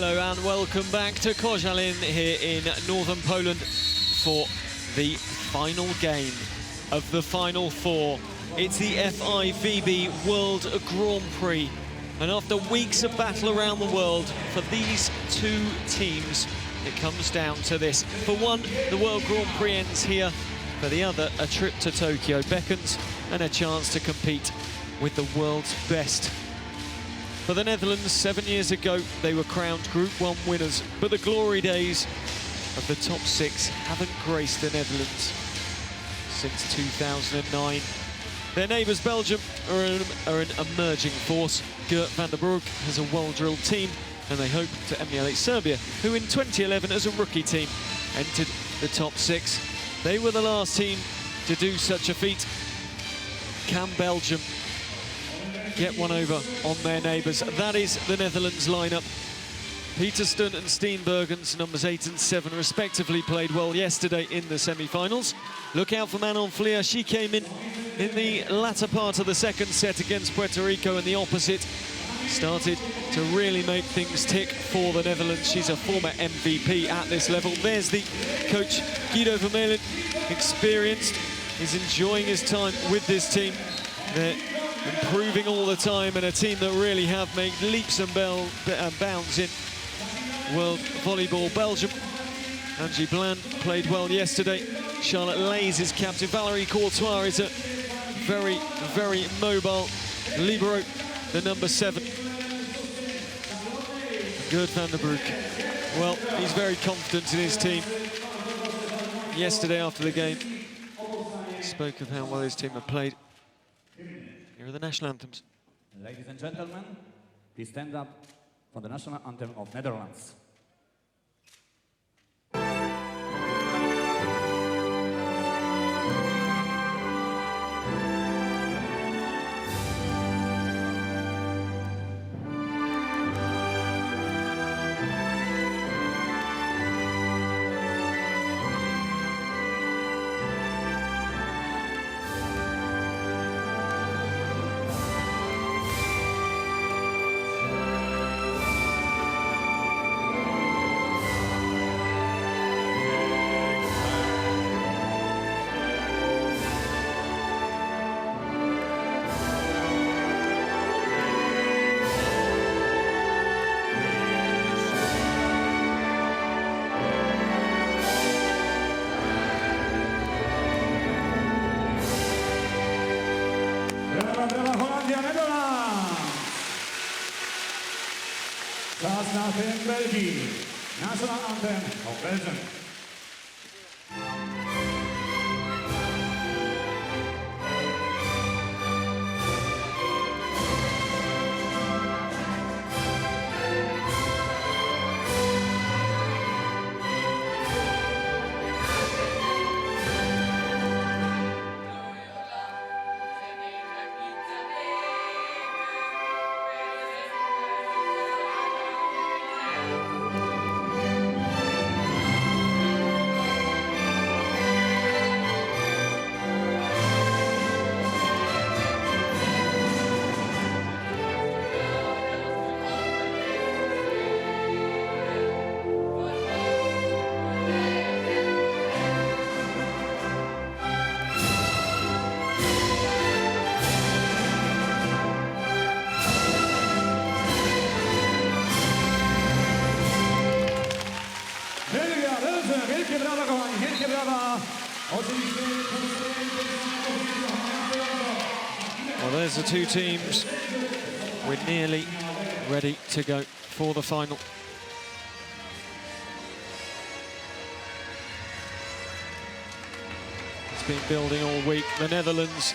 Hello and welcome back to Koszalin here in northern Poland for the final game of the Final Four. It's the FIVB World Grand Prix, and after weeks of battle around the world, for these two teams, it comes down to this. For one, the World Grand Prix ends here. For the other, a trip to Tokyo beckons and a chance to compete with the world's best. For the Netherlands, 7 years ago, they were crowned Group 1 winners, but the glory days of the top six haven't graced the Netherlands since 2009. Their neighbours, Belgium, are an emerging force. Gert van der Broek has a well-drilled team, and they hope to emulate Serbia, who in 2011, as a rookie team, entered the top six. They were the last team to do such a feat. Can Belgium get one over on their neighbours? That is the Netherlands lineup. Peterston and Steenbergens, numbers 8 and 7 respectively, played well yesterday in the semi-finals. Look out for Manon Fleer. She came in the latter part of the second set against Puerto Rico, and the opposite started to really make things tick for the Netherlands. She's a former MVP at this level. There's the coach, Guido Vermeulen, experienced. He's enjoying his time with this team. They're improving all the time, and a team that really have made leaps and bounds in world volleyball. Belgium, Angie Bland played well yesterday. Charlotte Lays is captain. Valérie Courtois is a very, very mobile libero, the number 7. Gert van der Broek, well, he's very confident in his team. Yesterday after the game, spoke of how well his team had played. Here are the national anthems. Ladies and gentlemen, please stand up for the national anthem of Netherlands. Czas na hymn Belgii, national anthem of Belgium. Well, there's the two teams. We're nearly ready to go for the final. It's been building all week. The Netherlands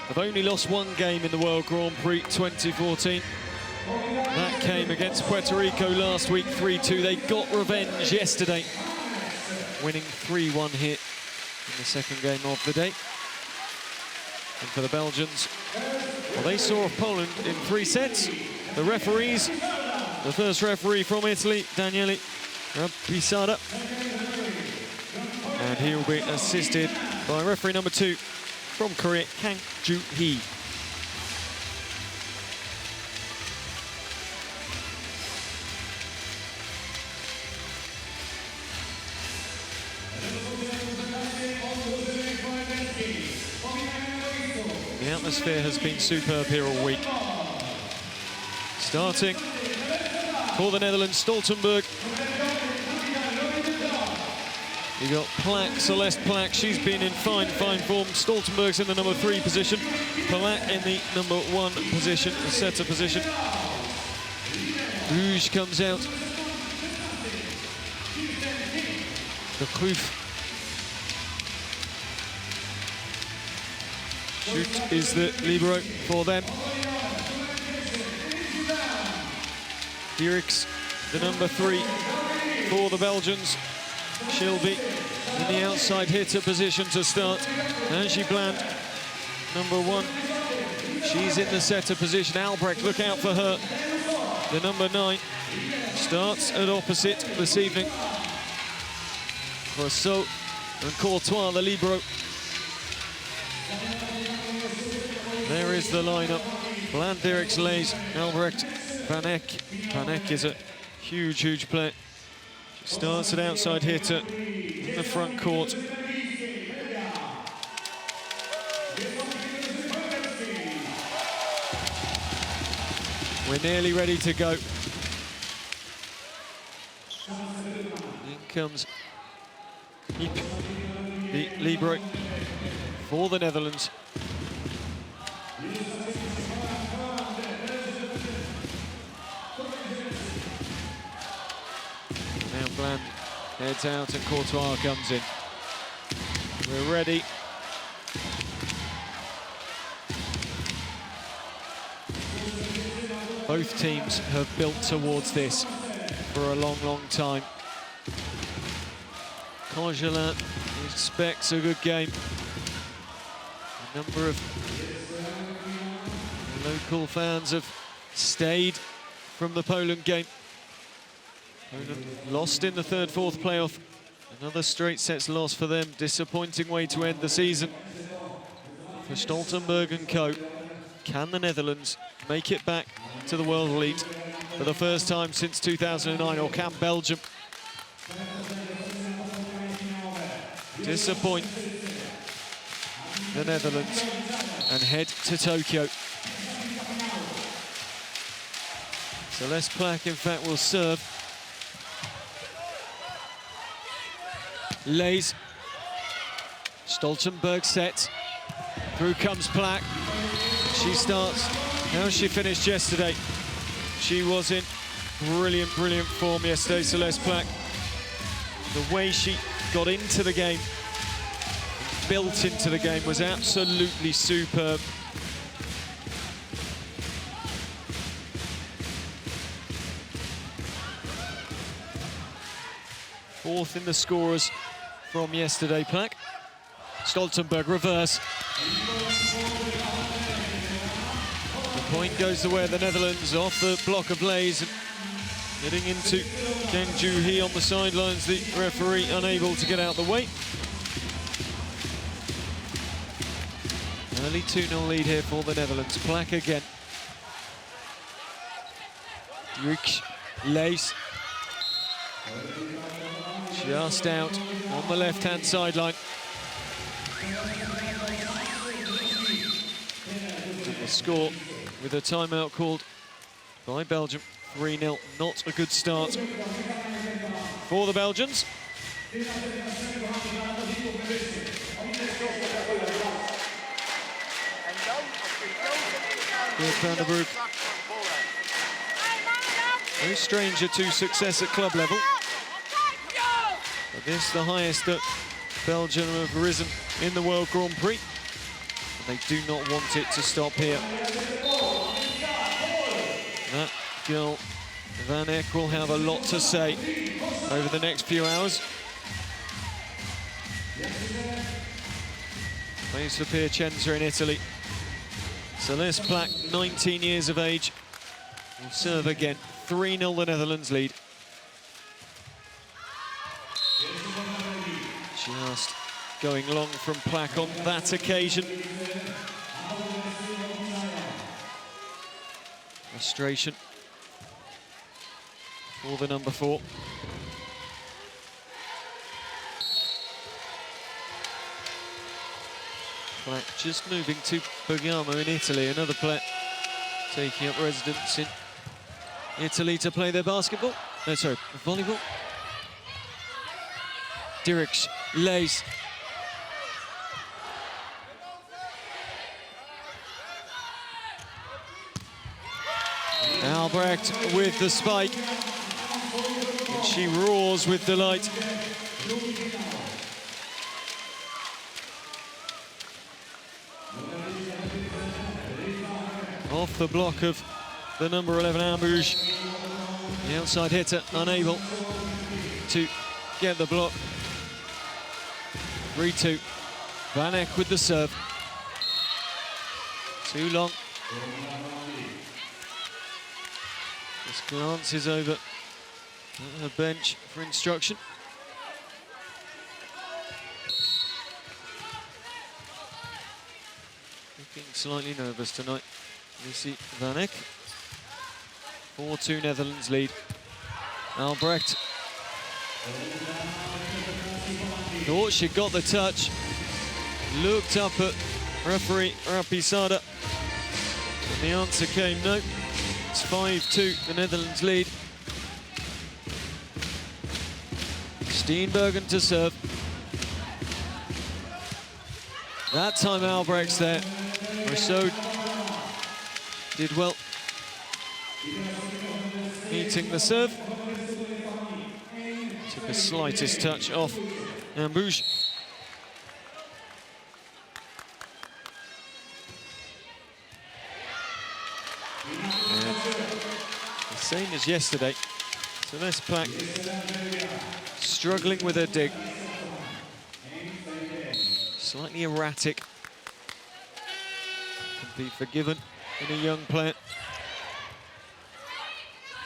have only lost one game in the World Grand Prix 2014. That came against Puerto Rico last week, 3-2. They got revenge yesterday, winning 3-1 here in the second game of the day. And for the Belgians, well, they saw off Poland in 3 sets. The referees, the first referee from Italy, Daniele Pisada, and he will be assisted by referee number 2 from Korea, Kang Joo-hee. The atmosphere has been superb here all week. Starting for the Netherlands, Stoltenberg. You got Plak, Celeste Plak. She's been in fine form. Stoltenberg's in the number 3 position. Plak in the number 1 position, the setter position. Rouge comes out. The Cruyff. Shoot is the libero for them. Dirks, the number 3 for the Belgians. She'll be in the outside hitter position to start. Angie Bland, number 1. She's in the setter position. Albrecht, look out for her. The number 9 starts at opposite this evening. Rousseau and Courtois, the libero. There is the lineup. Bland, Dirks, Leys, Albrecht, Van Eck. Van Eck is a huge player. She starts at outside hitter in the front court. We're nearly ready to go. In comes Iep, the libero for the Netherlands. Now Bland heads out and Courtois comes in. We're ready. Both teams have built towards this for a long time. Courgelin expects a good game. A number of local fans have stayed from the Poland game. Poland lost in the 3rd-4th playoff. Another straight sets loss for them. Disappointing way to end the season for Stoltenberg and co. Can the Netherlands make it back to the World Elite for the first time since 2009, or can Belgium disappoint the Netherlands and head to Tokyo? Celeste Plak, in fact, will serve. Leys. Stoltenberg set. Through comes Plak. She starts. How she finished yesterday. She was in brilliant form yesterday, Celeste Plak. The way she got into the game, built into the game, was absolutely superb. Fourth in the scorers from yesterday, Plak. Stoltenberg reverse. The point goes the way of the Netherlands, off the block of Leys. Getting into Kang Joo-hee on the sidelines, the referee unable to get out the way. Early 2-0 lead here for the Netherlands. Plak again. Dirks, Leys. Just out on the left-hand sideline. And the score with a timeout called by Belgium. 3-0, not a good start for the Belgians. Van der Broek. No stranger to success at club level. But this, the highest that Belgium have risen in the World Grand Prix. And they do not want it to stop here. That girl, Van Eck, will have a lot to say over the next few hours. Plays for Piacenza in Italy. Celeste Plak, 19 years of age, will serve again. 3-0 the Netherlands lead. Just going long from Plak on that occasion. Frustration for the number 4. Black just moving to Bergamo in Italy, another player taking up residence in Italy to play their basketball. No, sorry, volleyball. Dirks lays. Albrecht with the spike. And she roars with delight. Off the block of the number 11 Ambush. The outside hitter unable to get the block. 3-2. Van Eck with the serve. Too long. Just glances over at the bench for instruction. Looking slightly nervous tonight. Missy Van Eck. 4-2 Netherlands lead. Albrecht. Thought she got the touch. Looked up at referee Rapisada. And the answer came no. It's 5-2, the Netherlands lead. Steenbergen to serve. That time Albrecht's there. Rousseau did well meeting the serve. Took the slightest touch off Ambush. The same as yesterday. Celeste Plack struggling with her dig. Slightly erratic. Can be forgiven in a young player.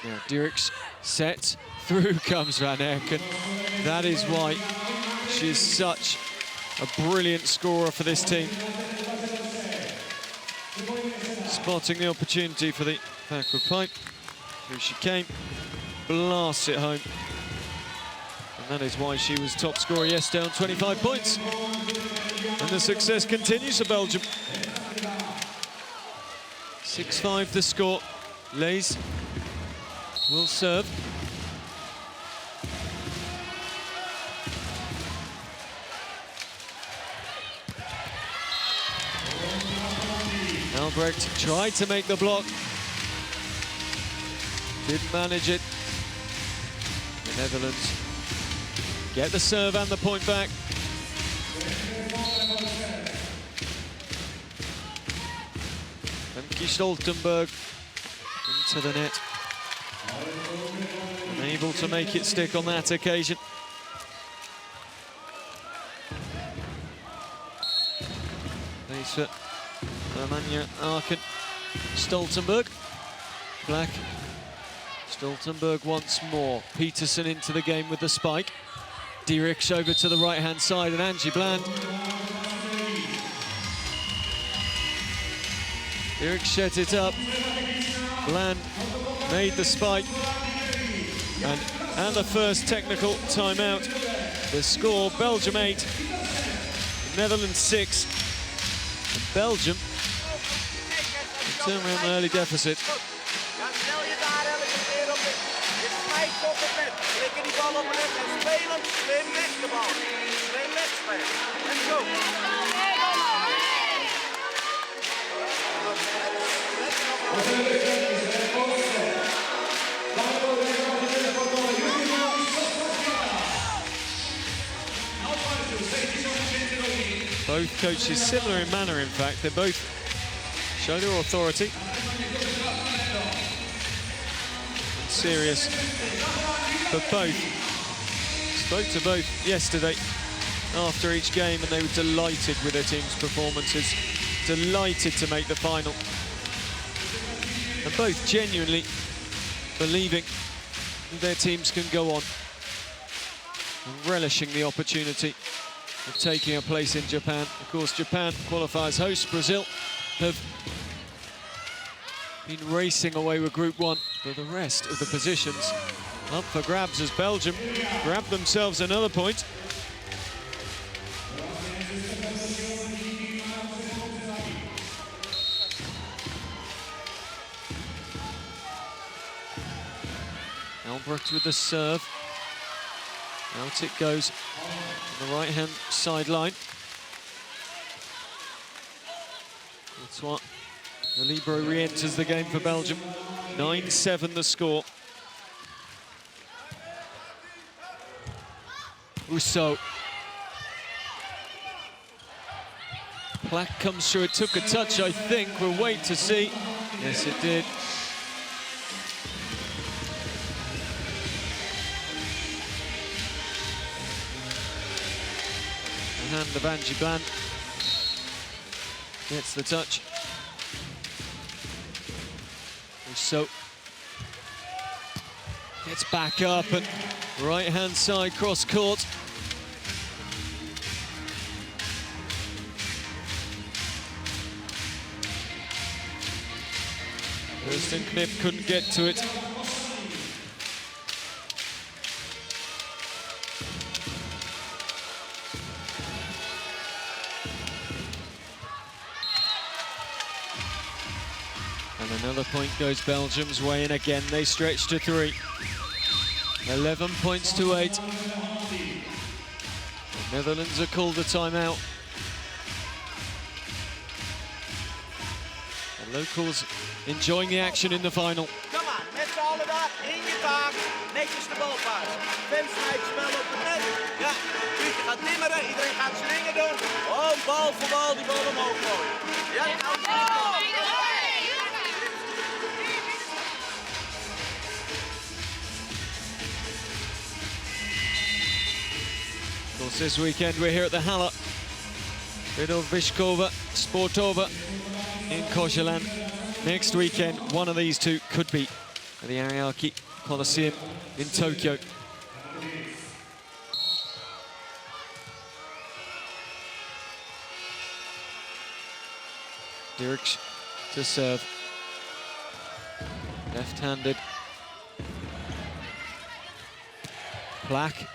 Now Dirks sets. Through comes Van Eck, and that is why she's such a brilliant scorer for this team. Spotting the opportunity for the backward pipe. Here she came, blasts it home. And that is why she was top scorer yesterday on 25 points. And the success continues for Belgium. 6-5 the score. Leys will serve. Albrecht tried to make the block. Didn't manage it. The Netherlands get the serve and the point back. Femke Stoltenberg into the net. Unable to make it stick on that occasion. Place for Amanya Arken. Stoltenberg. Black. Stoltenberg once more. Peterson into the game with the spike. Dirks over to the right-hand side, and Angie Bland. Dirks set it up. Bland made the spike. And the first technical timeout. The score, Belgium 8, Netherlands 6. And Belgium turn around an early deficit. Both coaches similar in manner, in fact. They both show their authority. Serious for both. Spoke to both yesterday after each game, and they were delighted with their team's performances, delighted to make the final, and both genuinely believing that their teams can go on, and relishing the opportunity of taking a place in Japan. Of course, Japan qualifies hosts. Brazil have been racing away with Group 1, but the rest of the positions up for grabs as Belgium grab themselves another point. Worked with the serve. Out it goes on the right-hand sideline. That's what the libero re-enters the game for Belgium. 9-7 the score. Rousseau. Plaque comes through. It took a touch, I think. We'll wait to see. Yes, it did. The hand of Angie Bland gets the touch. Rousseau gets back up and right-hand side cross court. Kirsten Knip couldn't get to it. And another point goes Belgium's way, and again they stretch to 3. 11 points to 8. The Netherlands are called the timeout. The locals enjoying the action in the final. Kom maar, met z'n allen daar, in je taak, netjes de bal passen. Vem snijdt spel op het net. Ja, Pieter gaat timmeren, iedereen gaat zijn dingen doen. Oh, bal voor bal, die bal omhoog gooien. Ja, Of course, this weekend we're here at the Hala Widowiskowa Sportowa in Koszalin. Next weekend, one of these two could be at the Ariake Coliseum in Tokyo. Dirks to serve. Left-handed. Plaque.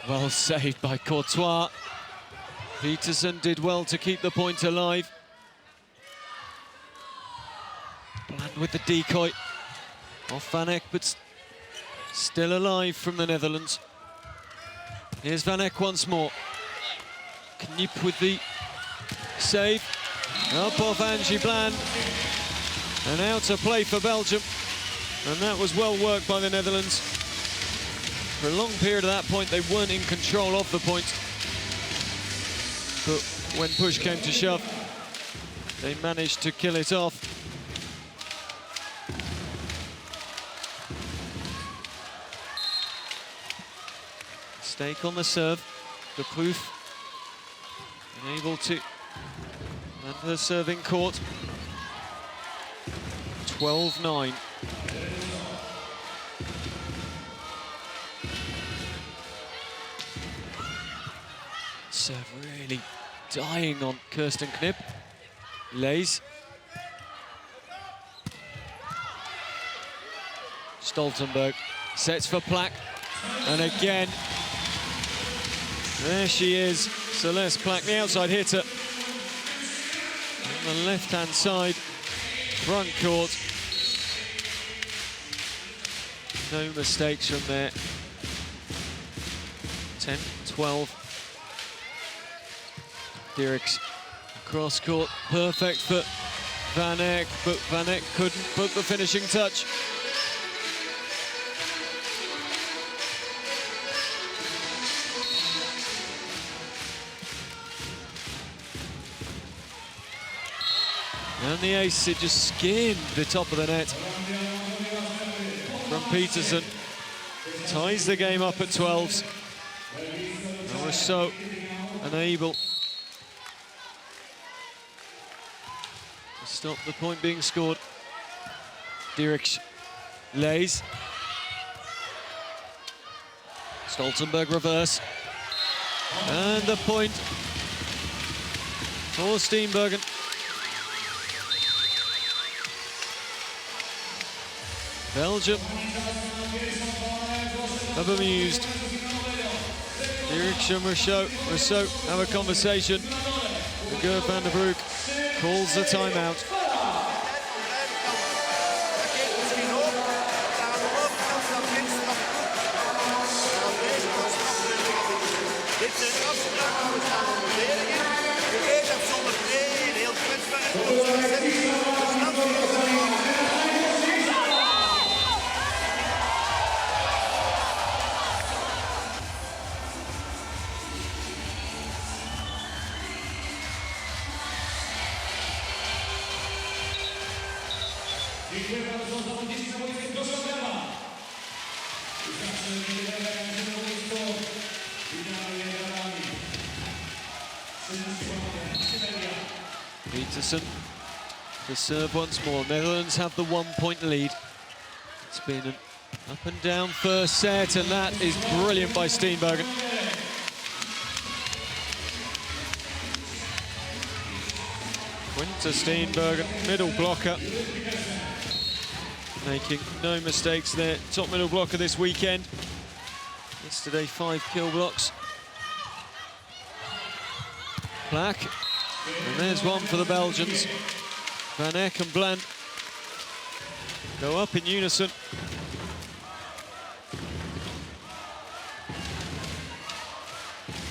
Well saved by Courtois. Peterson did well to keep the point alive. Bland with the decoy. Off Van Eck, but still alive from the Netherlands. Here's Van Eck once more. Knip with the save. Up off Angie Bland. And out to play for Belgium. And that was well worked by the Netherlands. For a long period at that point, they weren't in control of the point. But when push came to shove, they managed to kill it off. Stake on the serve. De Proef unable to land her serving court. 12-9. Serve really dying on Kirsten Knip. Lays. Stoltenberg sets for Plaque. And again, there she is, Celeste Plaque, the outside hitter. On the left-hand side, front court. No mistakes from there. 10-12. Dirks cross court, perfect for Van Eck, but Van Eck couldn't put the finishing touch. And the ace, it just skimmed the top of the net from Peterson. Ties the game up at 12s. Rousseau unable to stop the point being scored. Dirks lays. Stoltenberg reverse. And the point for Steenbergen. Belgium are bemused. Dirks and Rousseau have a conversation. Gert van der Broek calls the timeout. dat geeft misschien ook. Dat gaan we ook, dat winst nog goed afspraak, we staan op de leerlingen. Je weet dat zonder één heel kwetsbaar is. Dus dan zie je het. Peterson to serve once more. Netherlands have the 1-point lead. It's been an up and down first set, and that is brilliant by Steenbergen. Quinta Steenbergen, middle blocker. Making no mistakes there. Top middle blocker this weekend. Yesterday, 5 kill blocks. Black. And there's one for the Belgians. Van Eck and Bland go up in unison.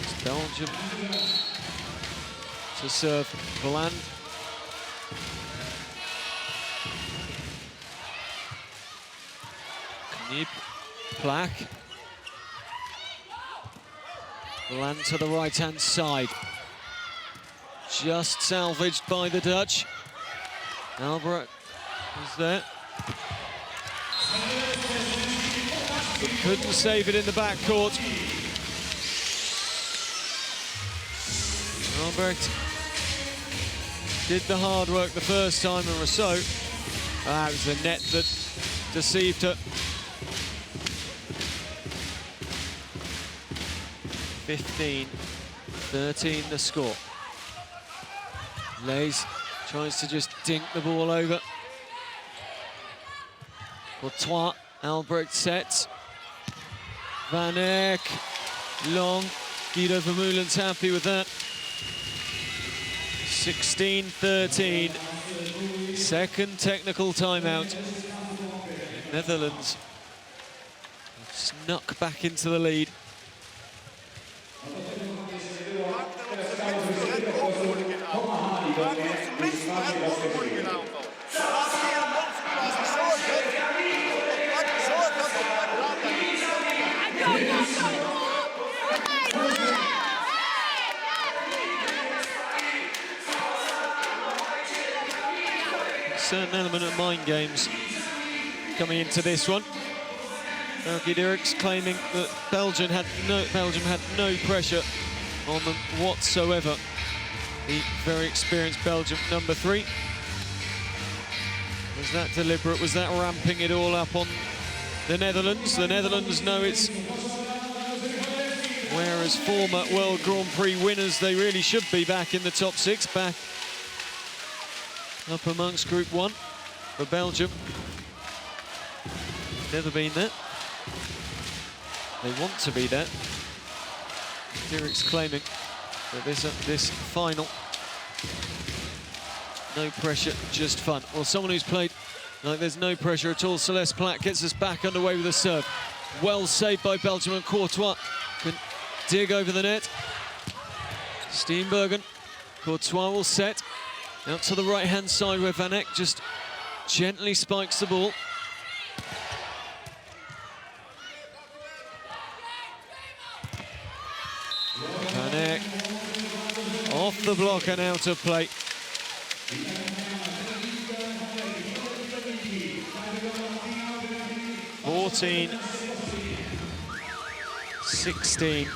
It's Belgium to serve. Bland. Knip. Black. Bland to the right-hand side. Just salvaged by the Dutch. Albrecht is there. But couldn't save it in the backcourt. Albrecht did the hard work the first time, and Rousseau. That was the net that deceived her. 15-13 the score. Leys tries to just dink the ball over. Courtois, Albrecht sets. Van Eck, long. Guido Vermeulen's happy with that. 16-13. Second technical timeout. Netherlands snuck back into the lead. Certain element of mind games coming into this one. Elke Dirks claiming that Belgium had no pressure on them whatsoever. The very experienced Belgium number 3. Was that deliberate? Was that ramping it all up on the Netherlands? The Netherlands know it's, whereas former World Grand Prix winners, they really should be back in the top 6, back up amongst Group 1 for Belgium. Never been there. They want to be there. Dirks claiming that this final, no pressure, just fun. Well, someone who's played like there's no pressure at all, Celeste Platt gets us back underway with a serve. Well saved by Belgium, and Courtois can dig over the net. Steenbergen, Courtois will set. Out to the right-hand side where Van Eck just gently spikes the ball. Van Eck off the block and out of play. (14-16).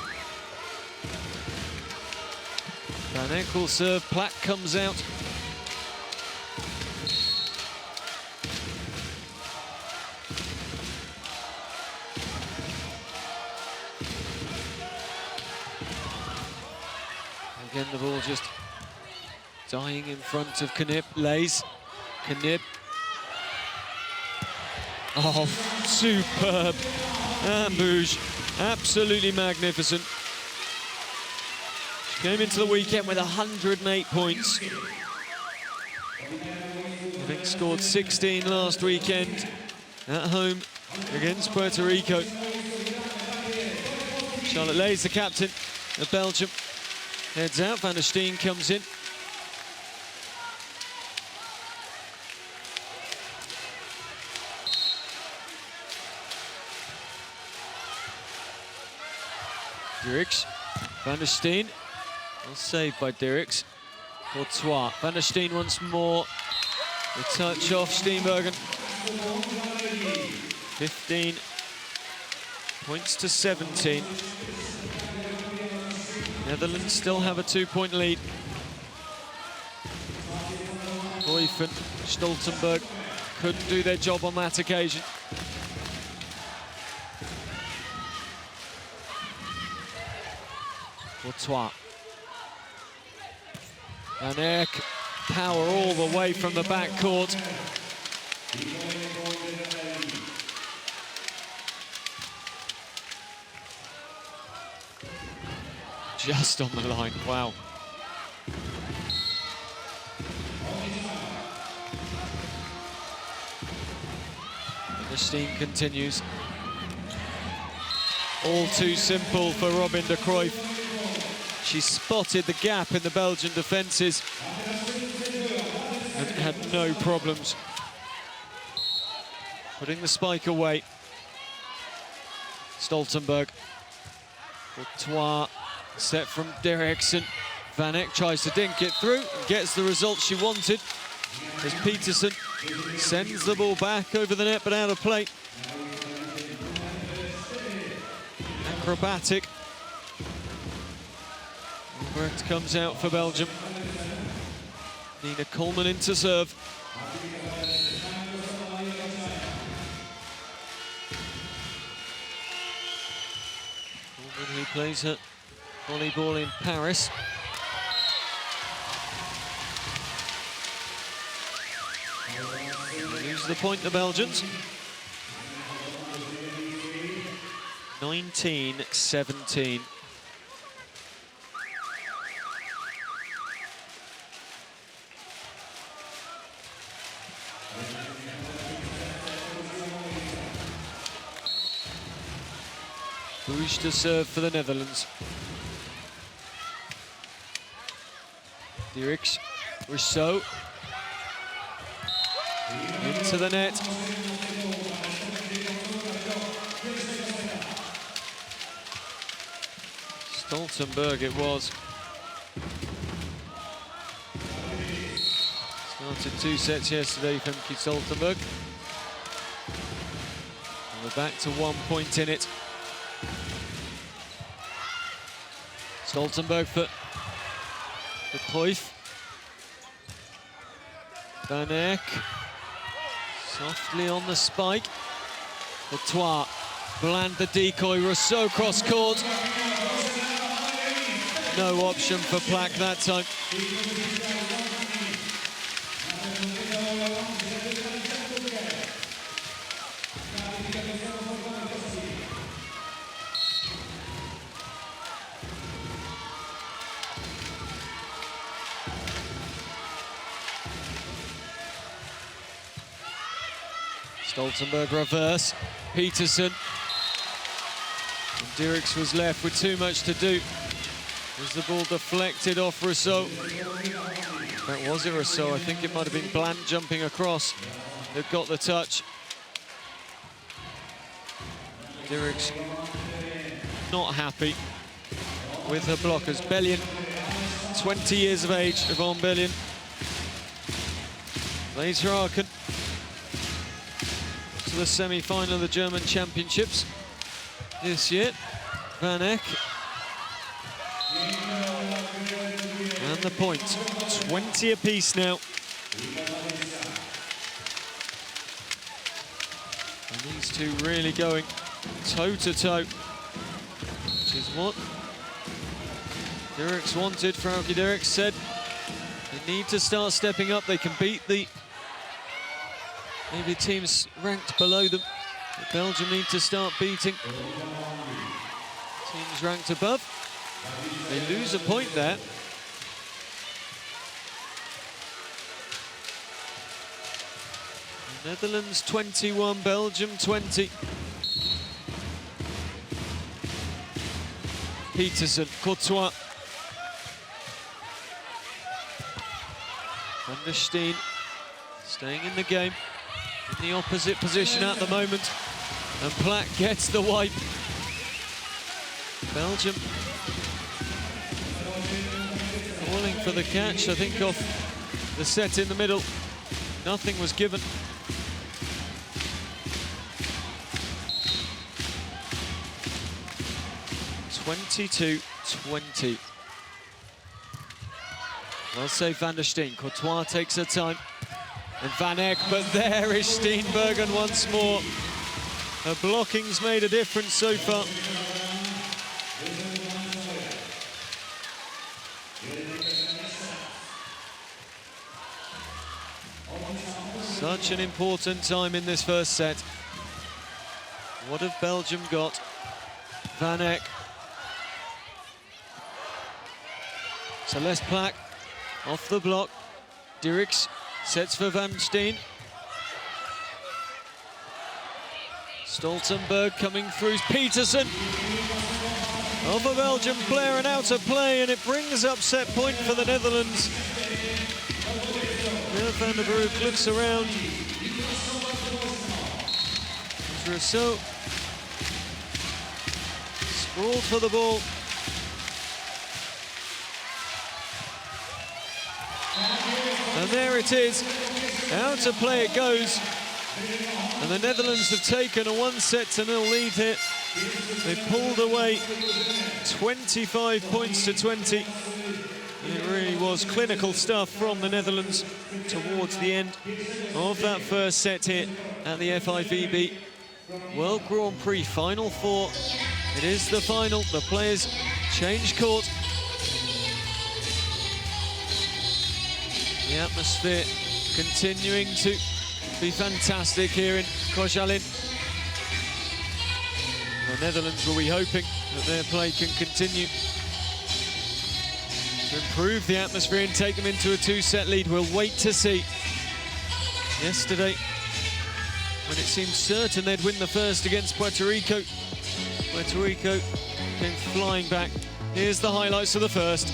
Van Eck will serve. Platt comes out. Again, the ball just dying in front of Knip. Leys. Knip. Oh, superb ambush. Absolutely magnificent. She came into the weekend with 108 points. Having scored 16 last weekend at home against Puerto Rico. Charlotte Leys, the captain, of Belgium heads out. Van der Steen comes in. Dirks, Van der Steen, well saved by Dirks. Courtois, Van der Steen once more. The touch off Steenbergen. 15 points to 17. Netherlands still have a 2-point lead. Cruyff and Stoltenberg couldn't do their job on that occasion. Courtois. Van Eyck, power all the way from the backcourt. Just on the line, wow. The steam continues. All too simple for Robin de Cruyff. She spotted the gap in the Belgian defences and had no problems putting the spike away. Stoltenberg. Courtois. Set from Derrickson. Van Eyck tries to dink it through and gets the result she wanted as Peterson sends the ball back over the net but out of play. Acrobatic. Albrecht comes out for Belgium. Nina Coleman in to serve. Coleman, who plays her volleyball in Paris. They lose the point, the Belgians. 19-17. Prix to serve for the Netherlands. Dirks, Rousseau, into the net. Stoltenberg it was. Started 2 sets yesterday, Femke Stoltenberg. And we're back to 1 point in it. Stoltenberg for Cruyff. Van Eyck. Softly on the spike. Courtois. Bland the decoy. Rousseau cross court. No option for Plack that time. Stoltenberg reverse, Peterson. And Dirks was left with too much to do. As the ball deflected off Rousseau. That was it, Rousseau. I think it might have been Bland jumping across that got the touch. Dirks not happy with her blockers. Bellion, 20 years of age, Yvonne Bellion. Plays for Aachen to the semi-final of the German Championships this year. Van Eyck. And the point, 20 apiece now. And these two really going toe-to-toe, which is what Dirks wanted. Frauke Dirks said they need to start stepping up. They can beat the maybe teams ranked below them. But Belgium need to start beating teams ranked above. They lose a point there. Netherlands 21, Belgium 20. Peterson, Courtois. Van der Steen staying in the game, in the opposite position at the moment. And Plack gets the wipe. Belgium calling for the catch, I think, off the set in the middle. Nothing was given. (22-20). I'll say Van der Steen. Courtois takes her time. And Van Eyck, but there is Steenbergen once more. Her blocking's made a difference so far. Such an important time in this first set. What have Belgium got? Van Eyck. Celeste Plack off the block. Dirks sets for Van Steen. Stoltenberg coming through. Peterson of a Belgian player and out of play, and it brings up set point for the Netherlands. Van der Broek looks around. Rousseau sprawled for the ball. And there it is. Out of play it goes. And the Netherlands have taken a 1-0 lead here. They've pulled away 25 points to 20. It really was clinical stuff from the Netherlands towards the end of that first set here at the FIVB World Grand Prix Final 4. It is the final. The players change court. The atmosphere continuing to be fantastic here in Koszalin. The Netherlands will be hoping that their play can continue to improve the atmosphere and take them into a 2-set lead. We'll wait to see. Yesterday, when it seemed certain they'd win the first against Puerto Rico, Puerto Rico came flying back. Here's the highlights of the first.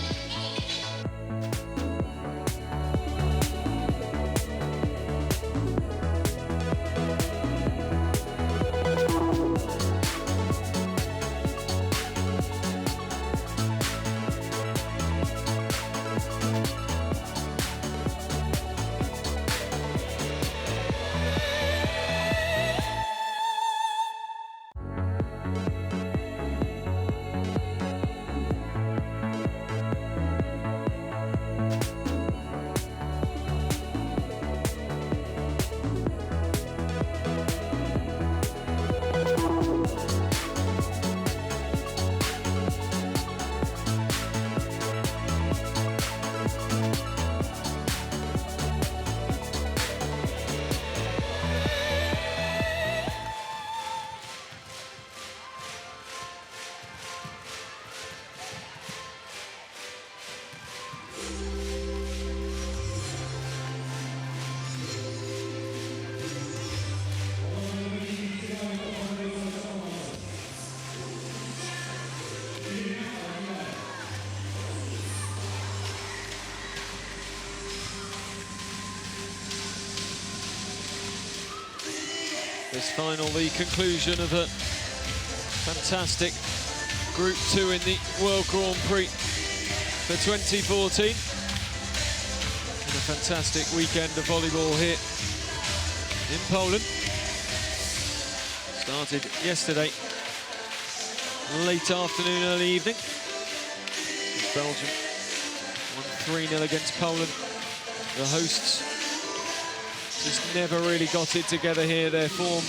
This final, the conclusion of a fantastic Group 2 in the World Grand Prix for 2014. And a fantastic weekend of volleyball here in Poland. Started yesterday, late afternoon, early evening. Belgium won 3-0 against Poland. The hosts just never really got it together here. Their form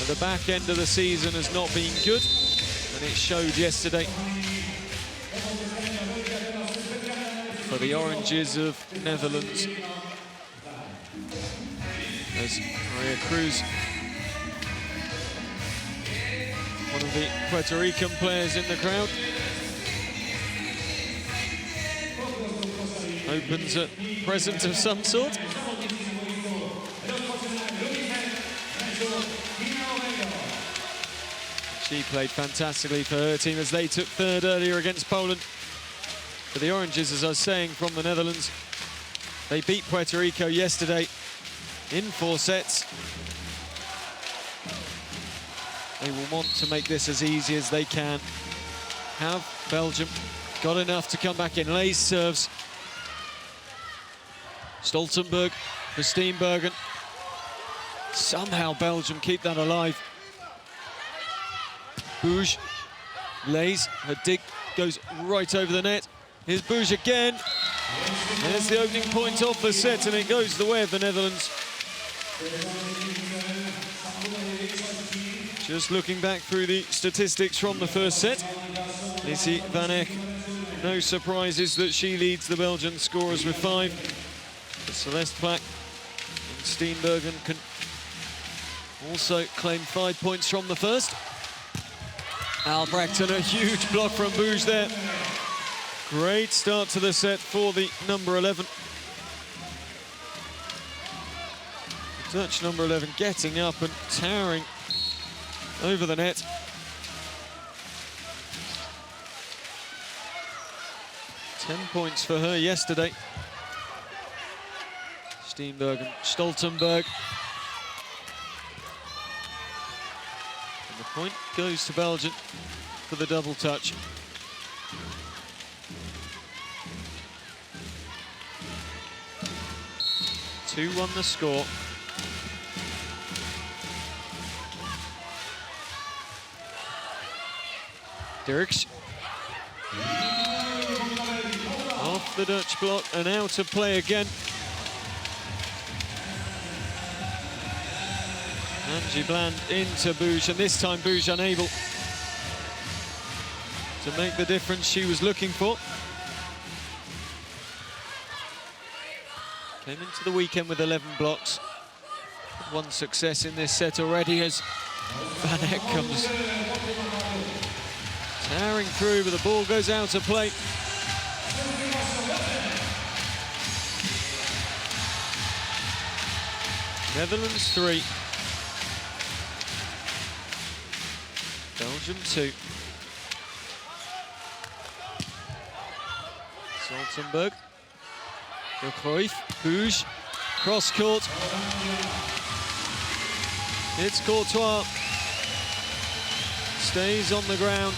at the back end of the season has not been good, and it showed yesterday for the Oranges of Netherlands. As Maria Cruz, one of the Puerto Rican players in the crowd, opens a present of some sort. She played fantastically for her team as they took third earlier against Poland. For the Oranges, as I was saying, from the Netherlands, they beat Puerto Rico yesterday in 4 sets. They will want to make this as easy as they can. Have Belgium got enough to come back in? Leys serves. Stoltenberg for Steenbergen. Somehow Belgium keep that alive. Bouge, Leys, her dig goes right over the net. Here's Bouge again. There's the opening point of the set, and it goes the way of the Netherlands. Just looking back through the statistics from the first set, Lizzie van Eck, no surprises that she leads the Belgian scorers with 5. Celeste Plack and Steenbergen can also claim 5 points from the first. Albrecht, and a huge block from Bouge there. Great start to the set for the number 11. The Dutch number 11 getting up and towering over the net. Ten points for her yesterday. Steenbergen, Stoltenberg. And the point goes to Belgium for the double touch. Two won the score. Dirks. Off the Dutch block and out of play again. Angie Bland into Bouge, and this time Bouge unable to make the difference she was looking for. Came into the weekend with 11 blocks. One success in this set already as Van Eck comes towering through, but the ball goes out of play. Netherlands 3. Belgium 2. Stoltenberg. De Cruyff, Bouge, cross court. It's Courtois. Stays on the ground.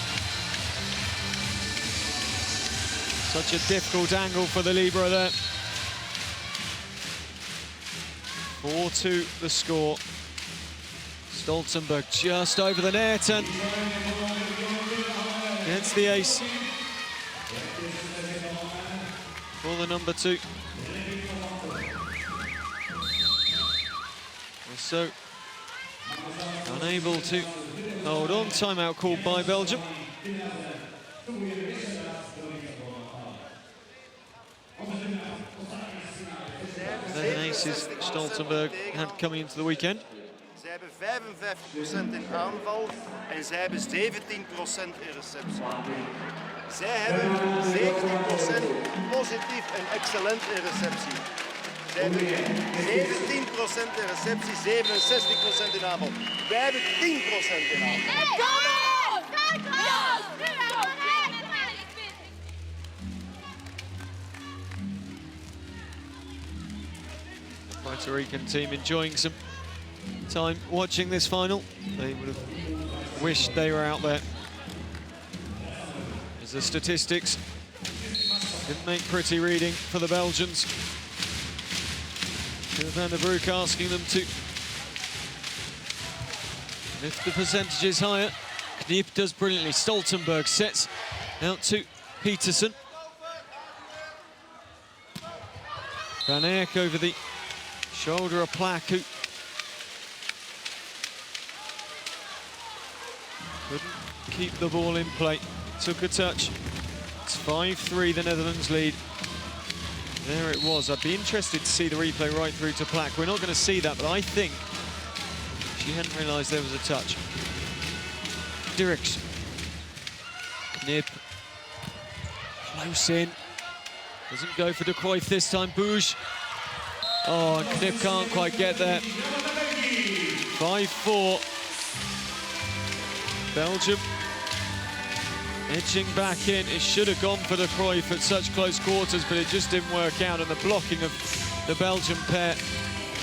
Such a difficult angle for the libero there. 4-2 the score. Stoltenberg just over the net and gets the ace for the number 2. So unable to hold on. Timeout called by Belgium. Then aces Stoltenberg had coming into the weekend. Zij hebben 55% in aanval en zij hebben 17% in receptie. Zij hebben 17% positief en excellent in receptie. Zij hebben 17% in receptie, 67% in aanval. Wij hebben 10% in aanval. Puerto Rican team enjoying some time watching this final. They would have wished they were out there, as the statistics didn't make pretty reading for the Belgians. Van der Broek asking them to lift the percentages higher. Kniep does brilliantly. Stoltenberg sets out to Peterson. Van Eyck over the shoulder of Plack, who couldn't keep the ball in play. Took a touch. It's 5-3, the Netherlands lead. There it was. I'd be interested to see the replay right through to Plack. We're not going to see that, but I think she hadn't realised there was a touch. Dirks. Knip. Close in. Doesn't go for De Cruyff this time. Bouge. Oh, and Knip can't quite get there. 5-4. Belgium edging back in. It should have gone for the Cruyff at such close quarters, but it just didn't work out. And the blocking of the Belgian pair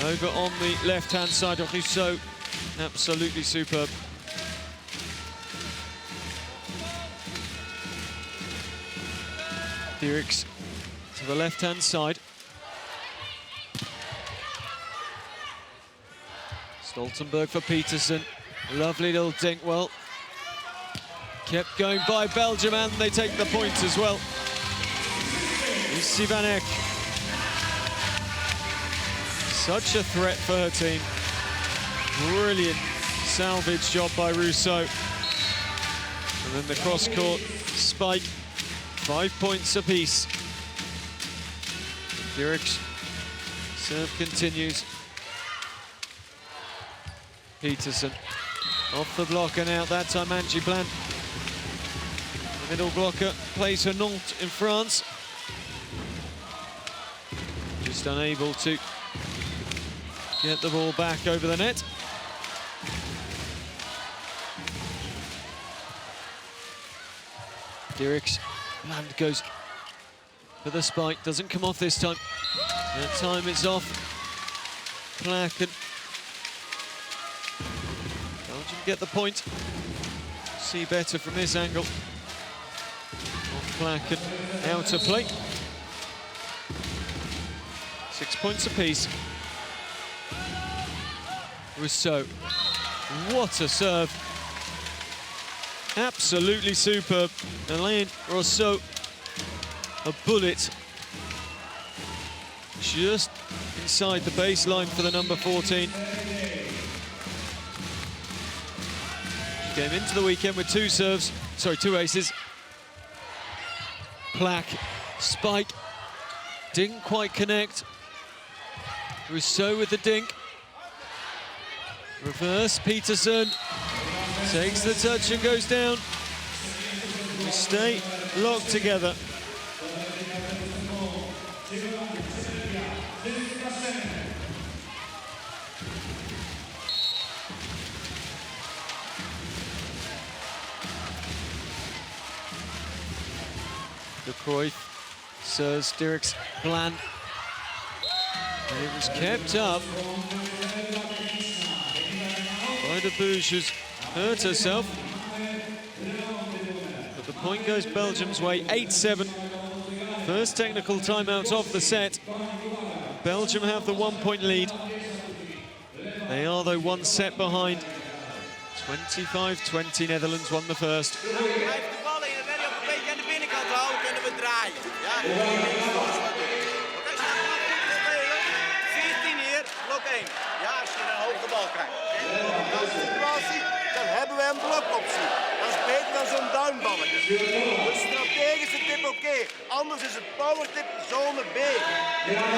over on the left-hand side of Rousseau, absolutely superb. Dirks to the left-hand side. Stoltenberg for Peterson. Lovely little dink. Well, kept going by Belgium, and they take the point as well. Sivanek. Such a threat for her team. Brilliant salvage job by Rousseau. And then the cross-court spike. 5 points apiece. Dirks serve continues. Peterson off the block and out. That time Angie Bland. The middle blocker plays for Nantes in France. Just unable to get the ball back over the net. Dirks. Bland goes for the spike. Doesn't come off this time. That time it's off. Placken. Belgium get the point. See better from this angle. Off Placken. Out of play. 6 points apiece. Rousseau. What a serve. Absolutely superb. Alain Rousseau, a bullet. Just inside the baseline for the number 14. She came into the weekend with 2 serves, sorry, 2 aces. Plack, spike, didn't quite connect. Rousseau with the dink. Reverse, Peterson takes the touch and goes down. We stay locked together. De Cruyff serves Dirks Bland. And it was kept up by de Bouge, who's hurt herself. But the point goes Belgium's way, 8-7. First technical timeout of the set. Belgium have the 1 point lead. They are, though, 1 set behind. 25-20, Netherlands won the first. Dan hebben wij een blokoptie. Dat is beter dan zo'n downballetje. Een strategische tip oké. Anders is het powertip zone B.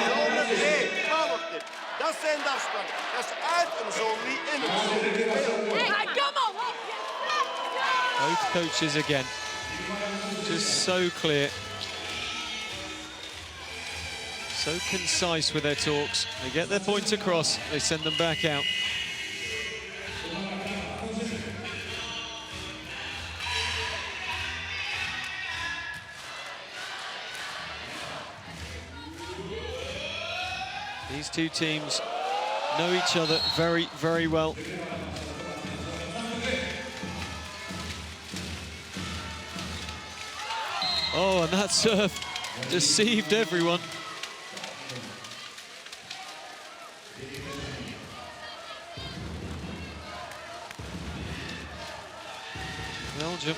Zone B, powertip. Dat zijn de afspraken. Dat is uit een zone, niet in een zone. Hey, come on! Both coaches again. Just so clear. So concise with their talks. They get their points across, they send them back out. These two teams know each other very, very well. Oh, and that serve deceived everyone. Belgium,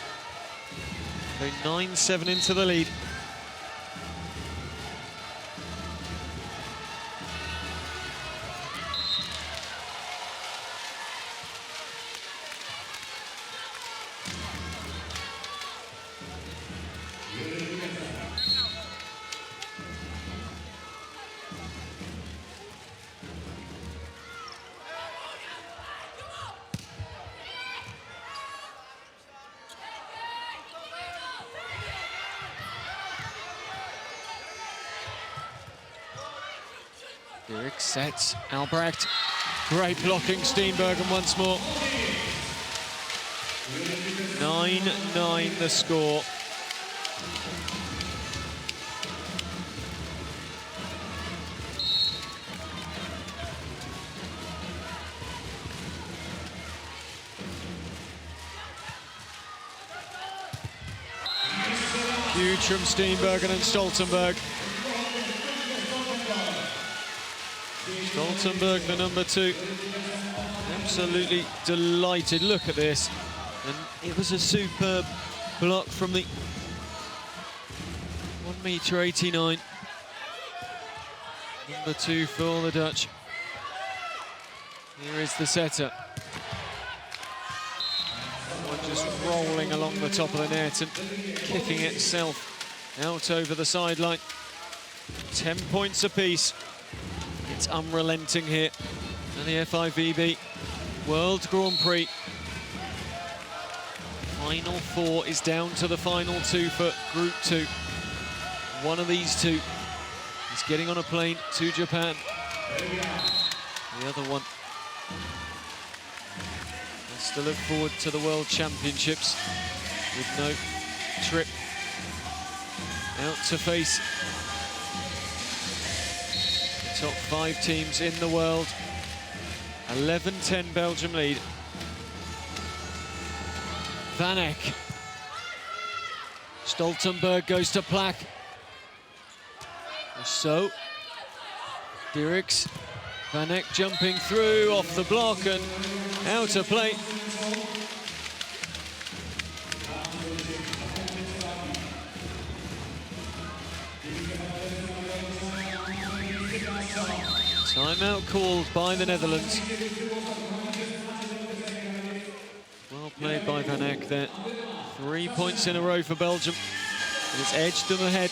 they 9-7 into the lead. Dirk sets Albrecht. Great blocking, Steenbergen once more. 9-9 the score. Huge from Steenbergen and Stoltenberg. Stoltenberg, the number 2, absolutely delighted. Look at this. And it was a superb block from the 1m89. Number 2 for the Dutch. Here is the setter. Just rolling along the top of the net and kicking itself out over the sideline. 10 points apiece. It's unrelenting here. And the FIVB World Grand Prix. Final 4 is down to the final 2 for Group 2. One of these 2 is getting on a plane to Japan. The other one has to look forward to the World Championships with no trip out to face the top 5 teams in the world. 11-10 Belgium lead. Van Eck. Stoltenberg goes to Plak. So, Dirks. Van Eck jumping through off the block and out of play. Timeout called by the Netherlands. Well played by Van Eck there. 3 points in a row for Belgium. And it's edged them ahead.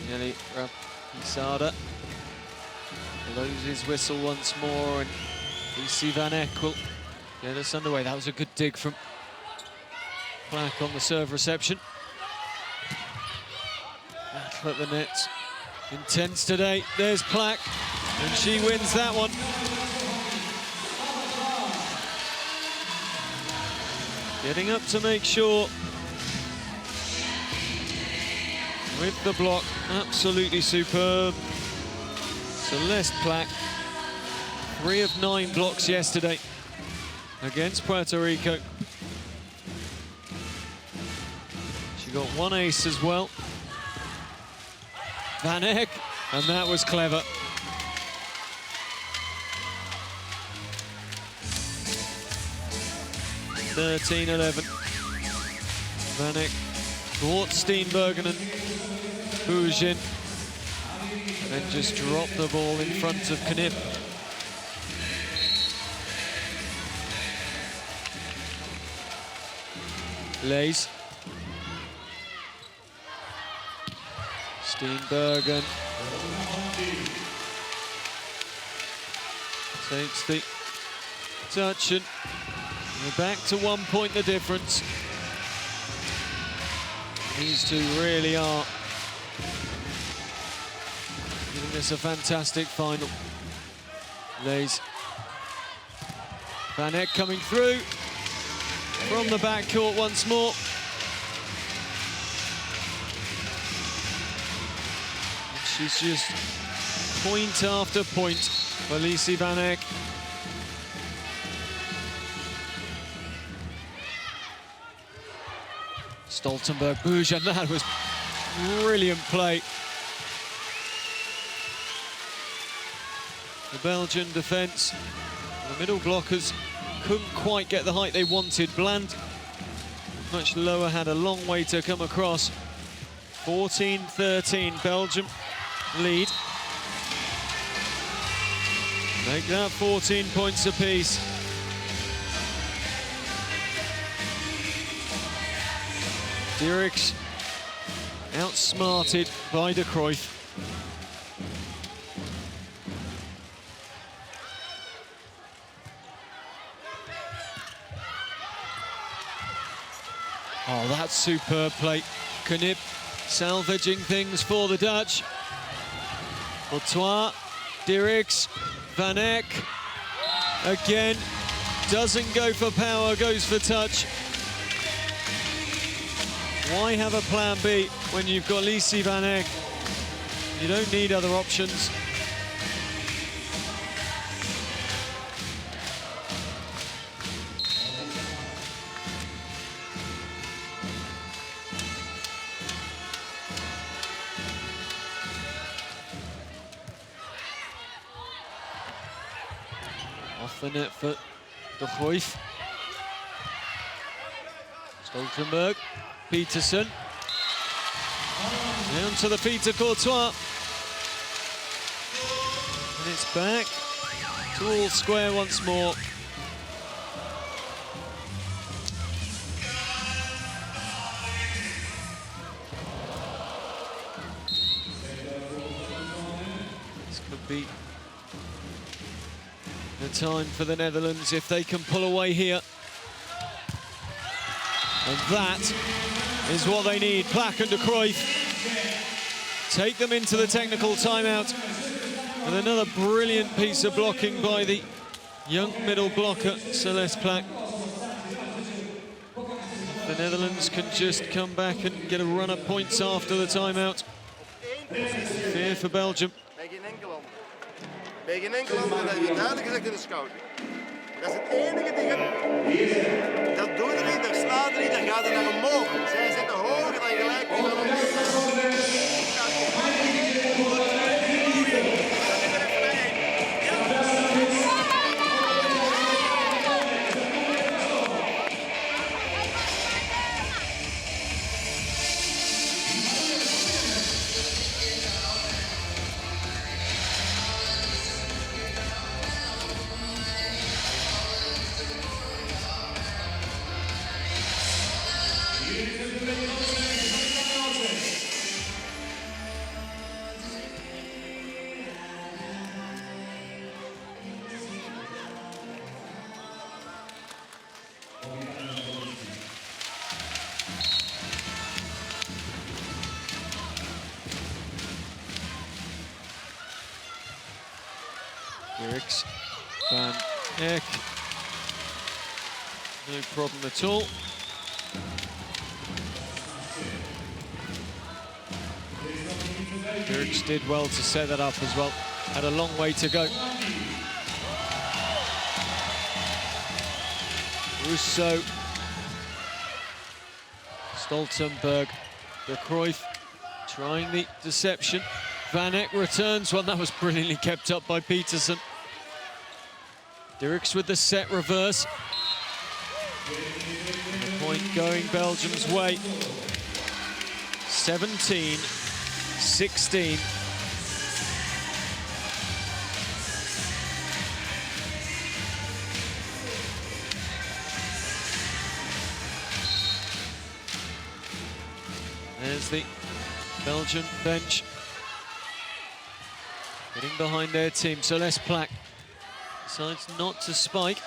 Nearly Pisada blows his whistle once more, and we see Van Eck will get us underway. That was a good dig from Plak on the serve reception. Battle at the net. Intense today. There's Plak, and she wins that one. Getting up to make sure with the block, absolutely superb. Celeste Plak, 3 of 9 blocks yesterday against Puerto Rico. She got 1 ace as well. Van Eck, and that was clever. (13-11). Van Eck caught Steenbergen and Bujin, and just dropped the ball in front of Knip. Leys. Steenbergen takes the touch, and we're back to 1 point the difference. These 2 really are giving us a fantastic final. Leys. Van Eck coming through from the backcourt once more. And she's just point after point for Lise Van Eck. Stoltenberg, Bujin, that was brilliant play. The Belgian defence, the middle blockers couldn't quite get the height they wanted. Bland, much lower, had a long way to come across. 14-13, Belgium lead. Make that 14 points apiece. Dirks outsmarted by de Cruyff. Oh, that's superb play. Knip salvaging things for the Dutch. Courtois, Dirks, Van Eyck. Again, doesn't go for power, goes for touch. Why have a plan B when you've got Lisi Van Eyck? You don't need other options. Off the net for de Cruyff. Stoltenberg, Peterson. Down to the feet of Courtois. And it's back to all square once more. This could be the time for the Netherlands if they can pull away here. And that is what they need. Plak and de Cruyff take them into the technical timeout. And another brilliant piece of blocking by the young middle blocker, Celeste Plak. The Netherlands can just come back and get a run of points after the timeout. Fear for Belgium. Bij geen enkel ander, dat heb je duidelijk gezegd in de scouting. Dat is het enige ding. Dat doet er niet, dat slaat er niet, dat gaat er naar omhoog. Zij zitten hoger dan gelijk. Dirks, Van Eyck. No problem at all. Dirks did well to set that up as well. Had a long way to go. Rousseau, Stoltenberg, de Cruyff trying the deception. Van Eyck returns one. That was brilliantly kept up by Peterson. Dirks with the set reverse. The point going Belgium's way. 17-16. There's the Belgian bench getting behind their team. Celeste Plak decides not to spike.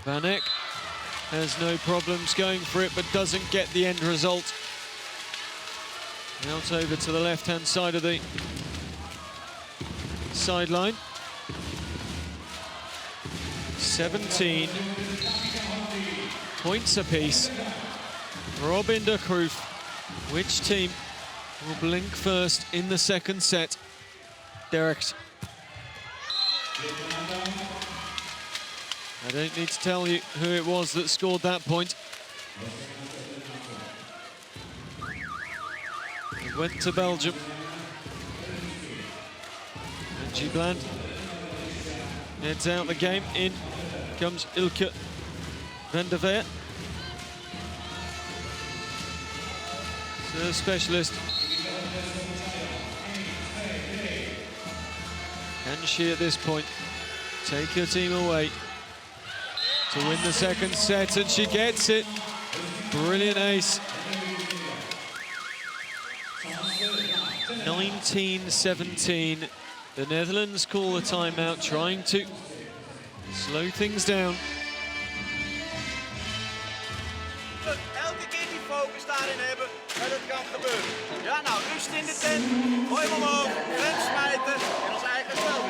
Van Eyck has no problems going for it, but doesn't get the end result. Out over to the left-hand side of the sideline. 17 points apiece. Robin de Cruyff. Which team will blink first in the second set? Dirks. I don't need to tell you who it was that scored that point. It went to Belgium. Benji Bland heads out the game. In comes Ilke van der Veer. The specialist. Can she at this point take her team away to win the second set? And she gets it. Brilliant ace. 19-17. The Netherlands call the timeout, trying to slow things down. Elke keer die focus daarin hebben en het kan gebeuren. Ja, nou, rust in de tent, gooi hem omhoog, rem smijten en ons eigen spel.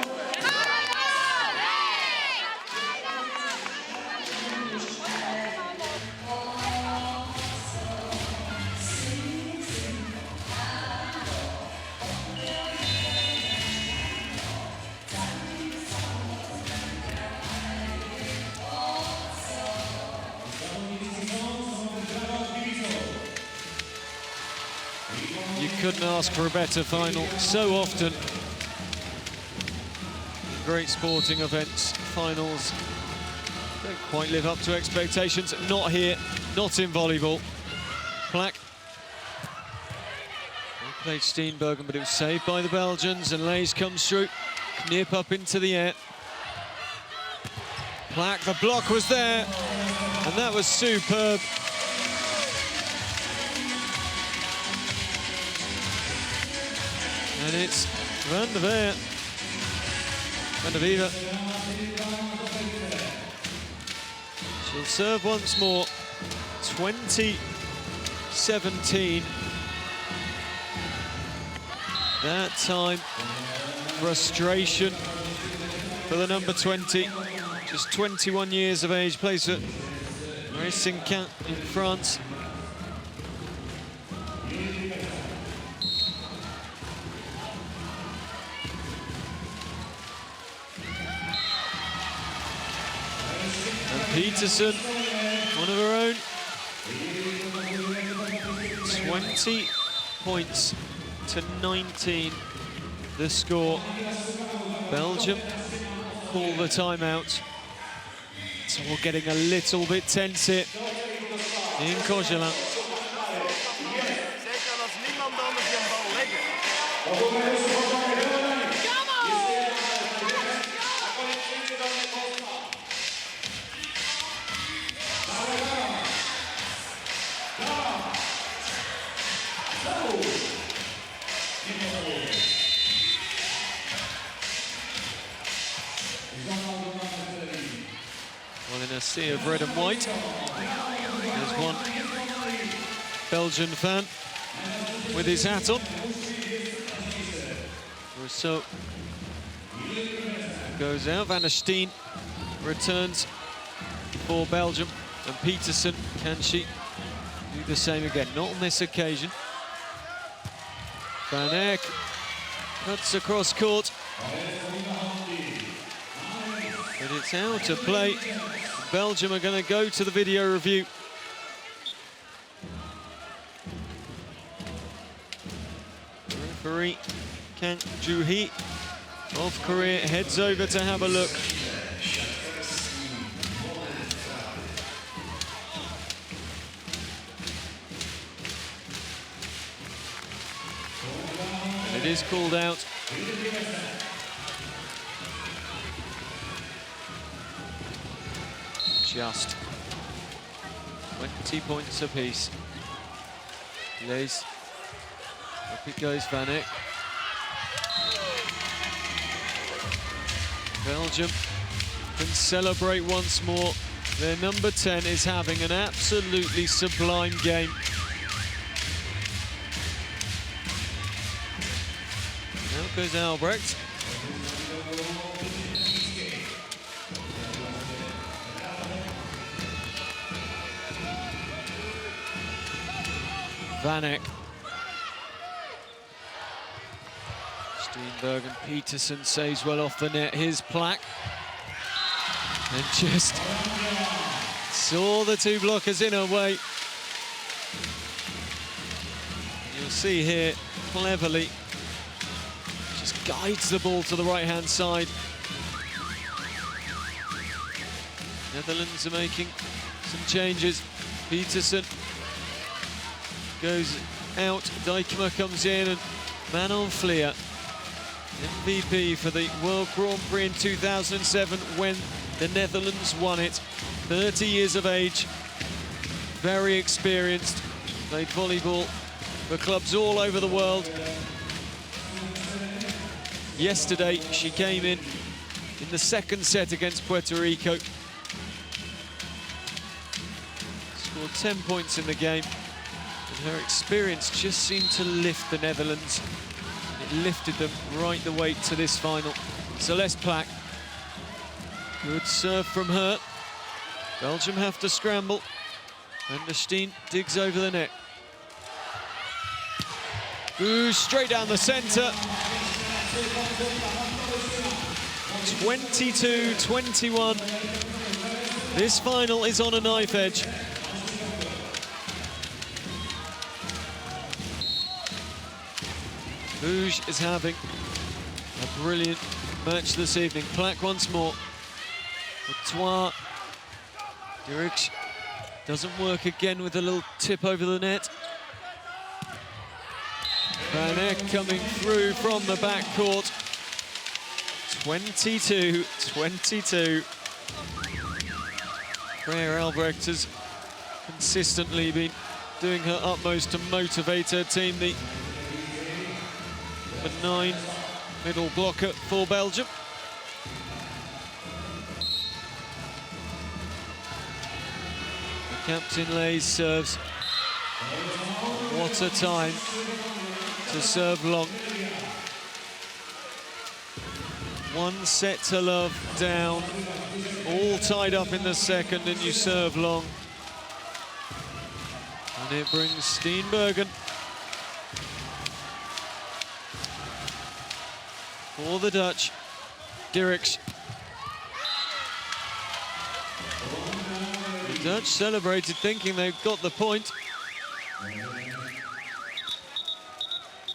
You couldn't ask for a better final. So often, great sporting events, finals don't quite live up to expectations. Not here, not in volleyball. Plak. Well played Steenbergen, but it was saved by the Belgians, and Leys comes through. Knip up into the air. Plak, the block was there, and that was superb. And it's Van der Veer. She'll serve once more. 20-17. That time, frustration for the number 20. Just 21 years of age, plays at Racing Camp in France. Peterson, one of her own. 20 points to 19, the score. Belgium call the timeout. So we're getting a little bit tense here in Courgelin. Zeker als niemand anders die een bal leggen. Well, in a sea of red and white, there's one Belgian fan with his hat on. Rousseau goes out. Van der Steen returns for Belgium. And Peterson, can she do the same again? Not on this occasion. Van Eyck cuts across court. But it's out of play. Belgium are going to go to the video review. Referee Kang Joo-hee of Korea heads over to have a look. And it is called out. Just 20 points apiece. Leys. Up it goes, Van Eyck. Belgium can celebrate once more. Their number 10 is having an absolutely sublime game. Now goes Albrecht. Van Eyck. Steenbergen, Peterson saves well off the net. Here's Plak. And just saw the two blockers in her way. You'll see here, cleverly, just guides the ball to the right-hand side. Netherlands are making some changes. Peterson goes out. Dijkema comes in, and Manon Vliet, MVP for the World Grand Prix in 2007 when the Netherlands won it. 30 years of age, very experienced, played volleyball for clubs all over the world. Yesterday, she came in the second set against Puerto Rico. Scored 10 points in the game, and her experience just seemed to lift the Netherlands. It lifted them right the way to this final. Celeste Plack, good serve from her. Belgium have to scramble. Van der Steen digs over the net. Ooh, straight down the centre. 22-21. This final is on a knife edge. Bouge is having a brilliant match this evening. Plack once more. Courtois. Diric doesn't work again with a little tip over the net. Van Eck coming through from the backcourt. 22-22. Freya Albrecht has consistently been doing her utmost to motivate her team. The number 9 middle blocker for Belgium. The captain lays serves. What a time to serve long. 1 set to love down, all tied up in the second, and you serve long. And it brings Steenbergen for the Dutch. Diric. The Dutch celebrated thinking they've got the point.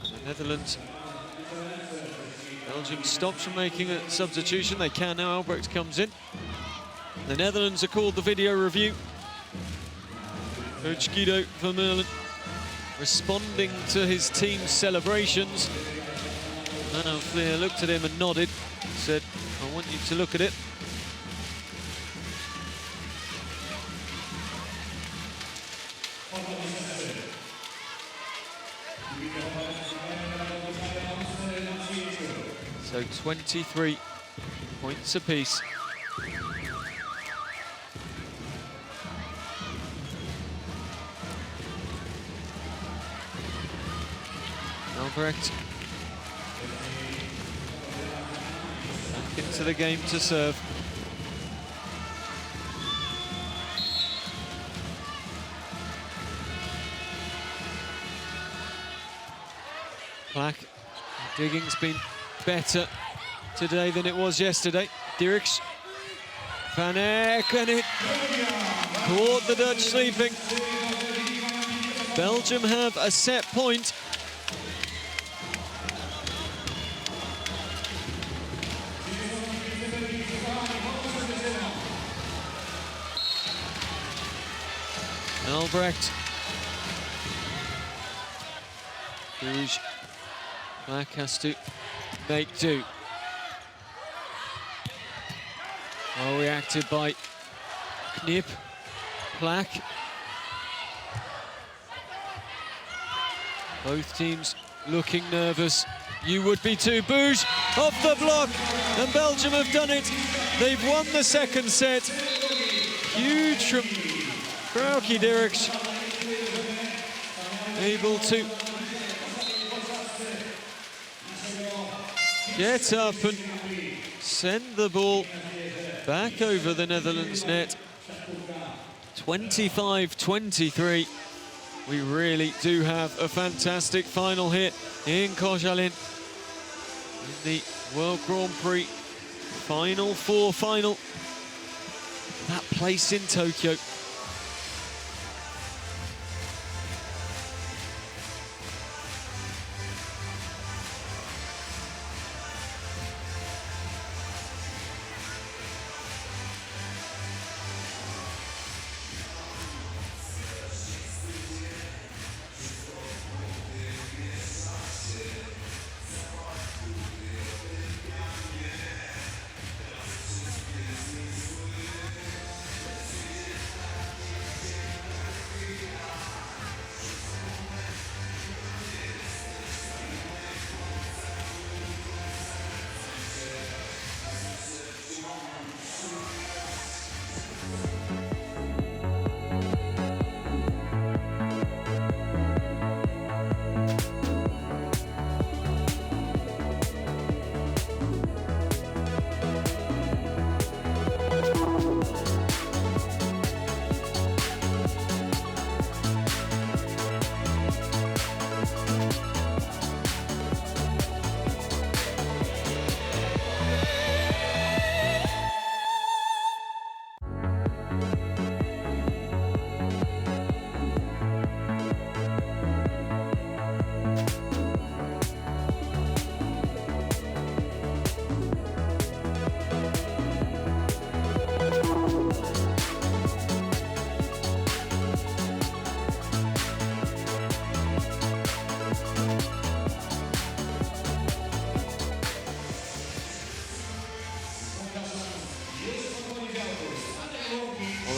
The Netherlands. Belgium stops from making a substitution. They can now. Albrecht comes in. The Netherlands are called the video review. Coach Guido Vermeulen responding to his team's celebrations. Manon Vliet looked at him and nodded, said, I want you to look at it. So 23 points apiece. Albrecht back into the game to serve. Plack, digging's been better today than it was yesterday. Diric, Van Eck, and it caught the Dutch sleeping. Belgium have a set point. Albrecht. Bouge. Plack has to make do. Well reacted by Knip. Plack. Both teams looking nervous. You would be too. Bouge off the block, and Belgium have done it. They've won the second set. Huge from Frauke Diric. Able to get up and send the ball back over the Netherlands net. 25-23. We really do have a fantastic final here in Koszalin. In the World Grand Prix Final Four final. That place in Tokyo.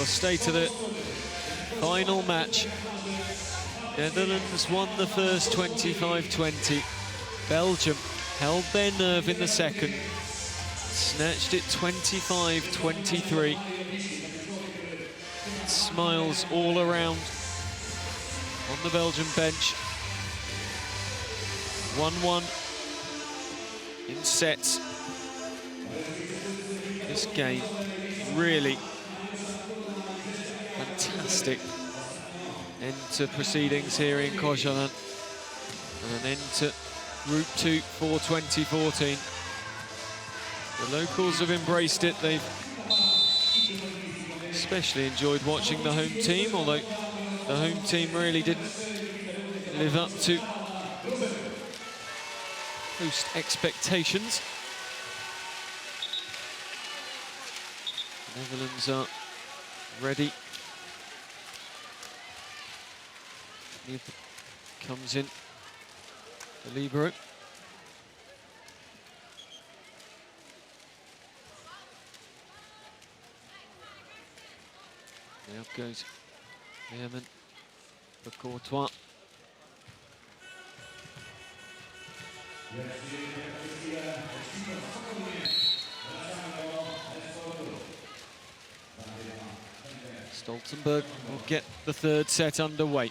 state of the final match. Netherlands won the first 25-20. Belgium held their nerve in the second, snatched it 25-23. Smiles all around on the Belgian bench. 1-1 in sets. This game really fantastic end to proceedings here in Kocaeli, and an end to Group 2 for 2014. The locals have embraced it. They've especially enjoyed watching the home team, although the home team really didn't live up to host expectations. The Netherlands are ready. Comes in, the libero. Now goes Behrman for Courtois. Stoltenberg will get the third set underway.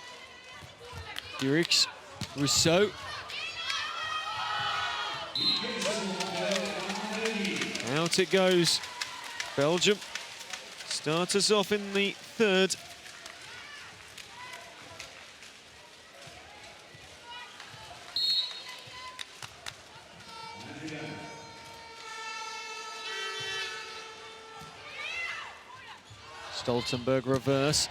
Dirks, Rousseau. Out it goes. Belgium start us off in the third. Stoltenberg reverse.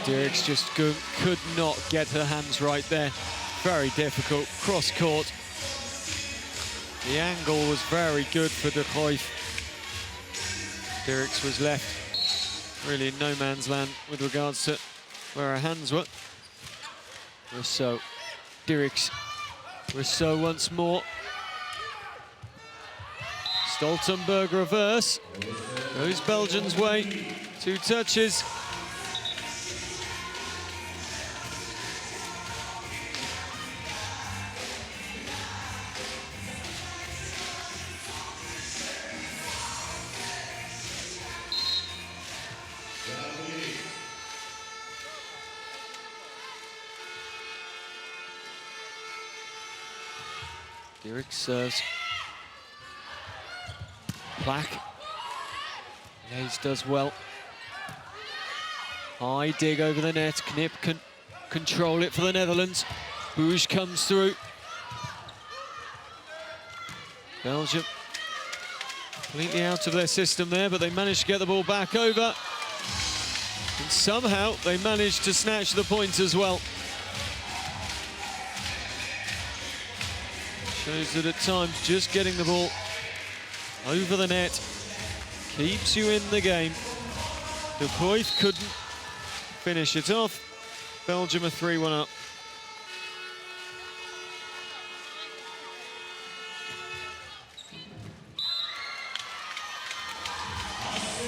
Dirks just could not get her hands right there. Very difficult, cross court. The angle was very good for De Cruyff. Dirks was left really in no man's land with regards to where her hands were. Rousseau, Dirks, Rousseau once more. Stoltenberg reverse. Goes Belgium's way. 2 touches. Dirks serves. Plack. Hayes does well. High dig over the net. Knip can control it for the Netherlands. Bouge comes through. Belgium completely out of their system there, but they managed to get the ball back over. And somehow they managed to snatch the point as well. Shows that at times just getting the ball over the net keeps you in the game. De Cruyff couldn't finish it off. Belgium are 3-1 up.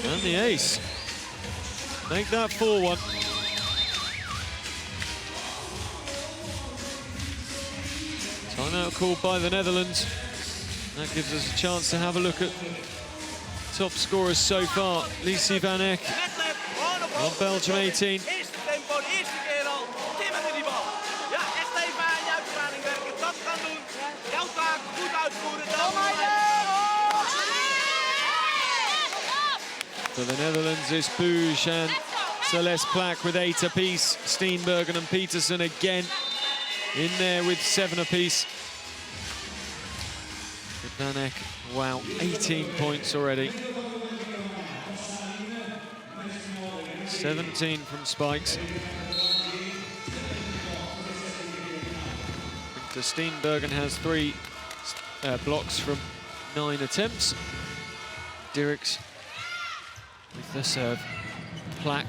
And the ace. Make that 4-1. Timeout called by the Netherlands. That gives us a chance to have a look at top scorers so far. Lisi van Eck on Belgium 18. Eerste tempo, de eerste keer al. Timmerde die bal. Ja, echt even aan je uitsparing werken. Dat gaan doen. Jouw taak goed uitvoeren. For the Netherlands is Bouge and Celeste Plack with 8 apiece. Steenbergen and Peterson again in there with 7 apiece. Van Eck, wow, 18 points already. 17 from spikes. Victor Steenbergen has 3 blocks from 9 attempts. Dirks with the serve. Plack.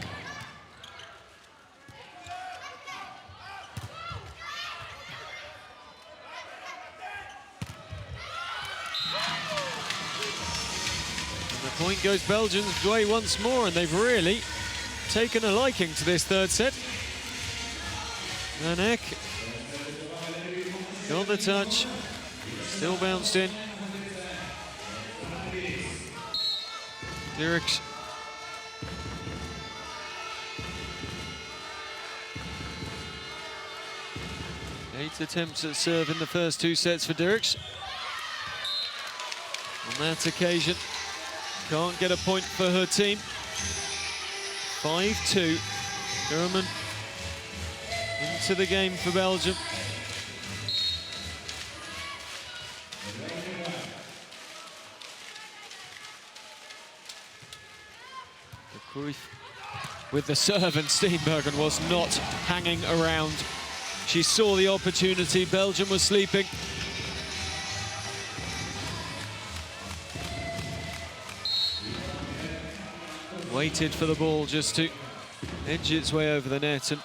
Point goes Belgium's way once more, and they've really taken a liking to this third set. Van Eck got the touch, still bounced in. Dirks. Eight attempts at serve in the first two sets for Dirks. On that occasion, can't get a point for her team. 5-2. German into the game for Belgium. Cruyff with the serve, and Steenbergen was not hanging around. She saw the opportunity. Belgium was sleeping. Waited for the ball just to edge its way over the net, and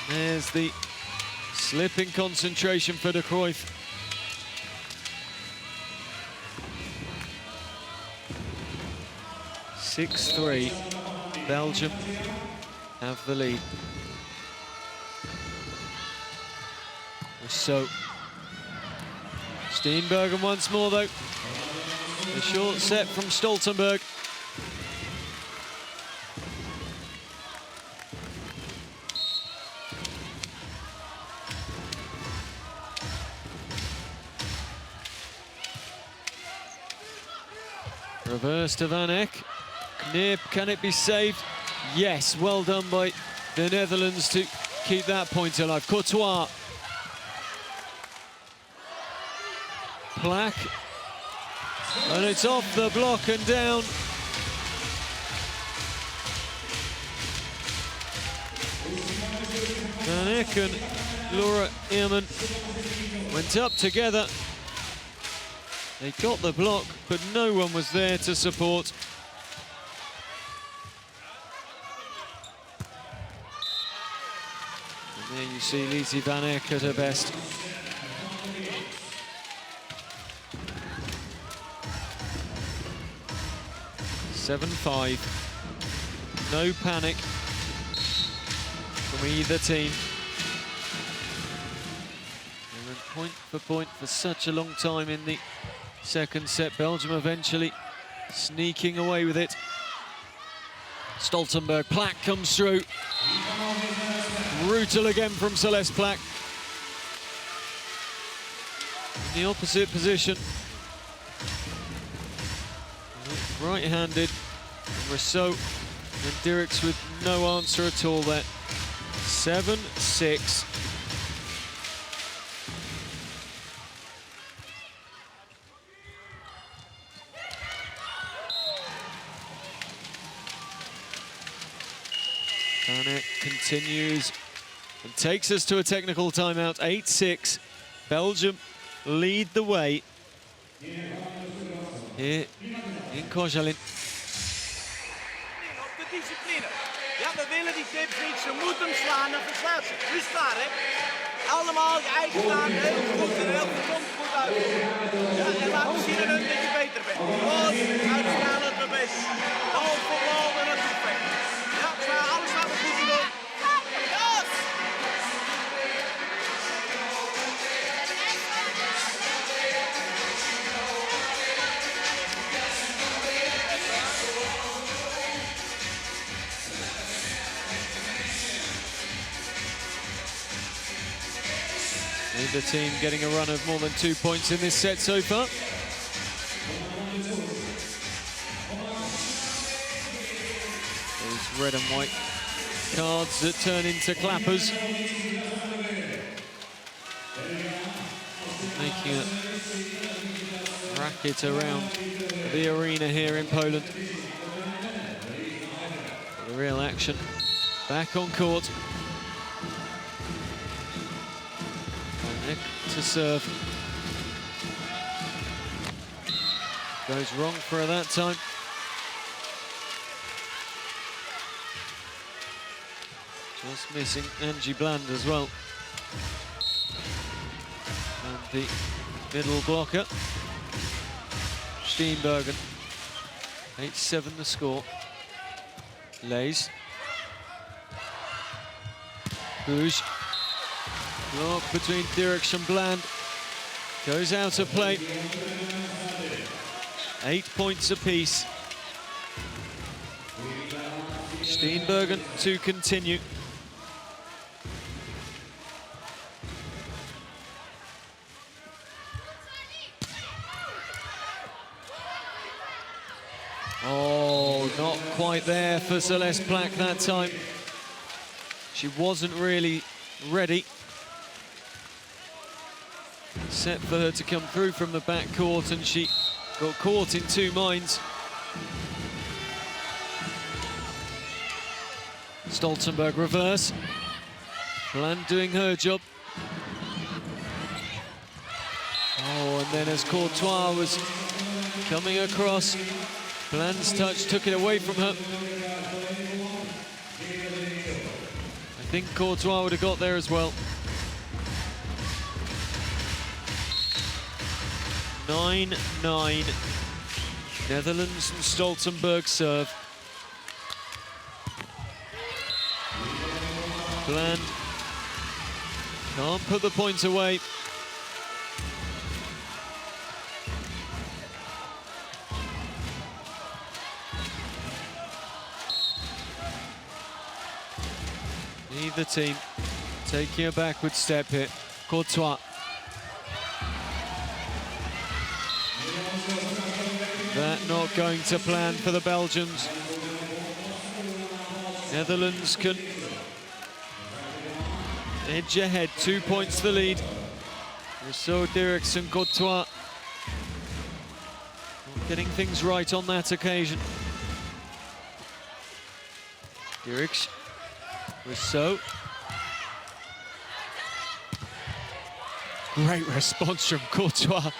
there's the slipping concentration for de Cruyff. (6-3). Belgium have the lead. So Steenbergen once more, though. A short set from Stoltenberg. Reverse to Van Eck. Knip, can it be saved? Yes, well done by the Netherlands to keep that point alive. Courtois. Plack. And it's off the block and down. Van Eck and Laura Ehrman went up together. They got the block, but no one was there to support. And there you see Lizzie Van Eck at her best. (7-5). No panic from either team. They went point for point for such a long time in the second set. Belgium eventually sneaking away with it. Stoltenberg. Plack comes through. Brutal again from Celeste Plack. In the opposite position. Right-handed. Rousseau and Dirks with no answer at all there. 7-6. Van Eck continues and takes us to a technical timeout. 8-6. Belgium lead the way here in Koszalin. Op de discipline. Ja, we willen die tips niet. Ze moeten hem slaan en verslaat ze. Nu is het klaar, hè? Allemaal eigen gedaan. Heel goed en heel goed uit. Ja, en laten zien dat je beter bent. Gewoon uitstralen het best. Bal voor bal en dat is perfect. Ja, alles gaan we goed doen. Yes! Neither team getting a run of more than 2 points in this set so far. Those red and white cards that turn into clappers. Making a racket around the arena here in Poland. The real action back on court. To serve. Goes wrong for that time. Just missing Angie Bland as well. And the middle blocker. Steenbergen. 8-7 the score. Leys. Bouge. Block between Dirks and Bland. Goes out of play. 8 points apiece. Steenbergen to continue. Oh, not quite there for Celeste Plack that time. She wasn't really ready. Set for her to come through from the backcourt, and she got caught in two minds. Stoltenberg reverse. Bland doing her job. Oh, and then as Courtois was coming across, Bland's touch took it away from her. I think Courtois would have got there as well. 9-9. Netherlands and Stoltenberg serve. Bland can't put the points away. Neither team taking a backward step here. Courtois. That not going to plan for the Belgians. Netherlands can edge ahead, 2 points the lead. Rousseau, Dirks and Courtois getting things right on that occasion. Dirks, Rousseau. Great response from Courtois.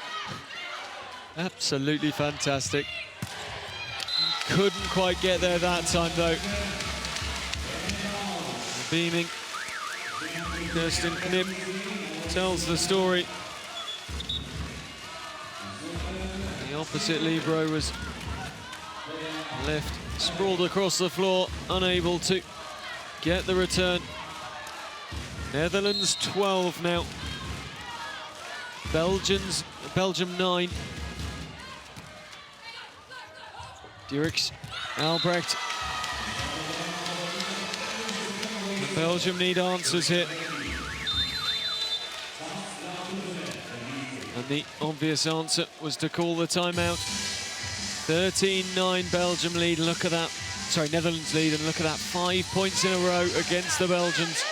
Absolutely fantastic. Couldn't quite get there that time though. Beaming. Kirsten Knip tells the story. The opposite libero was left sprawled across the floor, unable to get the return. Netherlands 12 now. Belgium 9. Dirks, Albrecht. Belgium need answers here. And the obvious answer was to call the timeout. 13-9 Belgium lead, look at that. Sorry, Netherlands lead, and look at that, 5 points in a row against the Belgians.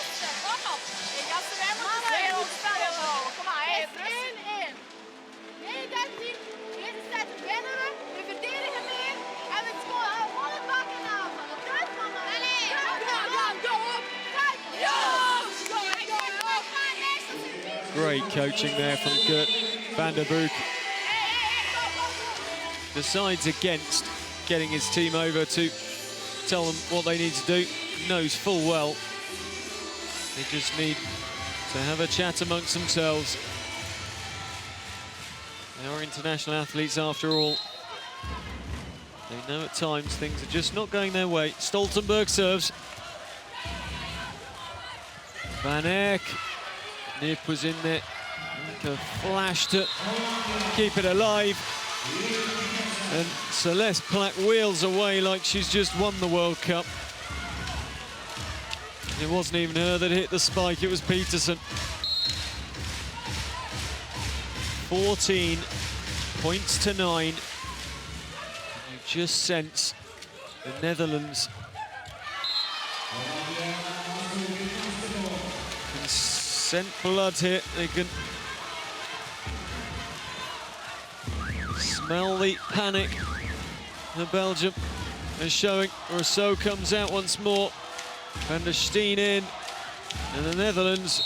Great coaching there from Gert van der Broek. Decides against getting his team over to tell them what they need to do. Knows full well they just need to have a chat amongst themselves. They are international athletes after all. They know at times things are just not going their way. Stoltenberg serves. Van Eyck. Nip was in there. A flash to keep it alive. And Celeste Plack wheels away like she's just won the World Cup. It wasn't even her that hit the spike, it was Peterson. 14 points to 9. You just sense the Netherlands can scent blood here. They can smell the panic. The Belgium is showing. Rousseau comes out once more. Van der Steen in. And the Netherlands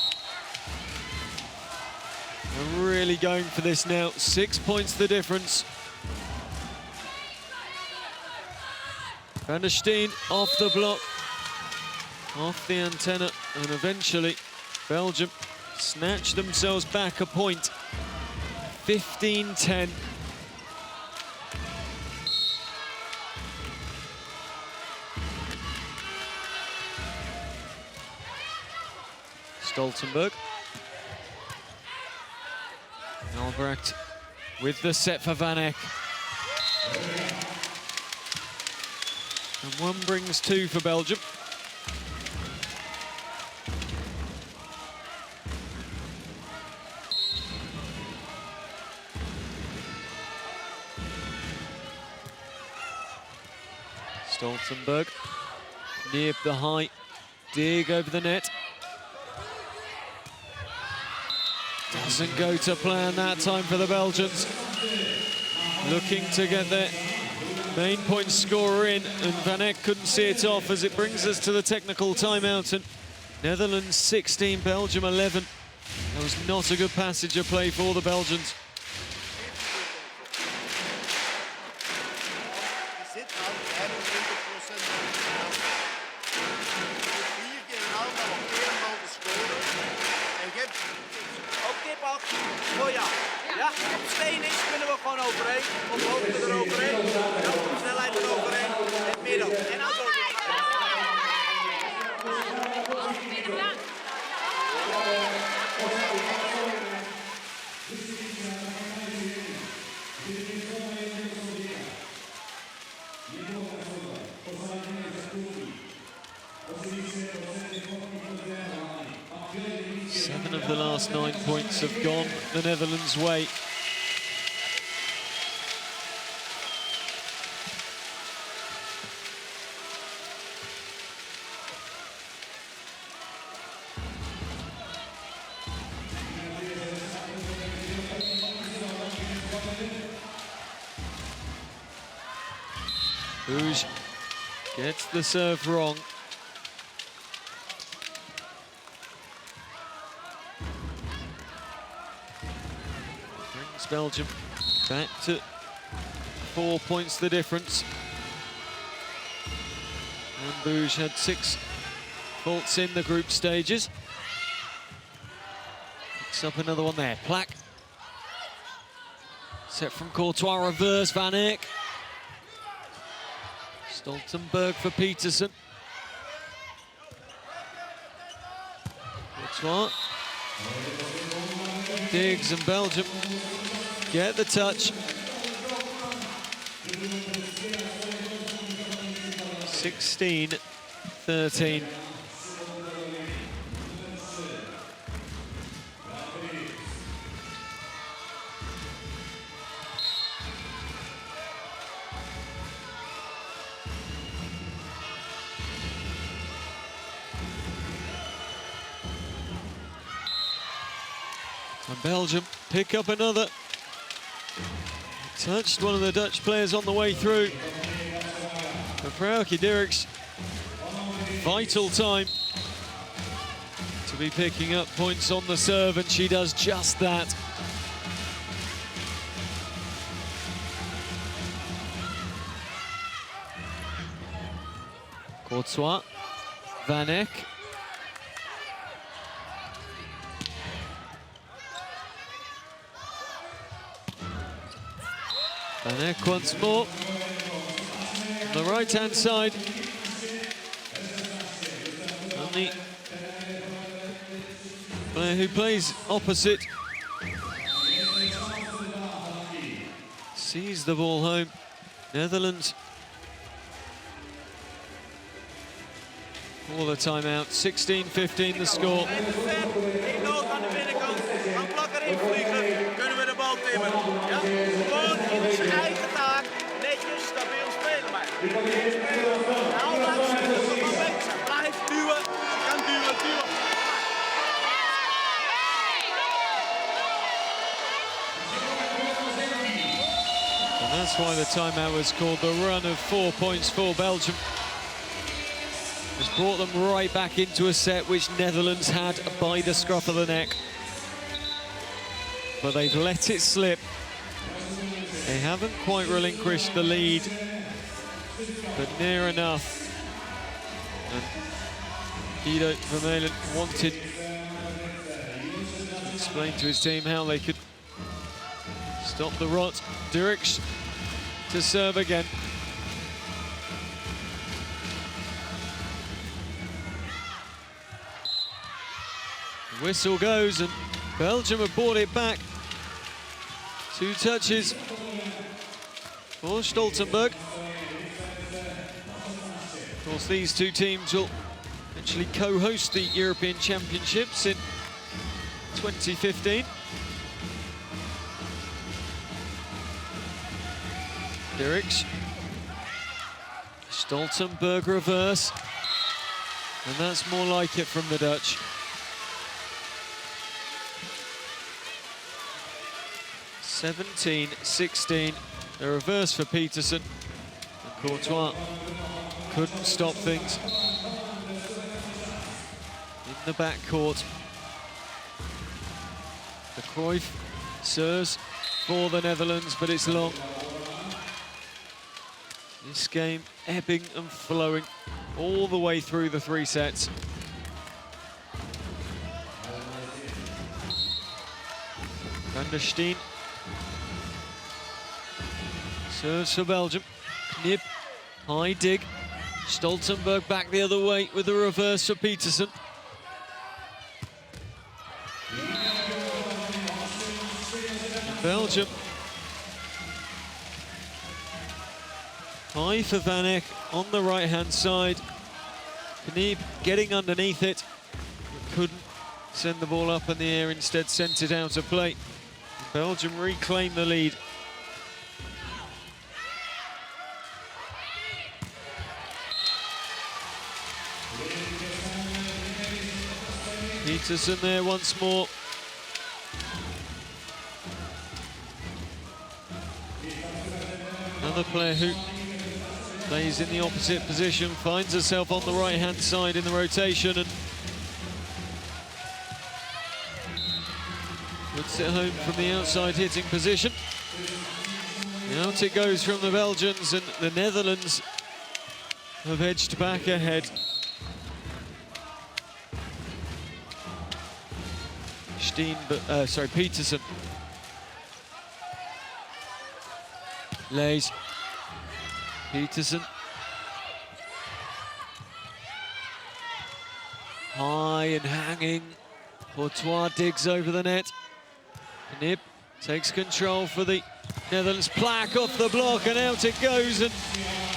are really going for this now. 6 points the difference. Van der Steen off the block, off the antenna, and eventually Belgium snatch themselves back a point. 15-10. Stoltenberg. Albrecht with the set for Van Eck. And one brings two for Belgium. Stoltenberg near the height, dig over the net. Doesn't go to plan that time for the Belgians. Looking to get their main point scorer in, and Van Eck couldn't see it off as it brings us to the technical timeout. And Netherlands 16, Belgium 11. That was not a good passage of play for the Belgians. Ja, op steen is kunnen we gewoon overheen. Op hoogte eroverheen. Ja, op snelheid eroverheen. In het midden. En dan zo. 7 of the last 9 points have gone the Netherlands' way. Bouge gets the serve wrong. Brings Belgium back to 4 points the difference. And Bouge had 6 faults in the group stages. Picks up another one there. Plack. Set from Courtois, reverse Van Eck. Stoltenberg for Peterson. Courtois. Diggs and Belgium get the touch. 16-13. And Belgium pick up another. Touched one of the Dutch players on the way through. For Frauke Dirks, vital time to be picking up points on the serve, and she does just that. Courtois, Van Eck. Van Eck once more. On the right-hand side. And the player who plays opposite sees the ball home. Netherlands for the timeout. 16-15 the score. Aan de binnenkant, kan Plak erin vliegen, kunnen we de bal timmen. Ja? Gewoon in zijn eigen taak, netjes, stabiel spelen maar. Nou, laat ze nog bezig. Blijf duwen, ze kan duwen, duwen. And that's why the timeout was called. The run of 4 points for Belgium has brought them right back into a set which Netherlands had by the scruff of the neck. But they've let it slip. They haven't quite relinquished the lead, but near enough. And Guido Vermeulen wanted to explain to his team how they could stop the rot. Dirks to serve again. Whistle goes and Belgium have brought it back. 2 touches for Stoltenberg. Of course, these 2 teams will eventually co-host the European Championships in 2015. Dirks. Stoltenberg reverse. And that's more like it from the Dutch. (17-16). The reverse for Peterson. And Courtois couldn't stop things in the backcourt. The Cruyff serves for the Netherlands, but it's long. This game ebbing and flowing all the way through the 3 sets. Van der Steen serves for Belgium. Knip, high dig. Stoltenberg back the other way with the reverse for Peterson. Belgium. High for Van Eck on the right-hand side. Knip getting underneath it. Couldn't send the ball up in the air, instead sent it out of play. Belgium reclaim the lead. Peterson there once more. Another player who plays in the opposite position, finds herself on the right-hand side in the rotation and puts it home from the outside hitting position. Out it goes from the Belgians, and the Netherlands have edged back ahead. Peterson. Lays. Peterson. High and hanging. Courtois digs over the net. Knip takes control for the Netherlands. Plaque off the block and out it goes. And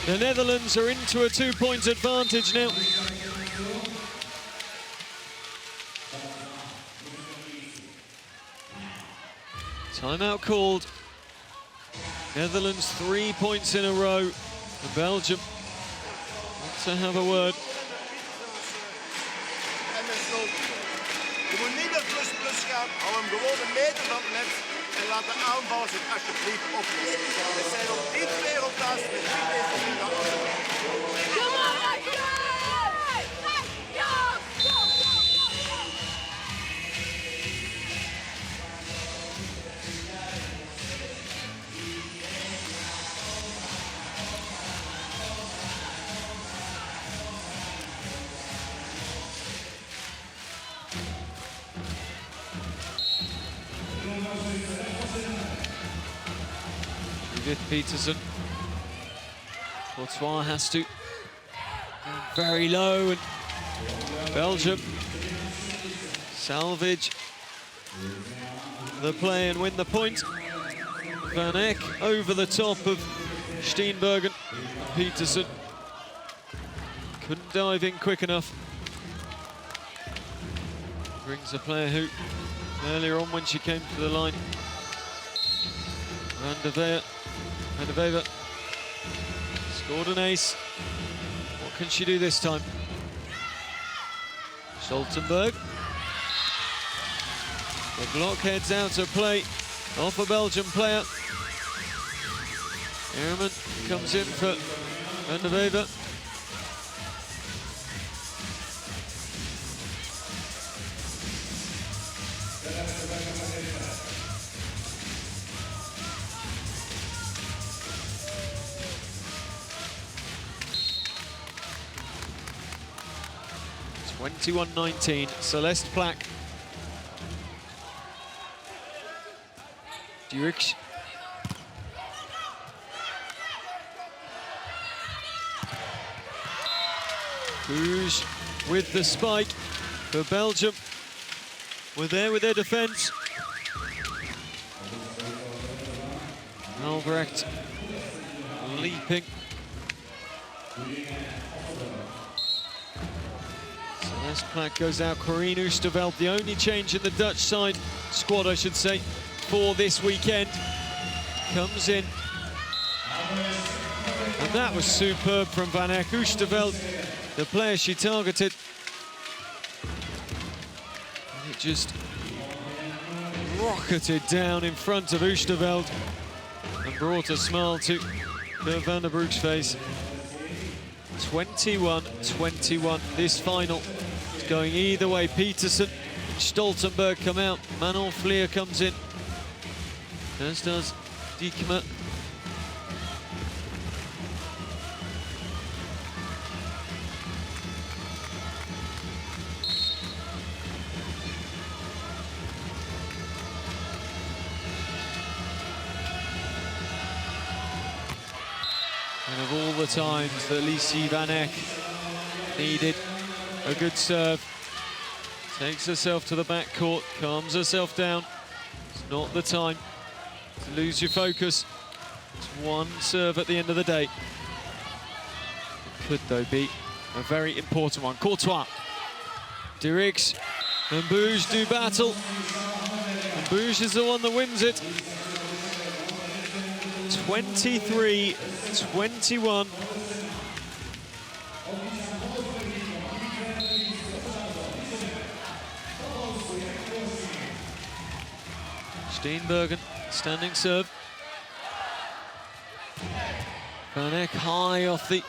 the Netherlands are into a 2-point advantage now. Timeout called. Netherlands 3 points in a row. And Belgium want to have a word. Je moet niet naar plus gaan, hou hem gewoon een meter van het net en laat de aanvallers het alsjeblieft oplossen. We zijn op dit wereldklasse met die bezig met Peterson. Courtois has to very low, and Belgium salvage the play and win the point. Van Eck over the top of Steenbergen. Peterson couldn't dive in quick enough. Brings a player who earlier on when she came to the line, Van der Wever scored an ace. What can she do this time? Stoltenberg. The block heads out of play off a Belgian player. Ehrman comes in for Van der Wever. It's 21-19, Celeste Plaque. Dirks. Rouge with the spike for Belgium. were there with their defence. Albrecht leaping. Celeste goes out. Corine Oosterveld, the only change in the Dutch side squad, I should say, for this weekend, comes in. And that was superb from Van Eck. Oosterveld, the player she targeted. And it just rocketed down in front of Oosterveld and brought a smile to Kurt van der Broek's face. 21-21, this final is going either way. Peterson and Stoltenberg come out. Manon Vlier comes in, as does Diekema. And of all the times that Lise Van Eck needed a good serve, takes herself to the back court, calms herself down. It's not the time to lose your focus. It's one serve at the end of the day. It could, though, be a very important one. Courtois, Dirks, and Bouge do battle. And Bouge is the one that wins it. 23-21. Steenbergen, standing serve. Van Eck high off the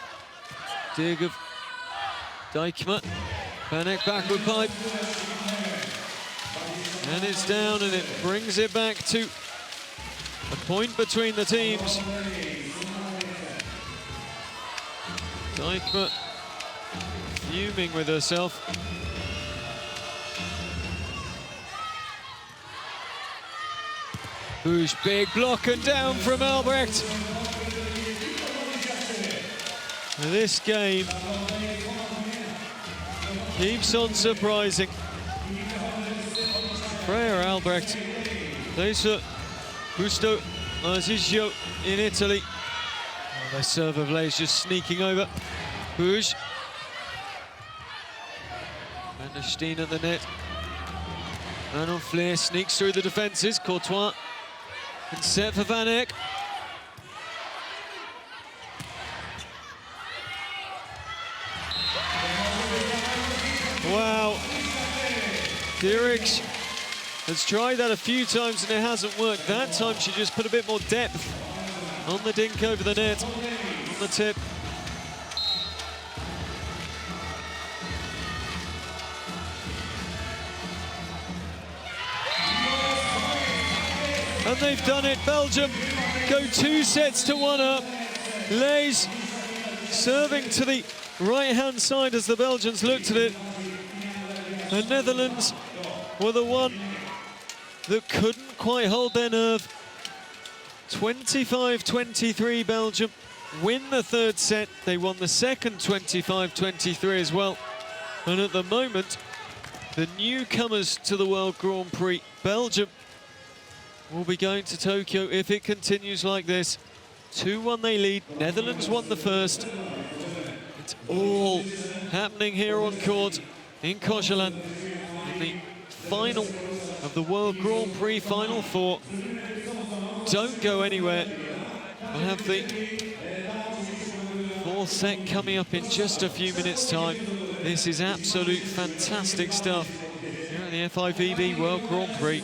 dig of Diekema. Van Eck backward pipe. And it's down, and it brings it back to a point between the teams. Diekema fuming with herself. Bouge, big block and down from Albrecht. This game keeps on surprising. Freya Albrecht plays for Busto Arsizio in Italy. Oh, their serve of lay is just sneaking over. Bouge. Van der Steen at the net. Manon Vlier sneaks through the defences. Courtois and set for Van Eck. Wow. Dirks has tried that a few times and it hasn't worked. That time she just put a bit more depth on the dink over the net, on the tip. And they've done it. Belgium go 2-1 up. Leys serving to the right-hand side as the Belgians looked at it. The Netherlands were the one that couldn't quite hold their nerve. 25-23 Belgium win the third set. They won the second 25-23 as well. And at the moment, the newcomers to the World Grand Prix, Belgium, will be going to Tokyo if it continues like this. 2-1 they lead. Netherlands won the first. It's all happening here on court in Kogeland in the final of the World Grand Prix Final Four. Don't go anywhere. We'll have the fourth set coming up in just a few minutes' time. This is absolute fantastic stuff here at the FIVB World Grand Prix.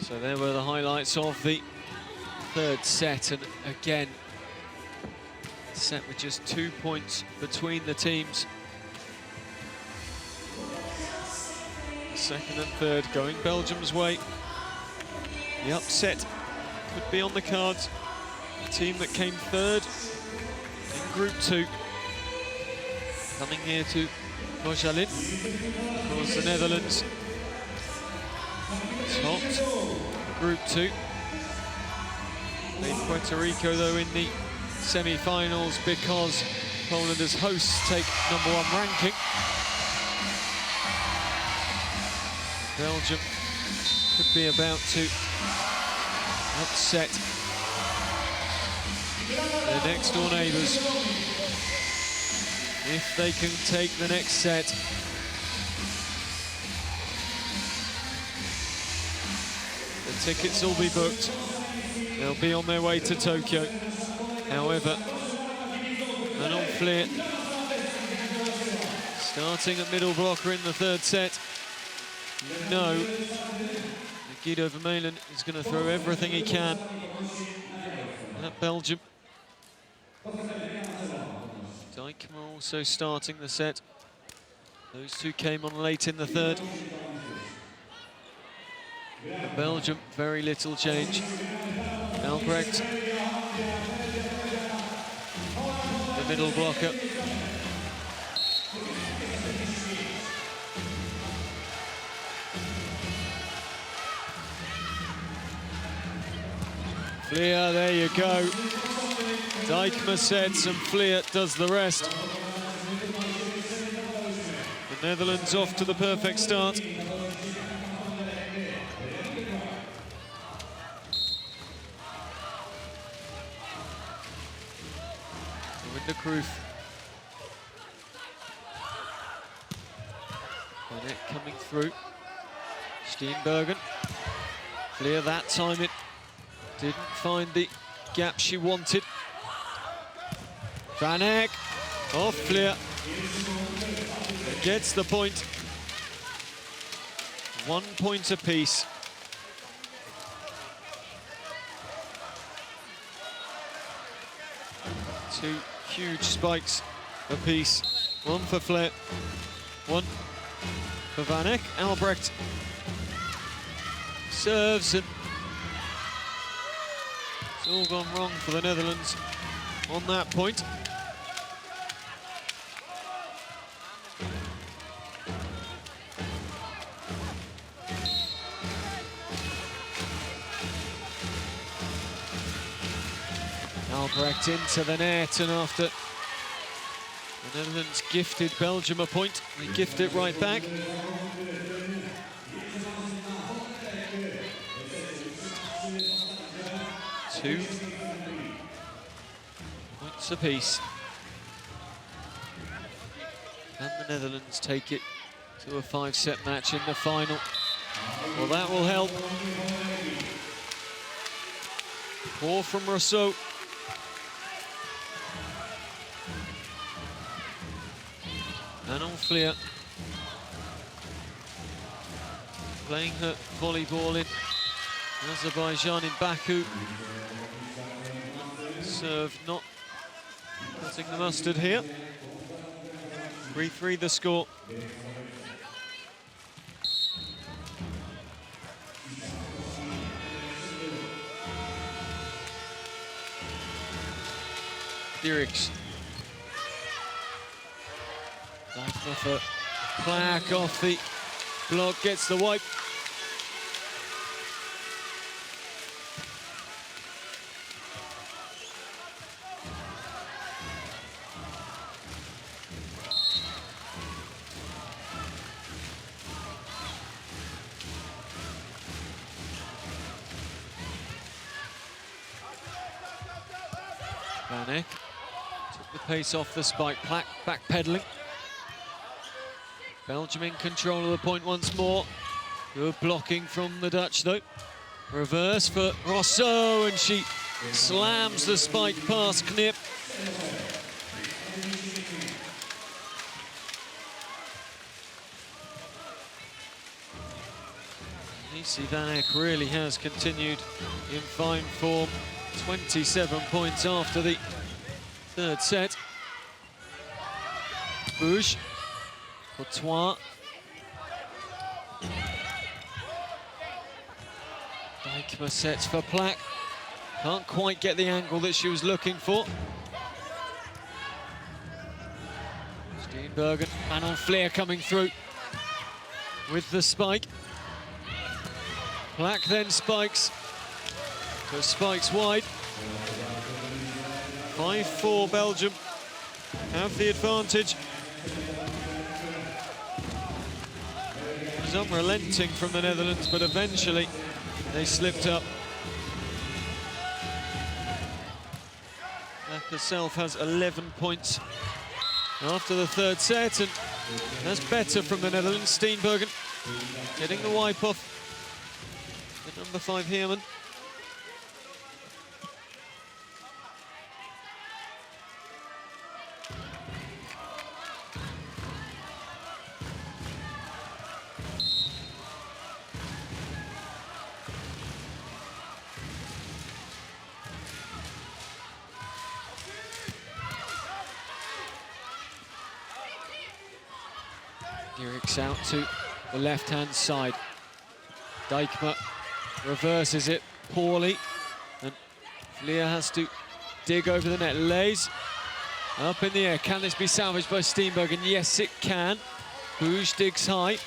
So there were the highlights of the third set, and again, set with just 2 points between the teams. Second and third going Belgium's way. The upset could be on the cards. The team that came third in Group 2 coming here to Kojalin. Of course, the Netherlands topped Group 2. Played Puerto Rico though in the semi-finals because Poland as hosts take #1 ranking. Belgium could be about to upset their next door neighbours if they can take the next set. The tickets will be booked. They'll be on their way to Tokyo. However, Manon Fleer starting at middle blocker in the third set. No, Guido Vermeulen is going to throw everything he can at Belgium. Dijkema also starting the set. Those two came on late in the third. For Belgium, very little change. Albrecht, the middle blocker. Fleer, there you go. Dijkema sets and Fleer does the rest. The Netherlands off to the perfect start. Winterkroof. Bennett coming through. Steenbergen. Fleer that time it didn't find the gap she wanted. Van Eyck off Fleer. Gets the point. 1 point apiece. Two huge spikes apiece. One for Fleer, one for Van Eyck. Albrecht serves, and it's all gone wrong for the Netherlands on that point. Albrecht into the net, and after the Netherlands gifted Belgium a point, they gift it right back. Two points apiece. And the Netherlands take it to a 5-set match in the final. Well, that will help. Pour from Rousseau. Manon Fleer playing her volleyball in Azerbaijan, in Baku. Serve not cutting the mustard here. 3-3 the score. Diericks. Dijkema for Plack off the block, gets the wipe. Van Eyck took the pace off the spike. Plack backpedaling. Belgium in control of the point once more. Good blocking from the Dutch though. Reverse for Rousseau, and she slams the spike past Knip. Casey Van Eck really has continued in fine form. 27 points after the third set. Bouge, Courtois. Dijkma sets for Plack. Can't quite get the angle that she was looking for. Steenbergen, Manon Fleer coming through with the spike. Plack then spikes. So spikes wide. 5-4 Belgium have the advantage. It was unrelenting from the Netherlands, but eventually they slipped up. Plack herself has 11 points after the third set, and that's better from the Netherlands. Steenbergen getting the wipe off the number 5 Heerman. Diericks out to the left-hand side. Dijkma reverses it poorly, and Fleer has to dig over the net. Lays up in the air. Can this be salvaged by Steenbergen? Yes, it can. Bouge digs high.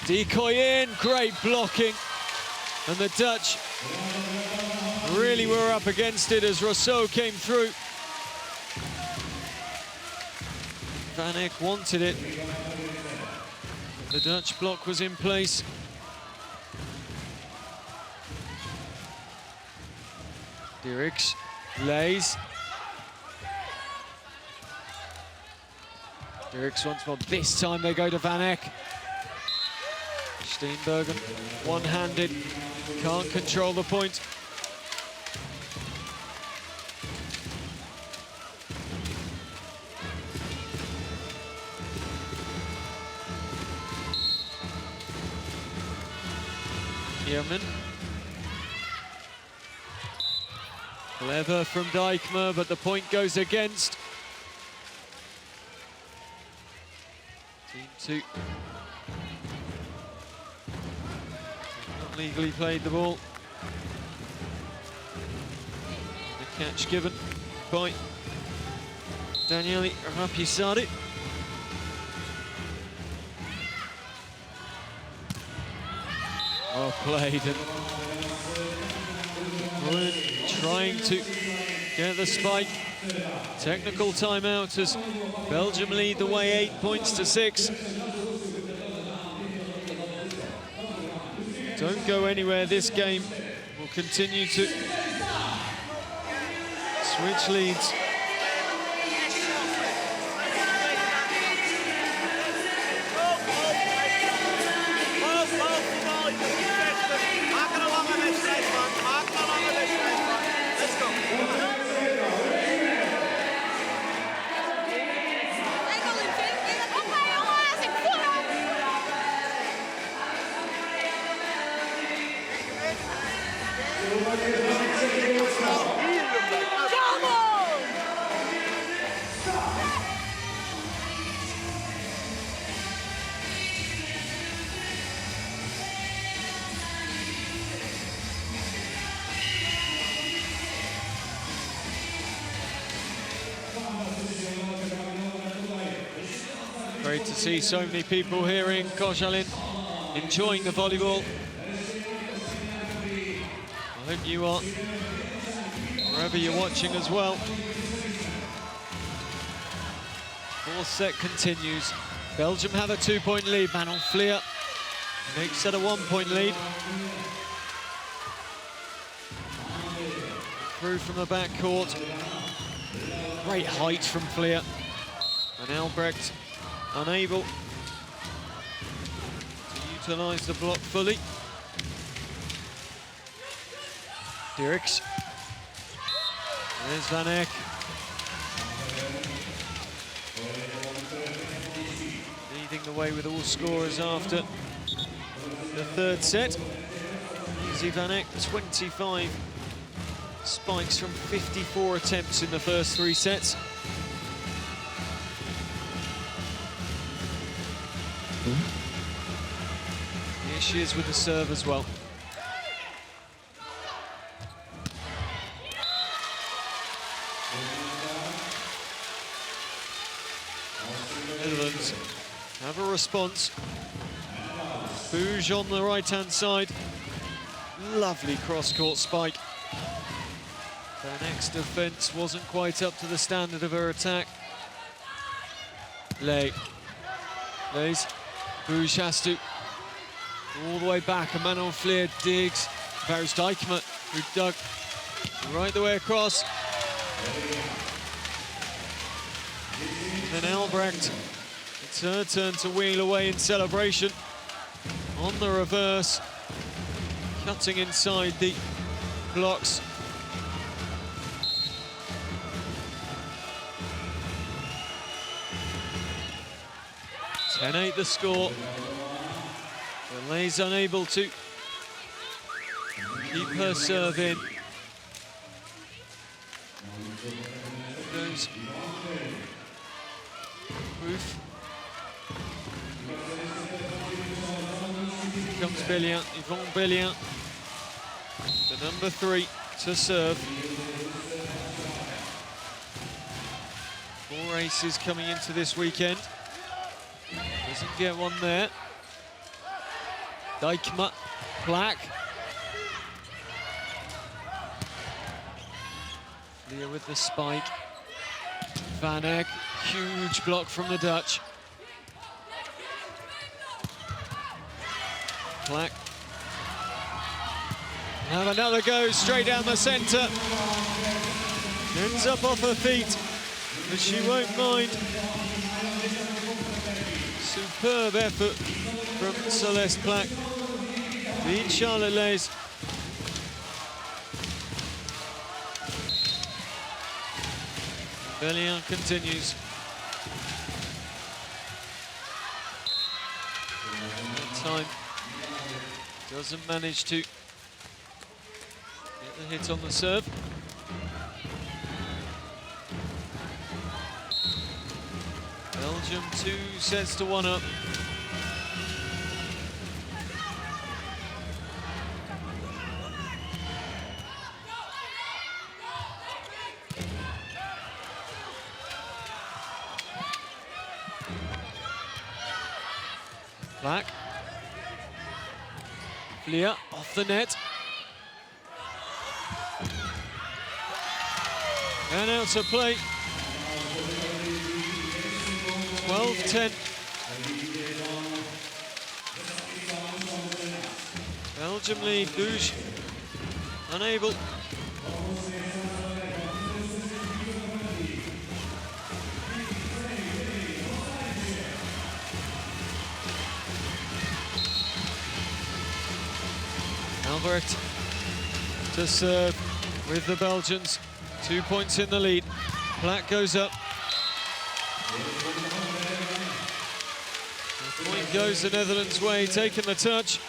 Decoy in, great blocking. And the Dutch really were up against it as Rousseau came through. Van Eck wanted it. The Dutch block was in place. Diericks lays. Diericks once more. This time they go to Van Eck. Steenbergen, one-handed, can't control the point. Heerman. Clever from Dijkma, but the point goes against. Team 2. Not legally played the ball. The catch given by Daniele Rapisari. Well played, and Bruin trying to get the spike. Technical timeout as Belgium lead the way 8 points to 6. Don't go anywhere, this game will continue to switch leads. Great to see so many people here in Koszalin enjoying the volleyball. I hope you are, wherever you're watching as well. Fourth set continues. Belgium have a 2-point lead. Manon Fleer makes it a 1-point lead. Through from the backcourt. Great height from Fleer. And Albrecht unable to utilise the block fully. Diericks. There's Van Eck. Leading the away with all scorers after the third set. Easy Van Eck, 25 spikes from 54 attempts in the first 3 sets. Here she is with the serve as well. Netherlands have a response. Bouge on the right-hand side. Lovely cross-court spike. Van Eck's defence wasn't quite up to the standard of her attack. Lays. Bouge has to. All the way back, a man on Fleer digs. Paris Dijkema, who dug right the way across. And then Albrecht, it's her turn to wheel away in celebration. On the reverse, cutting inside the blocks. (10-8) the score. Lays unable to keep her serve in. Goes Roof. Here comes Bellion, Yvonne Bellion, the number 3 to serve. 4 aces coming into this weekend. Doesn't get one there. Dijkema, Black. Fleer with the spike. Van Eck, huge block from the Dutch. Black. Have another go, straight down the centre. Ends up off her feet, but she won't mind. Superb effort from Celeste Black. Beat Charlotte Lays. Bellion continues. That time doesn't manage to get the hit on the serve. Belgium 2 sets to 1 up. Black. Fleer off the net. And out to play. 12-10. Belgium lead. Bouge unable. Albrecht to serve with the Belgians. 2 points in the lead. Black goes up. The point goes the Netherlands' way, taking the touch.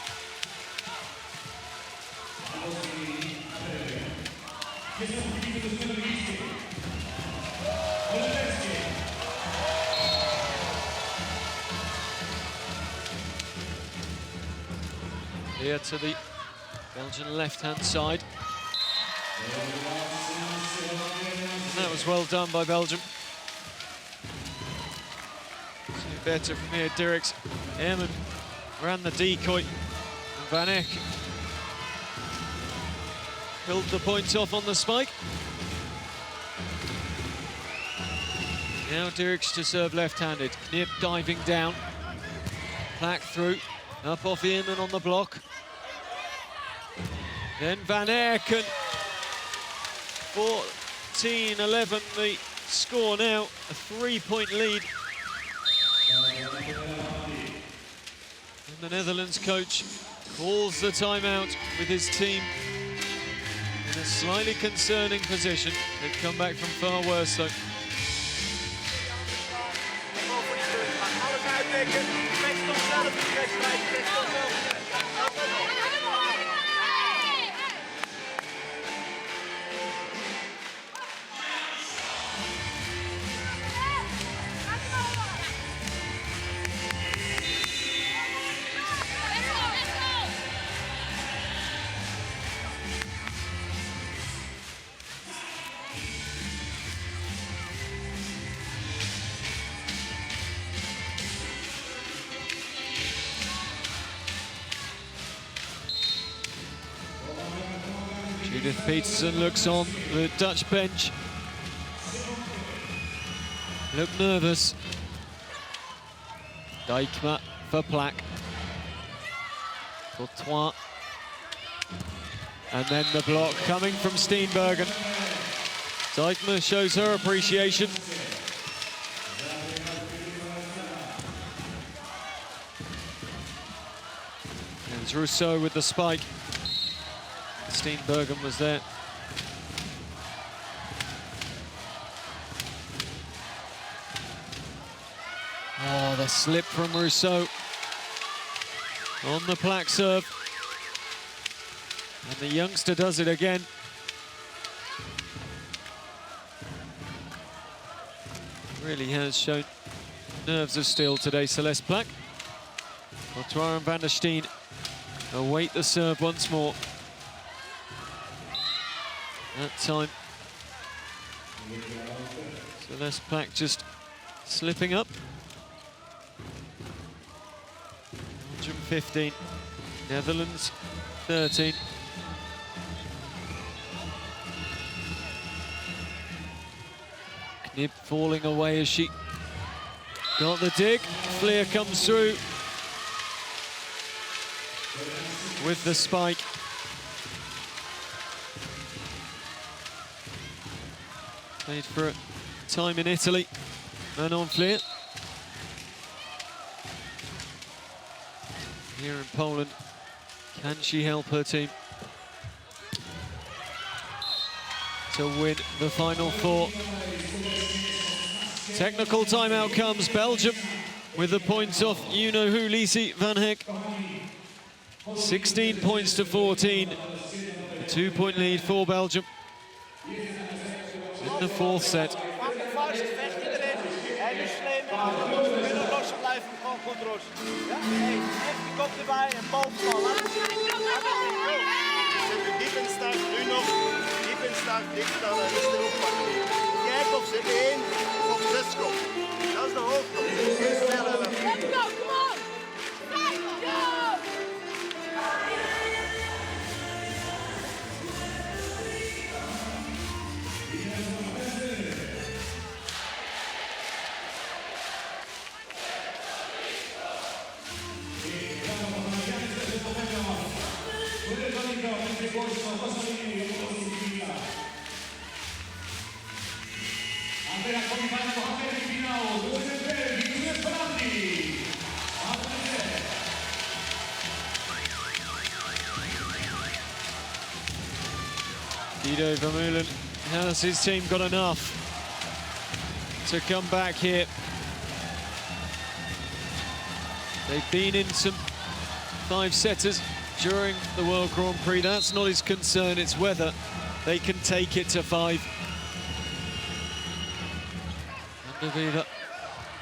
Here to the Belgian left-hand side. And that was well done by Belgium. See better from here, Dirks. Ehrman ran the decoy. And Van Eck pulled the points off on the spike. Now Dirks to serve left-handed. Knip diving down. Black through. Up off Ehrman on the block. Then Van Eck, and 14-11 the score now, a 3-point lead. And the Netherlands coach calls the timeout with his team in a slightly concerning position. They've come back from far worse though. Alles uitdekken. die wedstrijd. Het is toch wel. Judith Peterson looks on the Dutch bench. Look nervous. Dijkma for Plak. Courtois. And then the block coming from Steenbergen. Dijkma shows her appreciation. And Rousseau with the spike. Steenbergen was there. Oh, the slip from Rousseau on the Plak serve. And the youngster does it again. Really has shown nerves of steel today, Celeste Plak. Courtois and Van der Steen await the serve once more. That time, Celeste Plak just slipping up. 115, Netherlands 13. Knib falling away as she got the dig. Fleer comes through with the spike. Played for a time in Italy, Manon Fleer. Here in Poland, can she help her team to win the Final Four? Technical timeout comes. Belgium with the points off you-know-who, Lise van Heck. 16 points to 14. A 2-point lead for Belgium in the fourth set. Pak de vast, vecht iedereen. En nu slim. We kunnen los blijven, gewoon goed los. Ja? Hey, echt die kop erbij en bovenbal. Laat het zien. Zit diep in start, nu nog diep in start, dik dan en stil oppakken. Kijk of ze 1 of 6 komt. Dat is de hoofdkop. Heel snel en dan. Let's go, come on! Go! Guido Vermeulen, has his team got enough to come back here? They've been in some 5-setters during the World Grand Prix. That's not his concern, it's whether they can take it to 5. Van der Wever,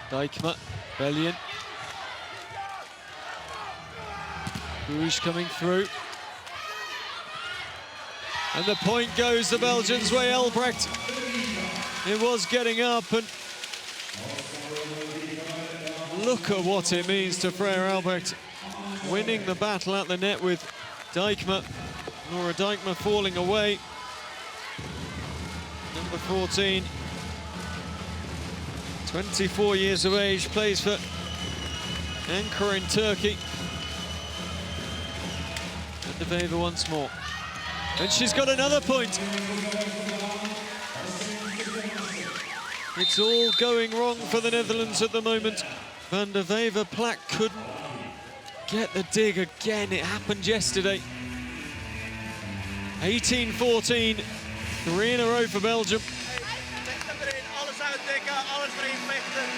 Dijkma, Bellion. Rouge coming through. And the point goes the Belgians' way, Elbrecht. It was getting up, and look at what it means to Freya Albrecht. Winning the battle at the net with Dijkma. Laura Dijkma falling away. Number 14. 24 years of age, plays for Ankara in Turkey. Van der Wever once more. And she's got another point. It's all going wrong for the Netherlands at the moment. Van der Wever, Plak couldn't get the dig again. It happened yesterday. 18-14, 3 in a row for Belgium. Alles uitdekken, alles erin vechten.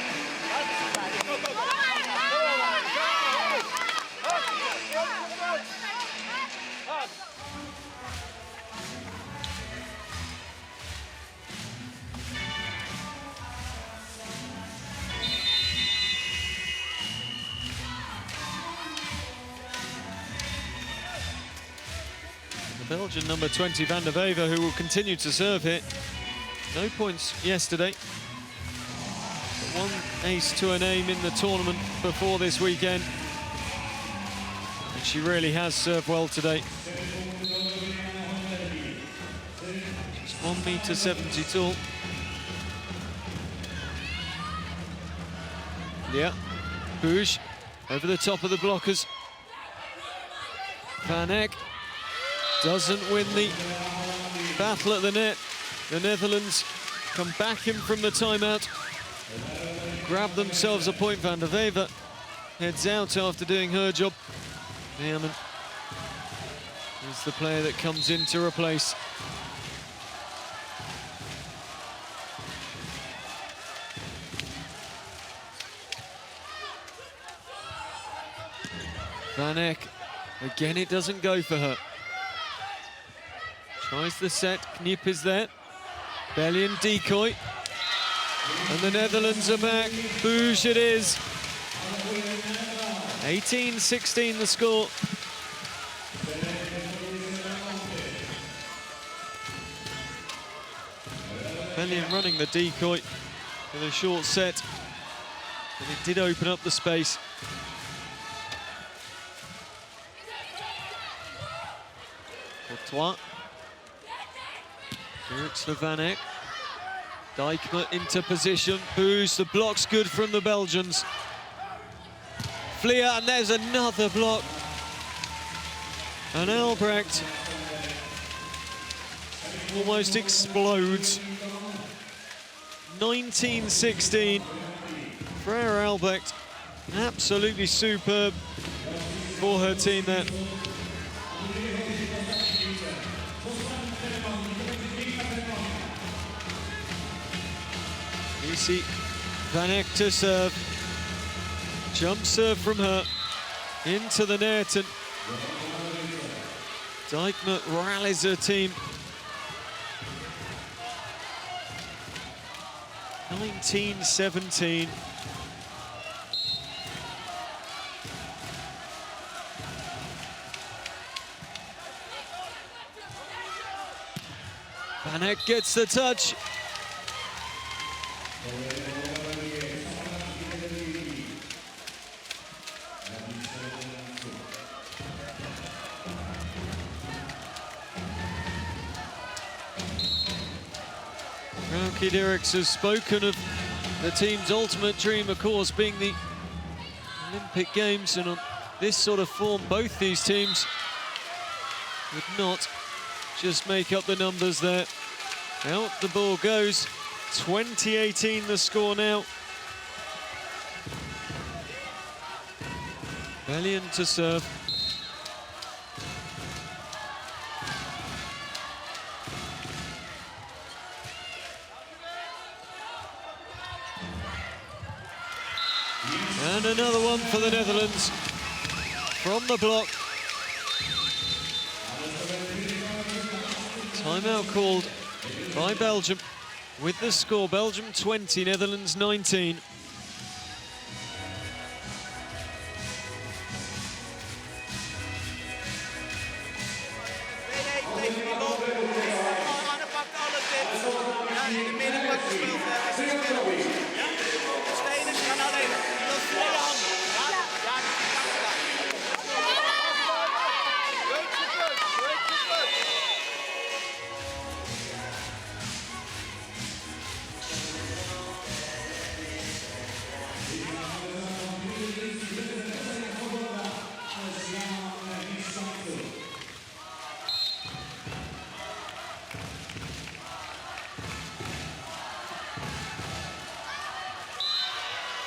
Belgian number 20, Van der Wever, who will continue to serve here. No points yesterday. But one ace to her name in the tournament before this weekend. And she really has served well today. She's 1.70 meters tall. Yeah, Bouge over the top of the blockers. Van Eck doesn't win the battle at the net. The Netherlands come back in from the timeout, grab themselves a point. Van der Wever heads out after doing her job. Meerman is the player that comes in to replace. Van Eck, again it doesn't go for her. Tries the set, Knip is there. Belgian decoy. And the Netherlands are back. Bouge it is. 18-16 the score. Belgian running the decoy with a short set. And it did open up the space. Courtois. Dirks for Van Eck. Dijkma into position. Bouge, the block's good from the Belgians. Fleer, and there's another block. And Albrecht almost explodes. 19-16. Freya Albrecht, absolutely superb for her team there. You see Van Eck to serve. Jump serve from her into the net, and Dijkma rallies her team. 19-17. Van Eck gets the touch. Rauke Dirks has spoken of the team's ultimate dream, of course, being the Olympic Games, and on this sort of form, both these teams would not just make up the numbers there. Out the ball goes. 20-18 the score now. Belgium to serve. And another one for the Netherlands from the block. Timeout called by Belgium with the score. Belgium 20, Netherlands 19.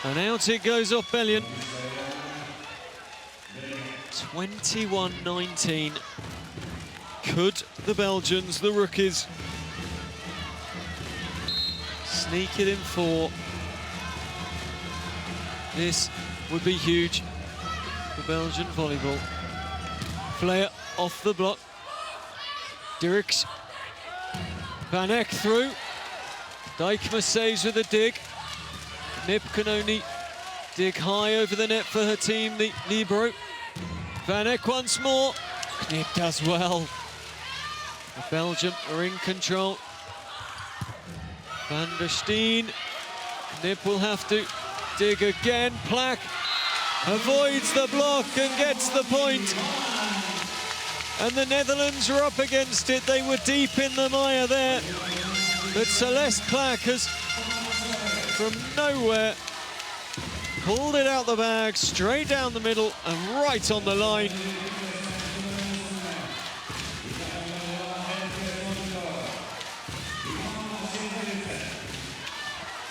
And out it goes off Belgium. 21-19. Could the Belgians, the rookies, sneak it in 4? This would be huge for Belgian volleyball. Flair off the block. Dirks. Van Eck through. Dijkma saves with a dig. Nip can only dig high over the net for her team, the libero. Van Eck once more. Knip does well. Belgium are in control. Van der Steen. Knip will have to dig again. Plak avoids the block and gets the point. And the Netherlands are up against it. They were deep in the mire there. But Celeste Plak has, from nowhere, pulled it out the bag, straight down the middle and right on the line.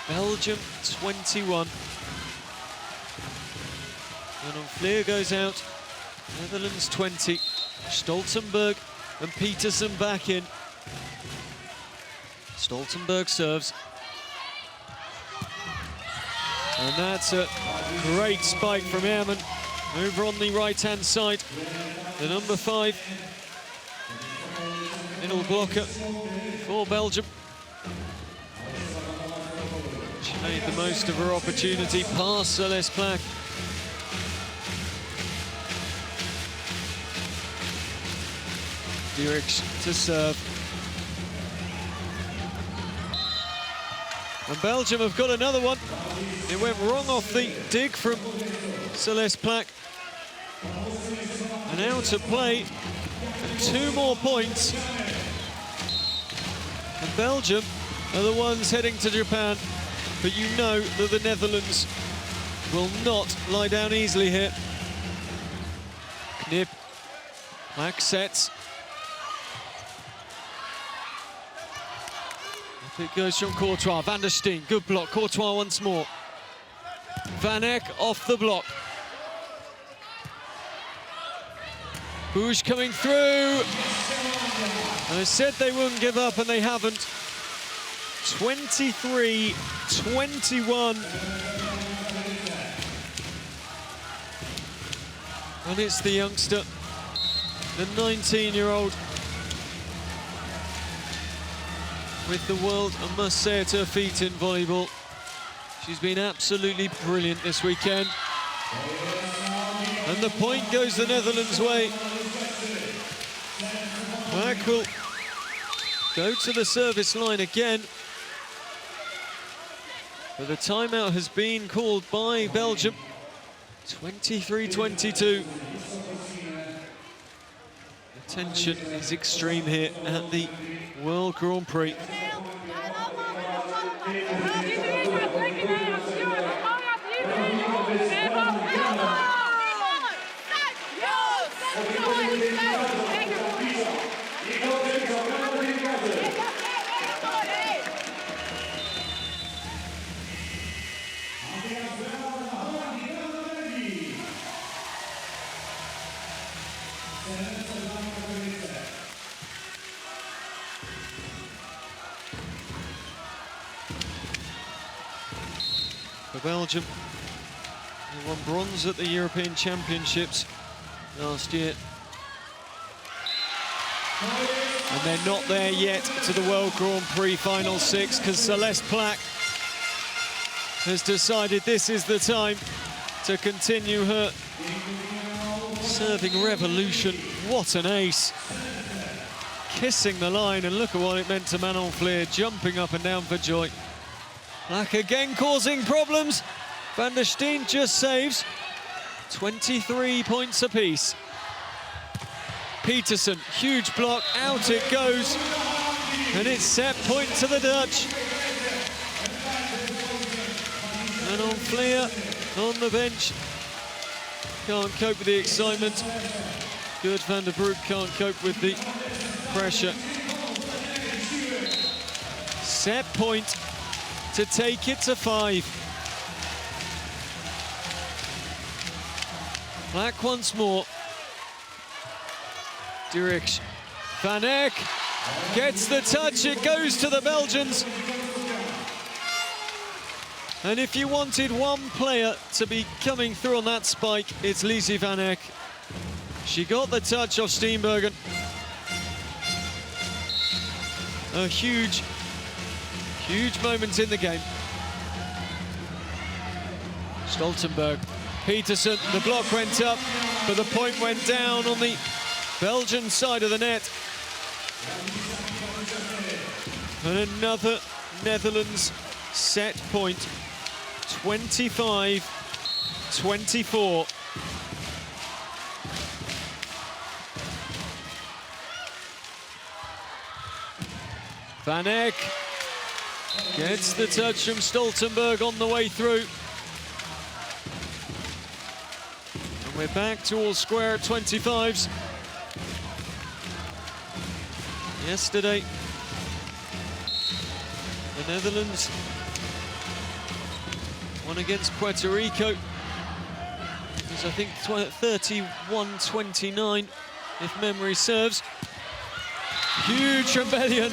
Belgium 21. And on Fleer goes out. Netherlands 20. Stoltenberg and Peterson back in. Stoltenberg serves. And that's a great spike from Ehrmann. Over on the right-hand side, the number 5 middle blocker for Belgium. She made the most of her opportunity past Celeste Plak. Dierks to serve. And Belgium have got another one. It went wrong off the dig from Celeste Plak. And out of play, 2 more points. And Belgium are the ones heading to Japan. But you know that the Netherlands will not lie down easily here. Knip, Plak sets. Up it goes from Courtois. Van der Steen, good block. Courtois once more. Van Eyck off the block. Bush coming through. And I said they wouldn't give up, and they haven't. 23-21. And it's the youngster, the 19-year-old, with the world, I must say, at her feet in volleyball. She's been absolutely brilliant this weekend. And the point goes the Netherlands' way. Plak will go to the service line again. But the timeout has been called by Belgium. 23-22. The tension is extreme here at the World Grand Prix. For Belgium, they won bronze at the European Championships last year. And they're not there yet to the World Grand Prix Final 6 because Celeste Plak has decided this is the time to continue her serving revolution. What an ace. Kissing the line, and look at what it meant to Manon Fleer, jumping up and down for joy. Plak again causing problems. Van der Steen just saves. 23 points apiece. Peterson, huge block, out it goes. And it's set point to the Dutch. And on Fleer, on the bench. Can't cope with the excitement. Good Van der Broek can't cope with the pressure. Set point to take it to 5. Plak once more. Dierks. Van Eyck gets the touch, it goes to the Belgians. And if you wanted one player to be coming through on that spike, it's Lizzie Van Eyck. She got the touch off Steenbergen. A huge moment in the game. Stoltenberg, Peterson, the block went up, but the point went down on the Belgian side of the net. And another Netherlands set point, 25-24. Van Eck gets the touch from Stoltenberg on the way through. And we're back to all square at 25s. Yesterday, the Netherlands won against Puerto Rico. It was, I think, 31-29, if memory serves. Huge from Bellion.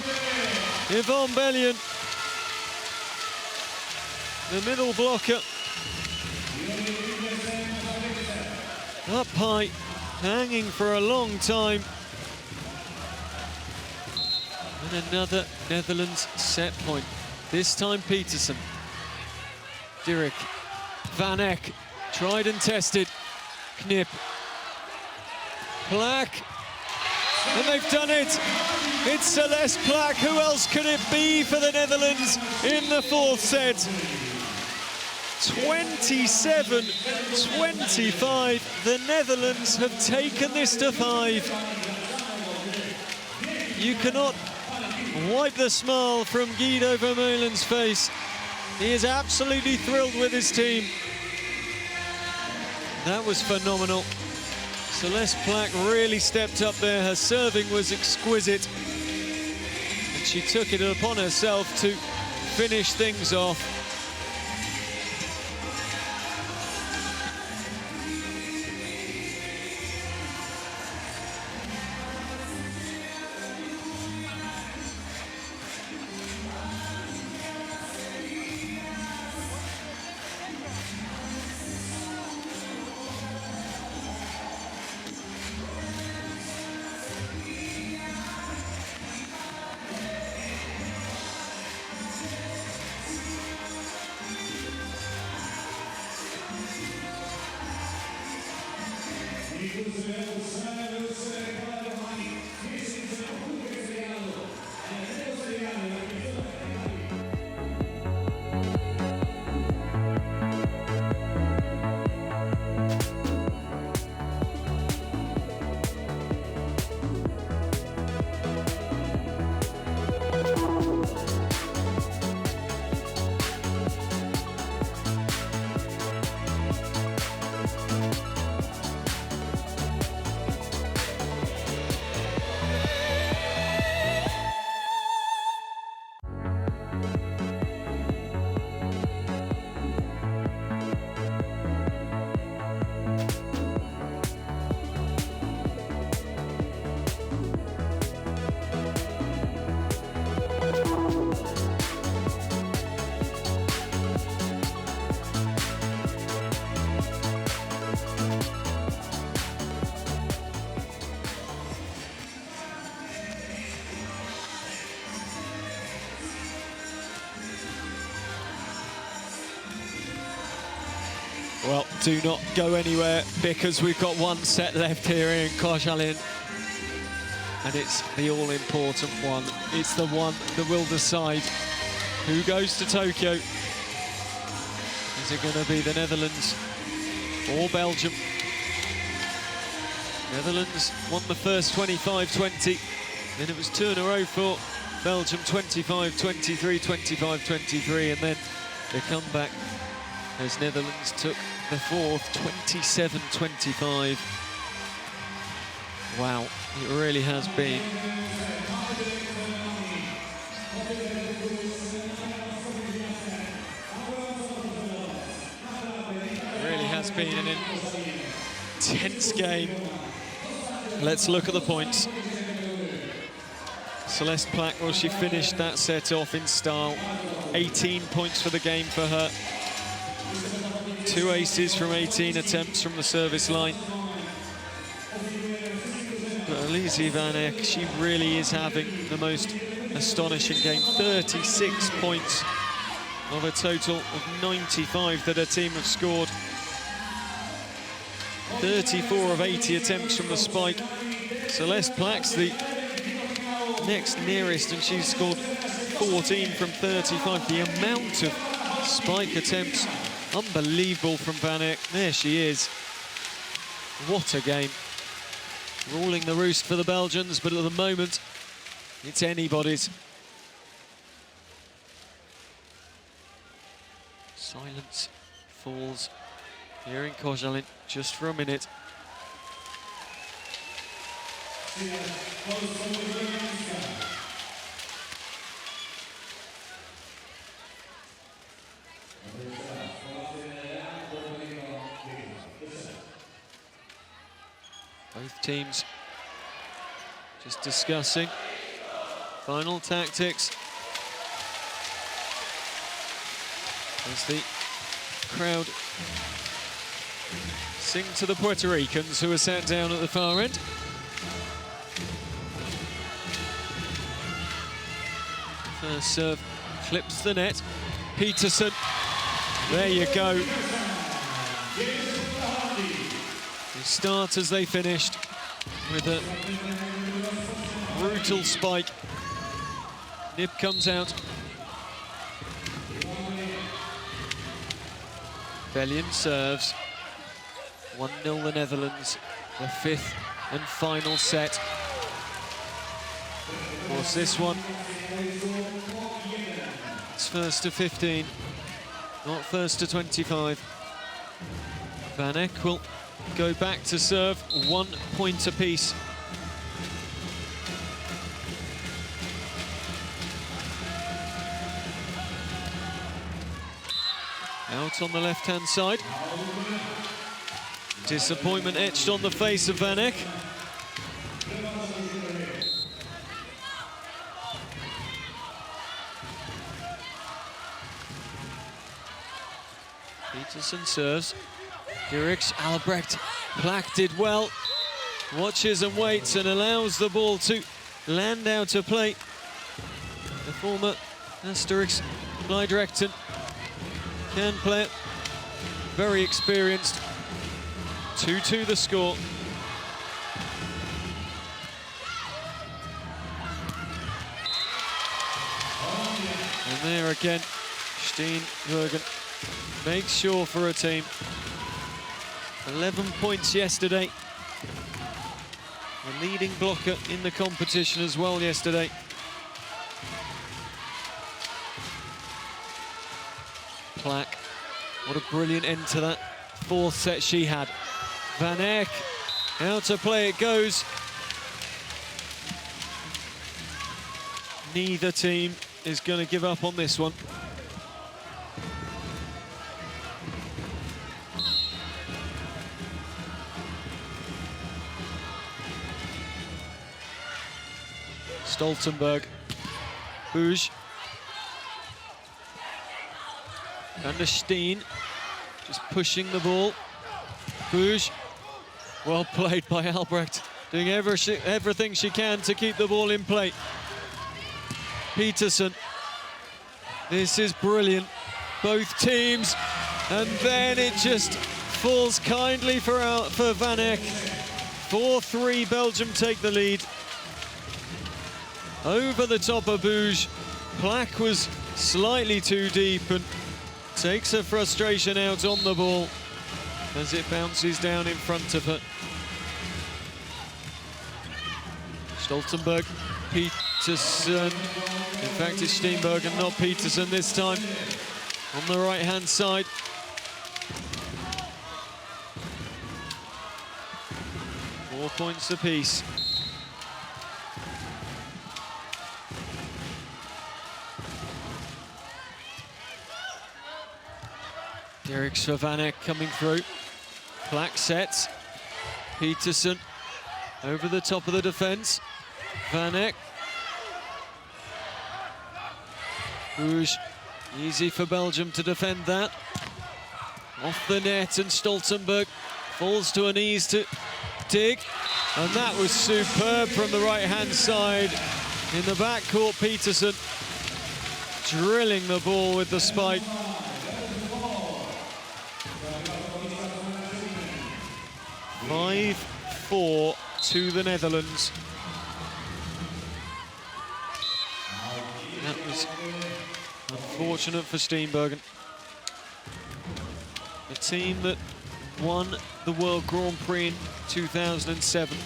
Yvonne Bellion. The middle blocker. Up high, hanging for a long time. And another Netherlands set point. This time Peterson. Dirk. Van Eck. Tried and tested. Knip. Plack. And they've done it. It's Celeste Plack. Who else could it be for the Netherlands in the fourth set? 27-25. The Netherlands have taken this to 5. You cannot wipe the smile from Guido Vermeulen's face. He is absolutely thrilled with his team. That was phenomenal. Celeste Plack really stepped up there. Her serving was exquisite. And she took it upon herself to finish things off. Well, do not go anywhere because we've got one set left here in Kojalin. And it's the all-important one. It's the one that will decide who goes to Tokyo. Is it going to be the Netherlands or Belgium? Netherlands won the first 25-20. Then it was 2 in a row for Belgium, 25-23, 25-23, and then the comeback as Netherlands took the fourth, 27-25. Wow, it really has been. It really has been an intense game. Let's look at the points. Celeste Plack, well, she finished that set off in style. 18 points for the game for her. 2 aces from 18 attempts from the service line. But Elise Van Eck, she really is having the most astonishing game. 36 points of a total of 95 that her team have scored. 34 of 80 attempts from the spike. Celeste Plack's the next nearest, and she's scored 14 from 35. The amount of spike attempts, unbelievable from Van Eck. There she is. What a game. Ruling the roost for the Belgians, but at the moment, it's anybody's. Silence falls here in Kojalin just for a minute. Both teams just discussing final tactics as the crowd sing to the Puerto Ricans who are sat down at the far end. First serve clips the net. Peterson, there you go. They start as they finished with a brutal spike. Nib comes out. Belgium serves. 1-0 the Netherlands, the fifth and final set. Of course, this one, it's first to 15, not first to 25. Van Eck will go back to serve, 1 point apiece. Out on the left-hand side. Disappointment etched on the face of Van Eck. Peterson serves. Dirks, Albrecht, Plak did well. Watches and waits and allows the ball to land out of play. The former Asterix Clydrechten can play it. Very experienced. 2-2 the score. And there again, Steenbergen makes sure for a team. 11 points yesterday. The leading blocker in the competition as well yesterday. Plak, what a brilliant end to that fourth set she had. Van Eck, out to play it goes. Neither team is going to give up on this one. Stoltenberg, Buj, Van der Steen, just pushing the ball. Buj, well played by Albrecht, doing everything she can to keep the ball in play. Peterson, this is brilliant, both teams, and then it just falls kindly for Van Eck. 4-3, Belgium take the lead. Over the top of Buj, Plak was slightly too deep and takes her frustration out on the ball as it bounces down in front of her. Stoltenberg, Peterson, in fact it's Steenberg and not Peterson this time, on the right-hand side. Four points apiece. Dirks for Van Eck coming through. Plak sets. Peterson over the top of the defence. Van Eck. Buj, easy for Belgium to defend that. Off the net and Stoltenberg falls to her knees to dig. And that was superb from the right-hand side. In the backcourt, Peterson drilling the ball with the spike. 5-4 to the Netherlands. That was unfortunate for Steenbergen. A team that won the World Grand Prix in 2007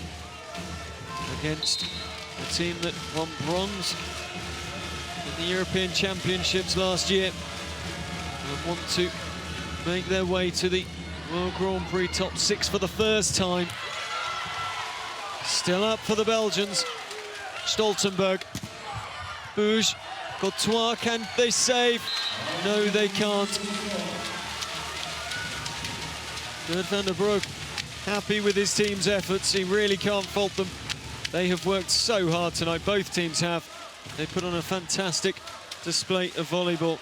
against a team that won bronze in the European Championships last year and want to make their way to the World Grand Prix top 6 for the first time. Still up for the Belgians. Stoltenberg, Bouge, Courtois, can they save? No, they can't. Gert van der Broek, happy with his team's efforts. He really can't fault them. They have worked so hard tonight, both teams have. They put on a fantastic display of volleyball.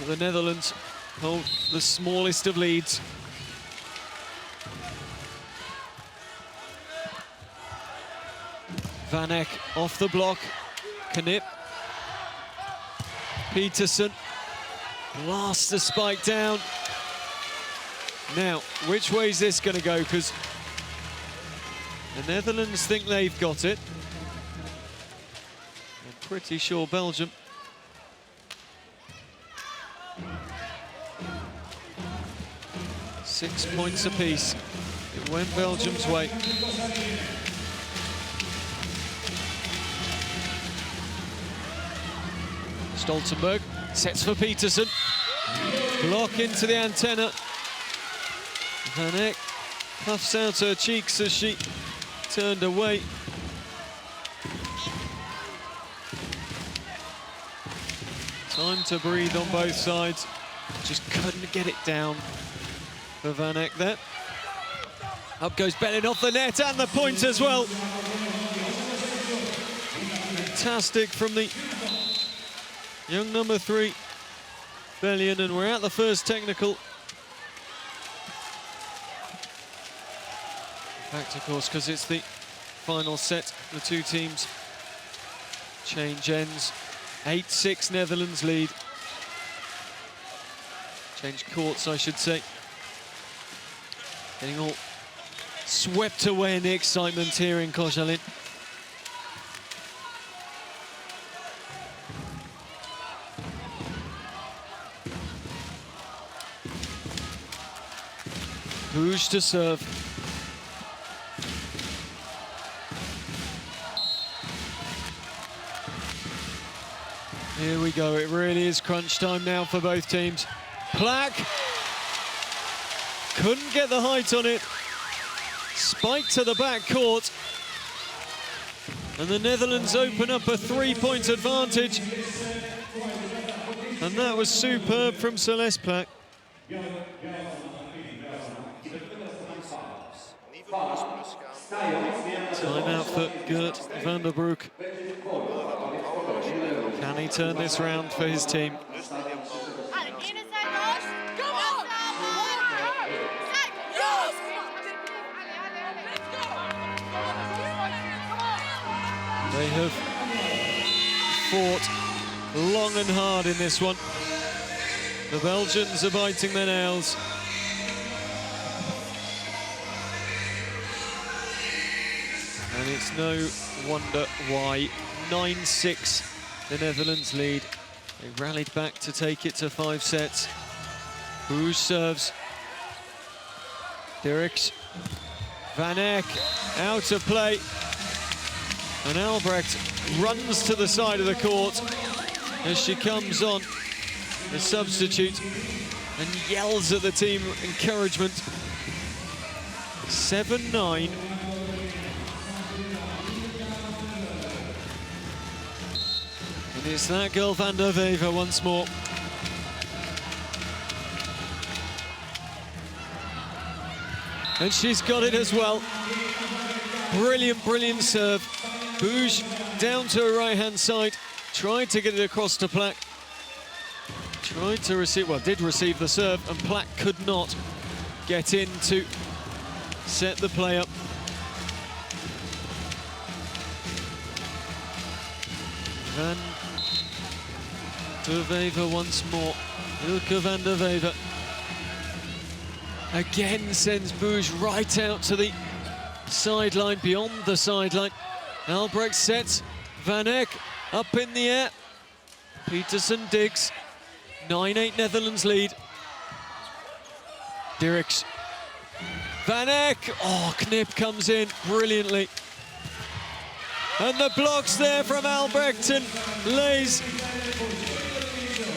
The Netherlands hold the smallest of leads. Van Eck off the block. Knip. Peterson blasts the spike down. Now, which way is this going to go? Because the Netherlands think they've got it. I'm pretty sure Belgium. Six points apiece. It went Belgium's way. Stoltenberg sets for Peterson. Block into the antenna. Van Eck puffs out her cheeks as she turned away. Time to breathe on both sides. Just couldn't get it down for Van Eck there. Up goes Bellin off the net and the point as well. Fantastic from the young number 3, Bellion, and we're at the first technical. In fact, of course, because it's the final set, the two teams change ends. 8-6 Netherlands lead. Change courts, I should say. Getting all swept away in the excitement here in Koszalin. Bouge to serve. Here we go, it really is crunch time now for both teams. Plack couldn't get the height on it. Spike to the back court. And the Netherlands open up a 3-point advantage. And that was superb from Celeste Plack. Timeout for Gert van der Broek. Can he turn this round for his team? They have fought long and hard in this one. The Belgians are biting their nails. And it's no wonder why. 9-6, the Netherlands lead. They rallied back to take it to 5 sets. Bouge serves. Dirks. Van Eck out of play. And Albrecht runs to the side of the court as she comes on, the substitute, and yells at the team encouragement. 7-9. And it's that girl Van der Wever once more. And she's got it as well. Brilliant, brilliant serve. Bouge down to her right-hand side. Tried to get it across to Plack. Tried to receive, well, did receive the serve, and Plack could not get in to set the play up. Van der Wever once more. Ilke van der Wever again sends Bouge right out to the sideline, beyond the sideline. Albrecht sets Van Eck up in the air. Peterson digs. 9-8 Netherlands lead. Dirks. Van Eck. Oh, Knip comes in brilliantly. And the blocks there from Albrecht and Leys.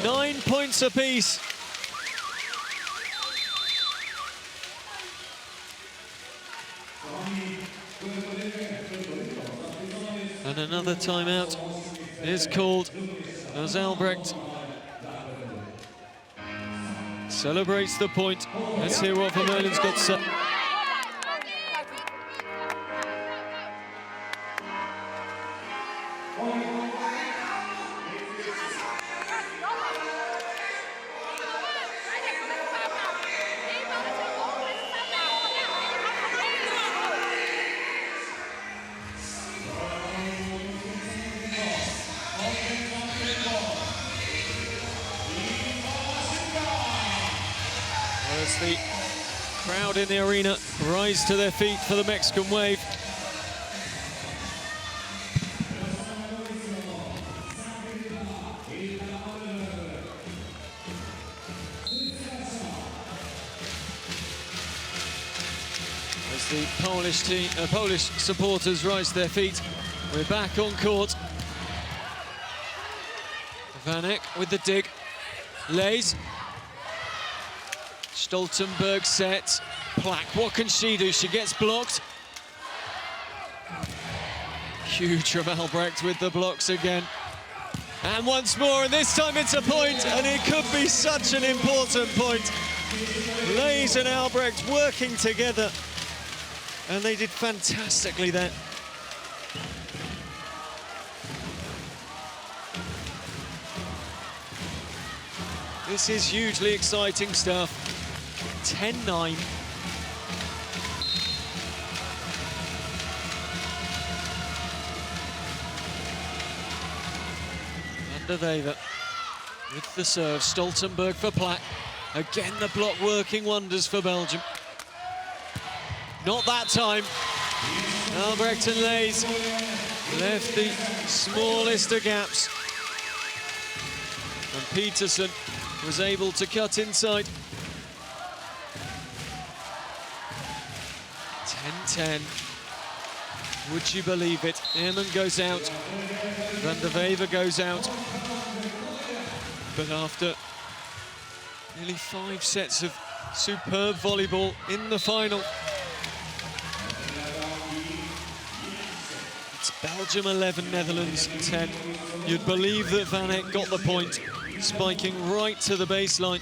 9 points apiece. And another timeout is called as Albrecht celebrates the point. Let's hear what Vermeulen's got to say. As the crowd in the arena rise to their feet for the Mexican wave. As the Polish supporters rise to their feet, we're back on court. Van Eck with the dig. Leys. Stoltenberg sets. Plack, what can she do? She gets blocked. Huge from Albrecht with the blocks again. And once more, and this time it's a point, and it could be such an important point. Leys and Albrecht working together, and they did fantastically there. This is hugely exciting stuff. 10-9. Van der Wever with the serve. Stoltenberg for Plack. Again, the block working wonders for Belgium. Not that time. Albrecht and Leys left the smallest of gaps. And Peterson was able to cut inside. 10-10. Would you believe it? Ehrmann goes out. Van der Wever goes out. But after nearly 5 sets of superb volleyball in the final, it's Belgium 11, Netherlands 10. You'd believe that Van Eck got the point, spiking right to the baseline.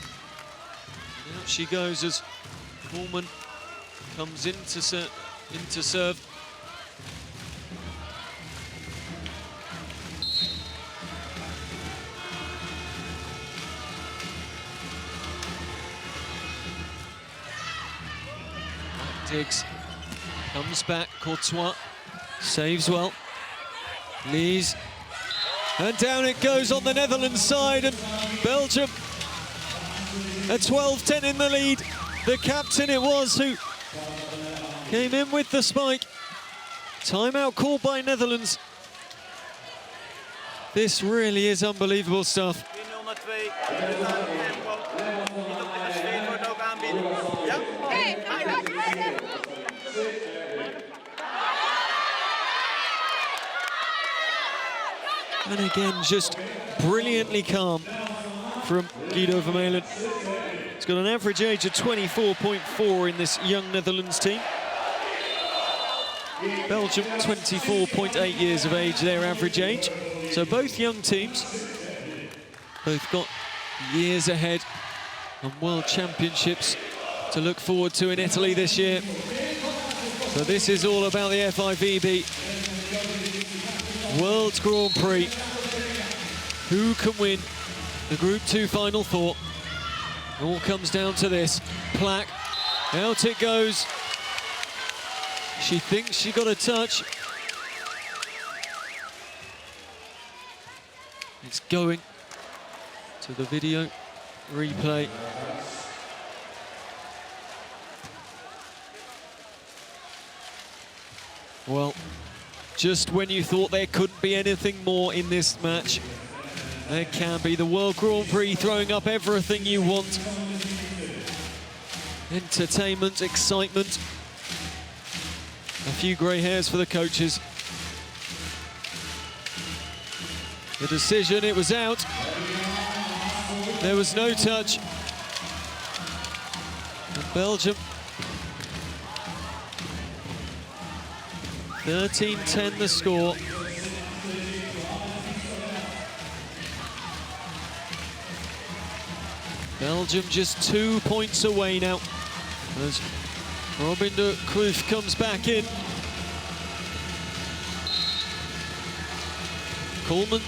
And out she goes as Koolman comes into serve. Diggs comes back, Courtois saves well. Leys, and down it goes on the Netherlands side, and Belgium at 12-10 in the lead. The captain it was who came in with the spike. Timeout called by Netherlands. This really is unbelievable stuff. And again, just brilliantly calm from Guido Vermeulen. He's got an average age of 24.4 in this young Netherlands team. Belgium, 24.8 years of age, their average age. So both young teams, both got years ahead on World Championships to look forward to in Italy this year. So this is all about the FIVB World Grand Prix. Who can win the Group 2 Final Four? It all comes down to this. Plack, out it goes. She thinks she got a touch. It's going to the video replay. Well, just when you thought there couldn't be anything more in this match, There can be the World Grand Prix, throwing up everything you want. Entertainment, excitement. A few grey hairs for the coaches. The decision, it was out. There was no touch. And Belgium 13-10 the score. Belgium just 2 points away now as Robin de Cruyff comes back in. Coleman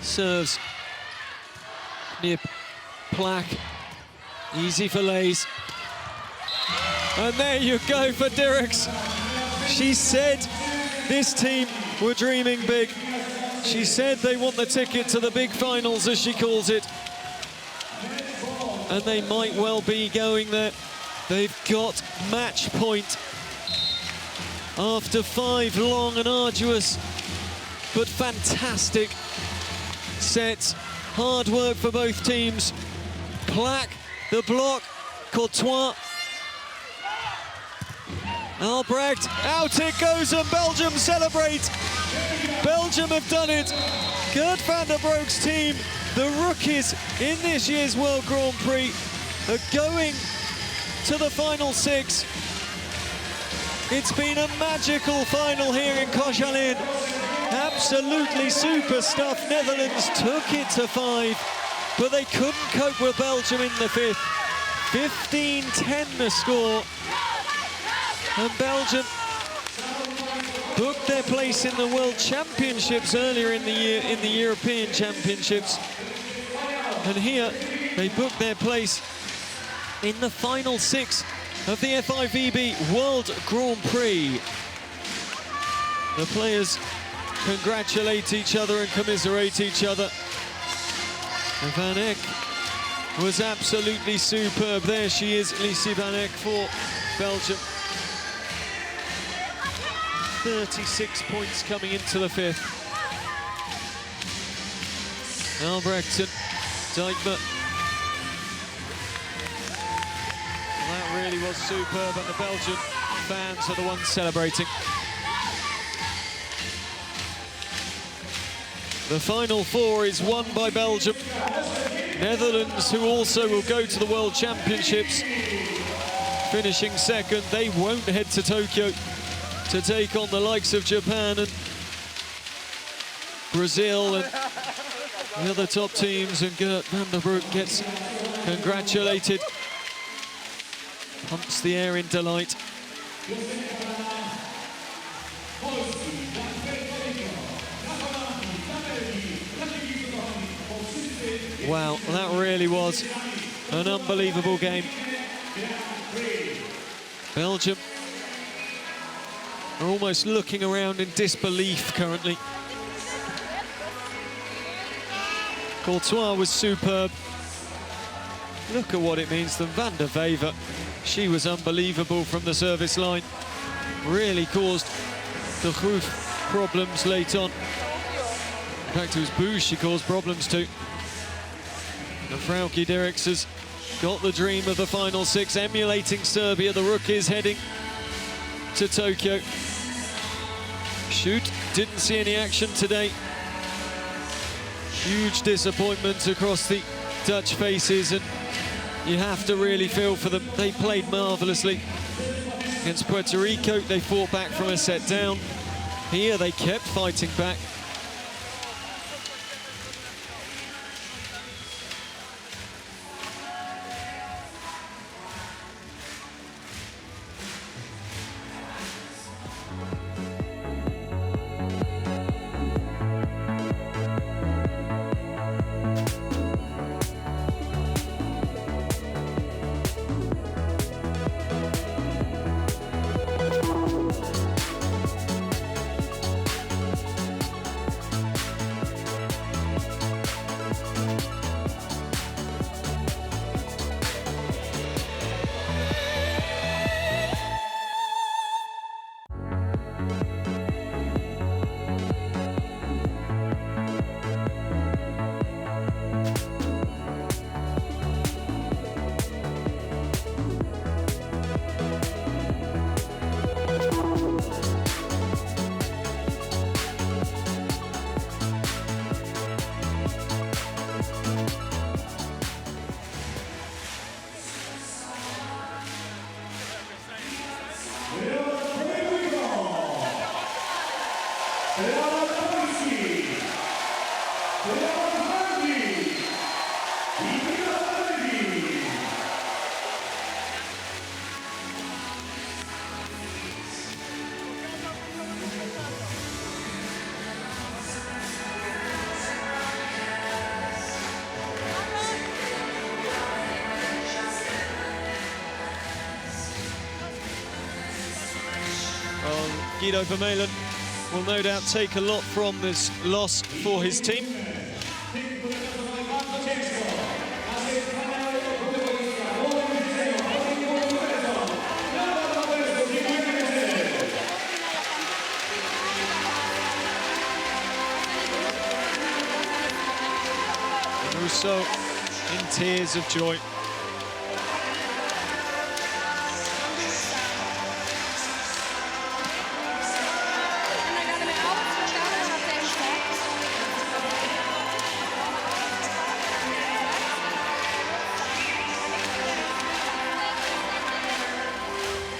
serves near Plaque. Easy for Lays. And there you go for Dirks. She said this team were dreaming big. She said they want the ticket to the big finals, as she calls it. And they might well be going there. They've got match point after 5 long and arduous but fantastic sets. Hard work for both teams. Plaque, the block, Courtois, Albrecht, out it goes, and Belgium celebrate. Belgium have done it. Gert van der Broek's team, the rookies in this year's World Grand Prix, are going to the final 6. It's been a magical final here in Koszalin. Absolutely super stuff. Netherlands took it to 5, but they couldn't cope with Belgium in the 5th. 15-10 the score. And Belgium booked their place in the World Championships earlier in the year, in the European Championships. And here they booked their place in the final 6 of the FIVB World Grand Prix. The players congratulate each other and commiserate each other. And Van Eck was absolutely superb. There she is, Lise Van Eck for Belgium. 36 points coming into the 5th. Albrecht and Dijkma. Well, that really was superb, and the Belgian fans are the ones celebrating. The final 4 is won by Belgium. Netherlands, who also will go to the World Championships, finishing 2nd. They won't head to Tokyo to take on the likes of Japan and Brazil and the other top teams, and Gert van der Broek gets congratulated. Pumps the air in delight. Wow, that really was an unbelievable game. Belgium are almost looking around in disbelief currently. Courtois was superb. Look at what it means to Van der Wever. She was unbelievable from the service line. Really caused the Cruyff problems late on. In fact, it was Boos she caused problems to. And Frauke Dirks has got the dream of the final 6, emulating Serbia, the rookies heading to Tokyo. Shoot, didn't see any action today. Huge disappointment across the Dutch faces, and you have to really feel for them. They played marvelously against Puerto Rico. They fought back from a set down. Here they kept fighting back. Guido Vermeulen will no doubt take a lot from this loss for his team. Rousseau in tears of joy.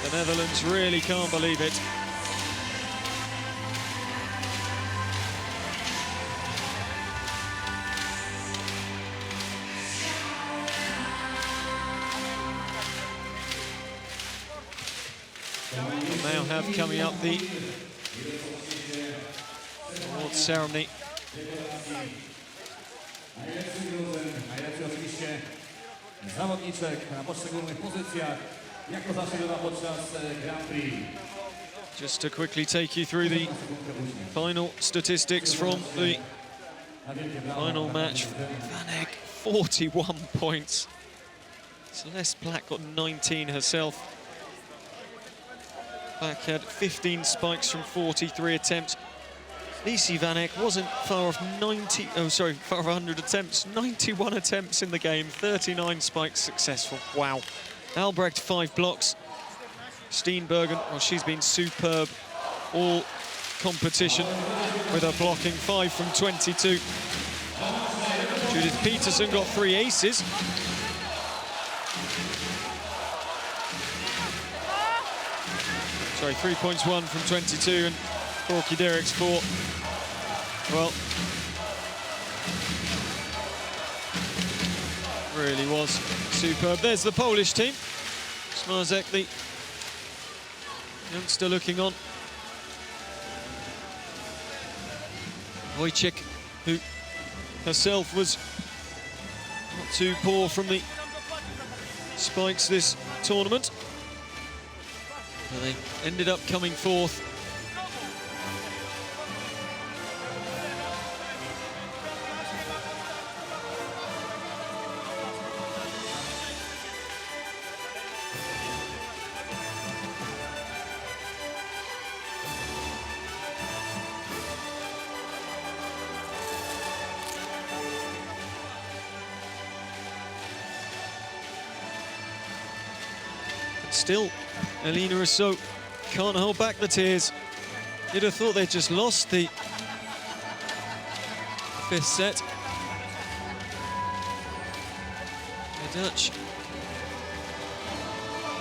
The Netherlands really can't believe it. We'll now have coming up the awards ceremony. Najlepszy oczywiście zawodniczek na poszczególnych pozycjach, jak to zawsze bywa podczas Grand Prix. Just to quickly take you through the final statistics from the final match. Van Eyck, 41 points. Celeste Black got 19 herself. Black had 15 spikes from 43 attempts. Lise Van Eyck wasn't far off 100 attempts. 91 attempts in the game, 39 spikes successful. Wow. Albrecht, 5 blocks. Steenbergen, well, she's been superb all competition with her blocking, 5 from 22. Judith Peterson got 3 aces. Sorry, 3 points, 1 from 22, and Corky Derrick's 4. Well, really was superb. There's the Polish team. Smarzek, the youngster, looking on. Wojciech, who herself was not too poor from the spikes this tournament. And they ended up coming fourth. Still, Elina Rousseau can't hold back the tears. You'd have thought they'd just lost the 5th set. The Dutch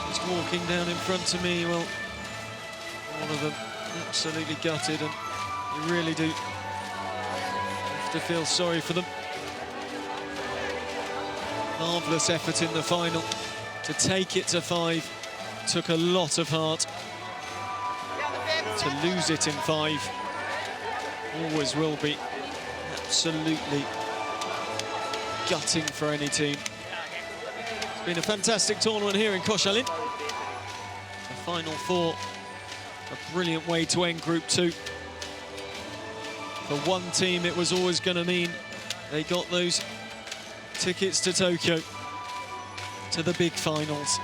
just walking down in front of me. Well, all of them absolutely gutted, and you really do have to feel sorry for them. Marvellous effort in the final to take it to 5. Took a lot of heart. To lose it in 5 always will be absolutely gutting for any team. It's been a fantastic tournament here in Koszalin. The final 4, a brilliant way to end Group 2. For one team, it was always going to mean they got those tickets to Tokyo, to the big finals,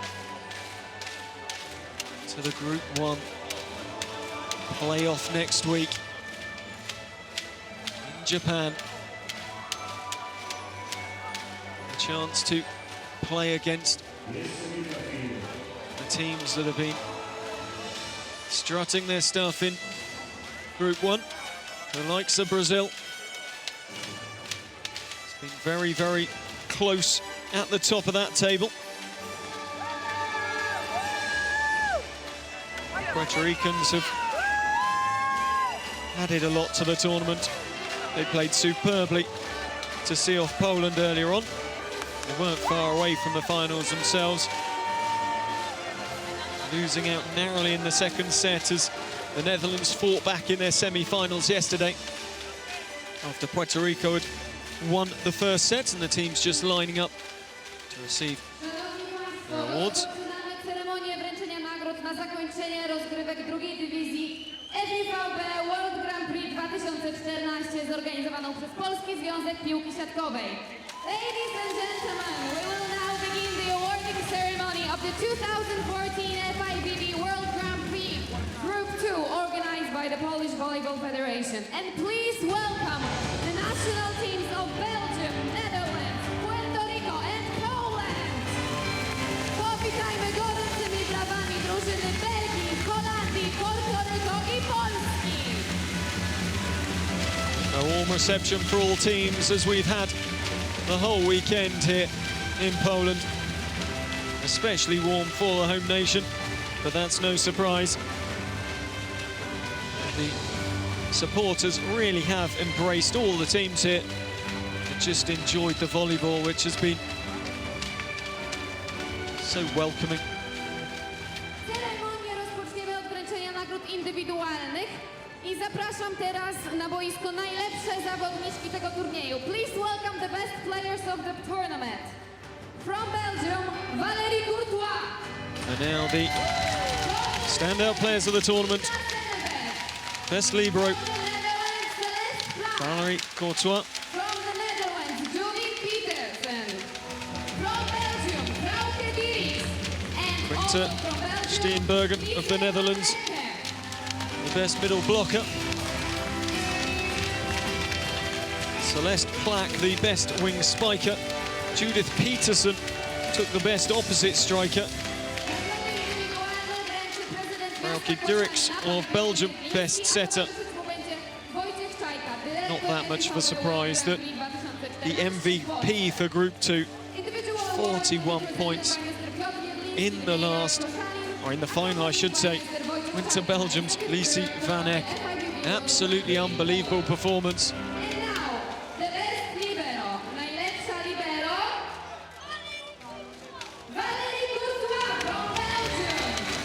to the Group 1 playoff next week in Japan. A chance to play against the teams that have been strutting their stuff in Group 1, the likes of Brazil. It's been very, very close at the top of that table. Puerto Ricans have added a lot to the tournament. They played superbly to see off Poland earlier on. They weren't far away from the finals themselves, losing out narrowly in the second set as the Netherlands fought back in their semi-finals yesterday after Puerto Rico had won the first set, and the team's just lining up to receive their awards. Ceremonię wręczenia nagród na zakończenie rozgrywek drugiej dywizji FIVB World Grand Prix 2014 zorganizowaną przez Polski Związek Piłki Siatkowej. Ladies and gentlemen, we will now begin the awarding ceremony of the 2014 FIVB World Grand Prix Group 2 organized by the Polish Volleyball Federation. And please welcome the national teams of Belgium, Netherlands, Puerto Rico and Poland. Powitajmy gorącymi brawami drużyny Belgii, Holandii, Puerto Rico i Polski. A warm reception for all teams as we've had the whole weekend here in Poland. Especially warm for the home nation, but that's no surprise. The supporters really have embraced all the teams here and just enjoyed the volleyball, which has been so welcoming. Ceremonię rozpoczniemy od wręczenia nagród indywidualnych i zapraszam teraz na boisko najlepsze zawodniczki tego turnieju. Please welcome the best players of the tournament. From Belgium, Valérie Courtois. And now the standout players of the tournament. Best libero, Valérie Courtois. From the Netherlands, Julie Petersen. From Belgium, Frauke Dieries. And Quinta also from Belgium, Steenbergen of the Netherlands, the best middle blocker. Celeste Plack, the best wing spiker. Judith Peterson took the best opposite striker. Frauke Dieries of Belgium, best setter. Not that much of a surprise that the MVP for Group 2, 41 points in the last, or in the final I should say, went to Belgium's Lise van Eck. Absolutely unbelievable performance.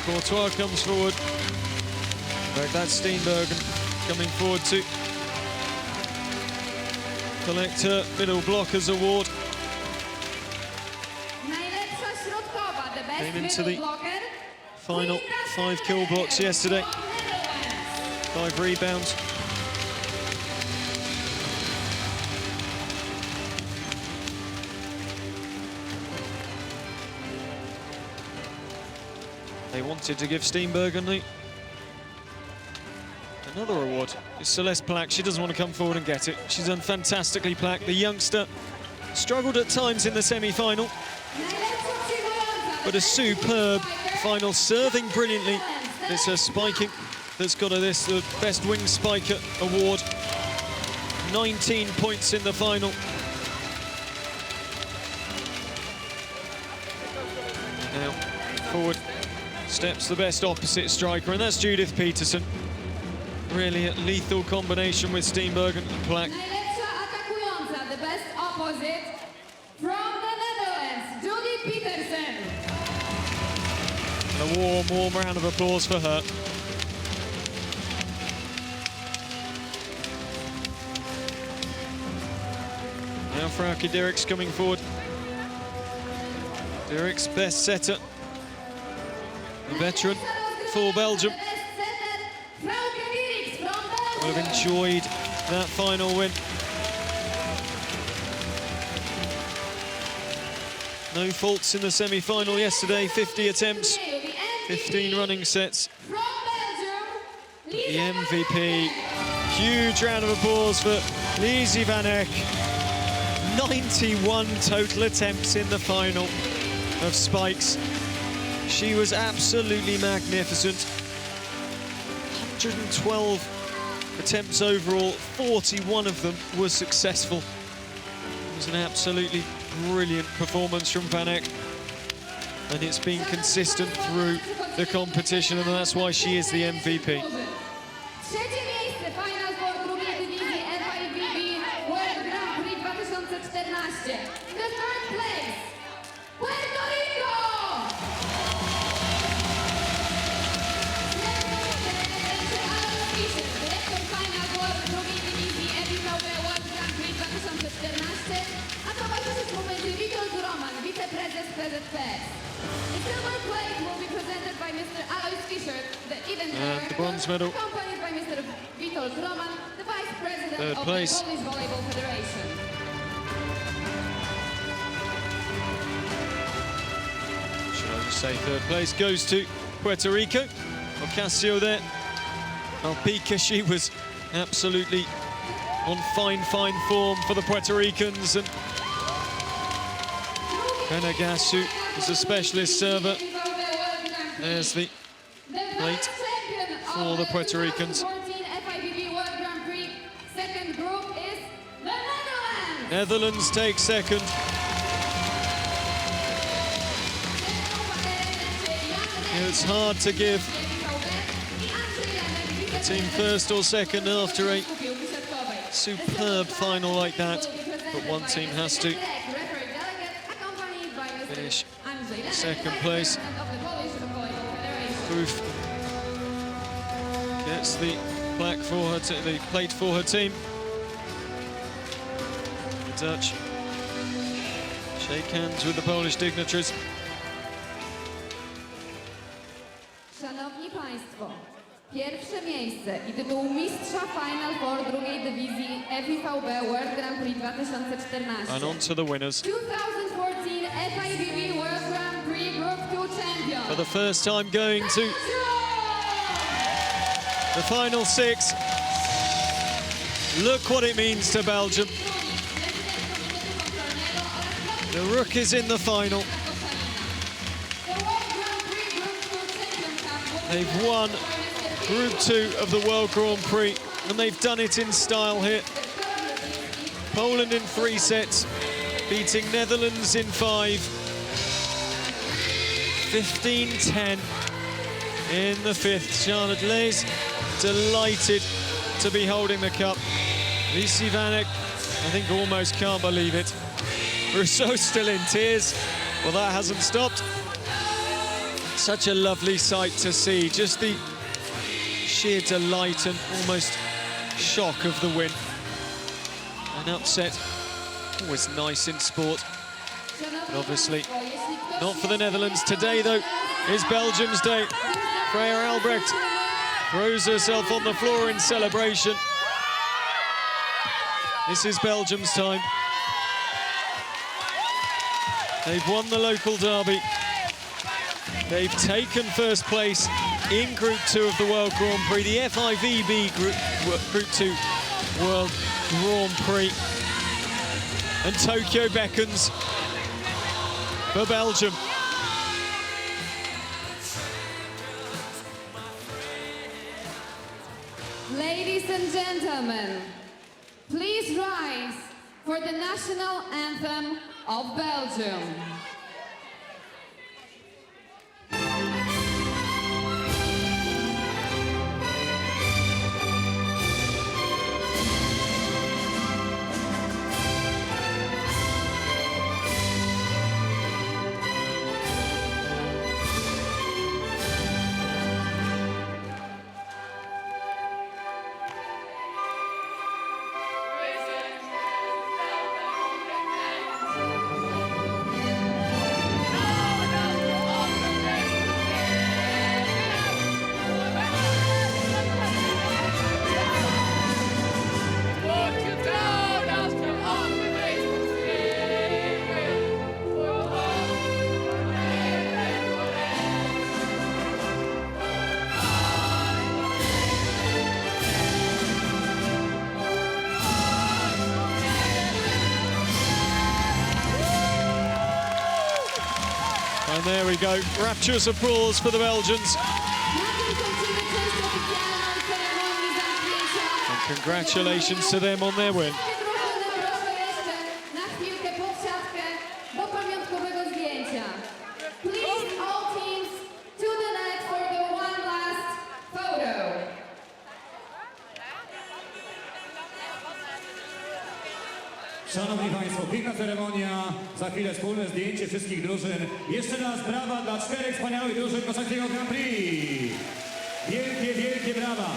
Courtois comes forward. In fact, that's Steenbergen coming forward to collect her middle blockers award. Came into the final 5 kill box yesterday. 5 rebounds. They wanted to give Steenbergen another award. It's Celeste Plack. She doesn't want to come forward and get it. She's done fantastically, Plack. The youngster struggled at times in the semi-final, but a superb final, serving brilliantly. It's her spiking that's got her this, the Best Wing Spiker award. 19 points in the final. Now, forward steps the best opposite striker, and that's Judith Peterson. Really a lethal combination with Steenbergen and Plack. The best opposite from the Netherlands, Julie Petersen. And a warm round of applause for her. Now Frauke Dieries coming forward. Dieries, best setter. A veteran for Belgium. Would have enjoyed that final win. No faults in the semi-final yesterday. 50 attempts, 15 running sets. The MVP. Huge round of applause for Lise van Eck. 91 total attempts in the final of spikes. She was absolutely magnificent. 112 attempts overall, 41 of them were successful. It was an absolutely brilliant performance from Van Eck, and it's been consistent through the competition, and that's why she is the MVP. Trzecie miejsce, final for drugiej dywizji FIVB World Grand Prix 2014. The third place, Puerto Rico! Dyrektor final for drugiej dywizji FIVB World Grand Prix 2014, a towarzyszyć mu będzie Witold Roman, wiceprezes PZPS. The silver plate will be presented by Mr. Alois Fischer, the event And the bronze medal accompanied by Witold Roman, the Vice President Third of place. the Polish Volleyball Federation. Should I just say third place goes to Puerto Rico. Ocasio there. Alpica, she was absolutely on fine form for the Puerto Ricans. And Penagasu is a specialist server. There's the plate for the Puerto Ricans. Netherlands take second. It's hard to give a team first or second after a superb final like that, but one team has to finish second place. Proof gets the plaque for her, the plate for her team. The Dutch shake hands with the Polish dignitaries. Szanowni Państwo, pierwsze miejsce i tytuł mistrza Final Four drugiej dywizji FIVB World Grand Prix 2014. And on to the winners. 2014 FIVB World Grand Prix Group 2 champion. For the first time going to the final six. Look what it means to Belgium. The Rook is in the final. They've won Group 2 of the World Grand Prix, and they've done it in style here. Poland in 3 sets, beating Netherlands in 5. 15-10 in the 5th. Charlotte Leys delighted to be holding the cup. Lisi Vanek, I think, almost can't believe it. Rousseau still in tears. Well, that hasn't stopped. Such a lovely sight to see. Just the sheer delight and almost shock of the win. An upset, always nice in sport. But obviously, not for the Netherlands. Today, though, is Belgium's day. Freya Albrecht throws herself on the floor in celebration. This is Belgium's time. They've won the local derby. They've taken first place in Group 2 of the World Grand Prix, the FIVB Group 2 World Grand Prix. And Tokyo beckons for Belgium. Ladies and gentlemen, please rise for the national anthem of Belgium. And there we go, rapturous applause for the Belgians. And congratulations to them on their win. Please, all teams, to the net for the one last photo. Szanowni Państwo, piękna ceremonia, za chwilę wspólne zdjęcie wszystkich drużyn. Jeszcze raz brawa dla 4 wspaniałych drużyn koszarskiego Grand Prix. Wielkie, wielkie brawa.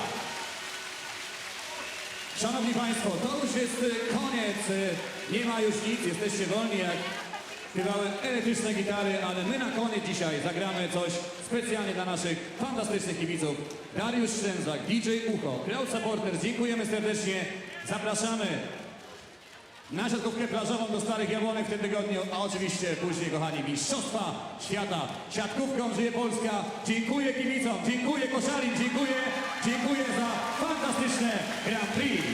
Szanowni Państwo, to już jest koniec. Nie ma już nic, jesteście wolni jak śpiewały elektryczne gitary, ale my na koniec dzisiaj zagramy coś specjalnie dla naszych fantastycznych kibiców. Dariusz Szczęzak, DJ Ucho, crowd supporters, dziękujemy serdecznie, zapraszamy na siatkówkę plażową do Starych Jabłonek w tym tygodniu, a oczywiście później, kochani, Mistrzostwa Świata. Siatkówką żyje Polska. Dziękuję kibicom, dziękuję Koszalin, dziękuję za fantastyczne Grand Prix.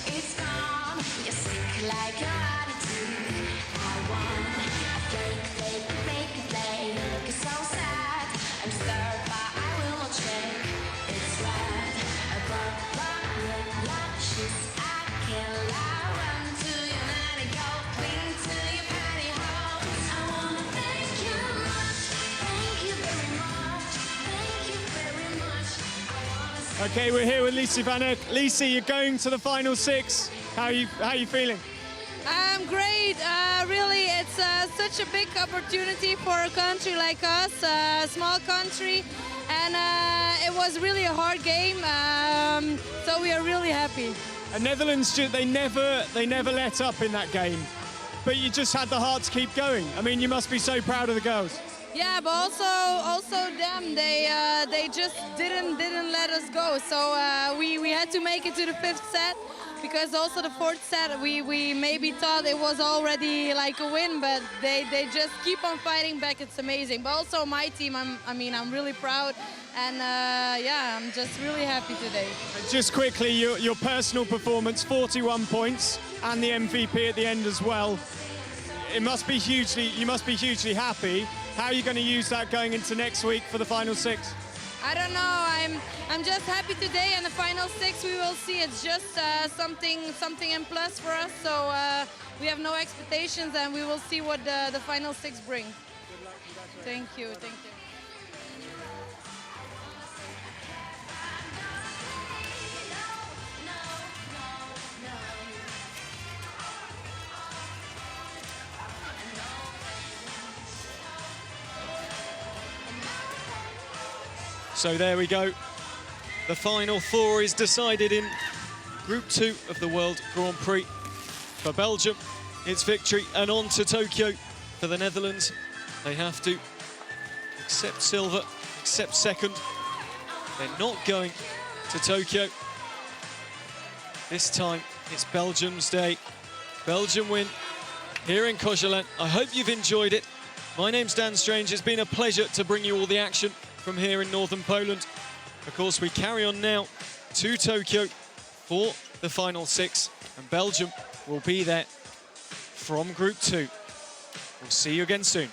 It's gone, you're sick like your attitude. I want a fake play. Look, it's so sad. I'm stirred, but I will not shake. It's red, above the lashes. I kill, I run to your nanny, go cling to your pantyhose. I wanna thank you much, thank you very much, thank you very much. I wanna say Okay, we're here with Lise van Eck. Lise, you're going to the final 6. How are you feeling? Great. Really, it's such a big opportunity for a country like us, a small country, and it was really a hard game. So we are really happy. And Netherlands, they never let up in that game, but you just had the heart to keep going. I mean, you must be so proud of the girls. Yeah, but also them. They just didn't let us go. So we had to make it to the 5th set, because also the 4th set we maybe thought it was already like a win, but they just keep on fighting back. It's amazing. But also my team, I'm really proud, and yeah, I'm just really happy today. Just quickly, your personal performance, 41 points, and the MVP at the end as well. You must be hugely happy. How are you going to use that going into next week for the final 6? I don't know. I'm just happy today, and the final 6 we will see. It's just something in plus for us. So we have no expectations, and we will see what the final 6 bring. Thank you. Thank you. So there we go. The final 4 is decided in Group 2 of the World Grand Prix. For Belgium, it's victory and on to Tokyo. For the Netherlands, they have to accept silver, accept second. They're not going to Tokyo. This time, it's Belgium's day. Belgium win here in Koszalin. I hope you've enjoyed it. My name's Dan Strange. It's been a pleasure to bring you all the action from here in northern Poland. Of course, we carry on now to Tokyo for the final 6, and Belgium will be there from Group 2. We'll see you again soon.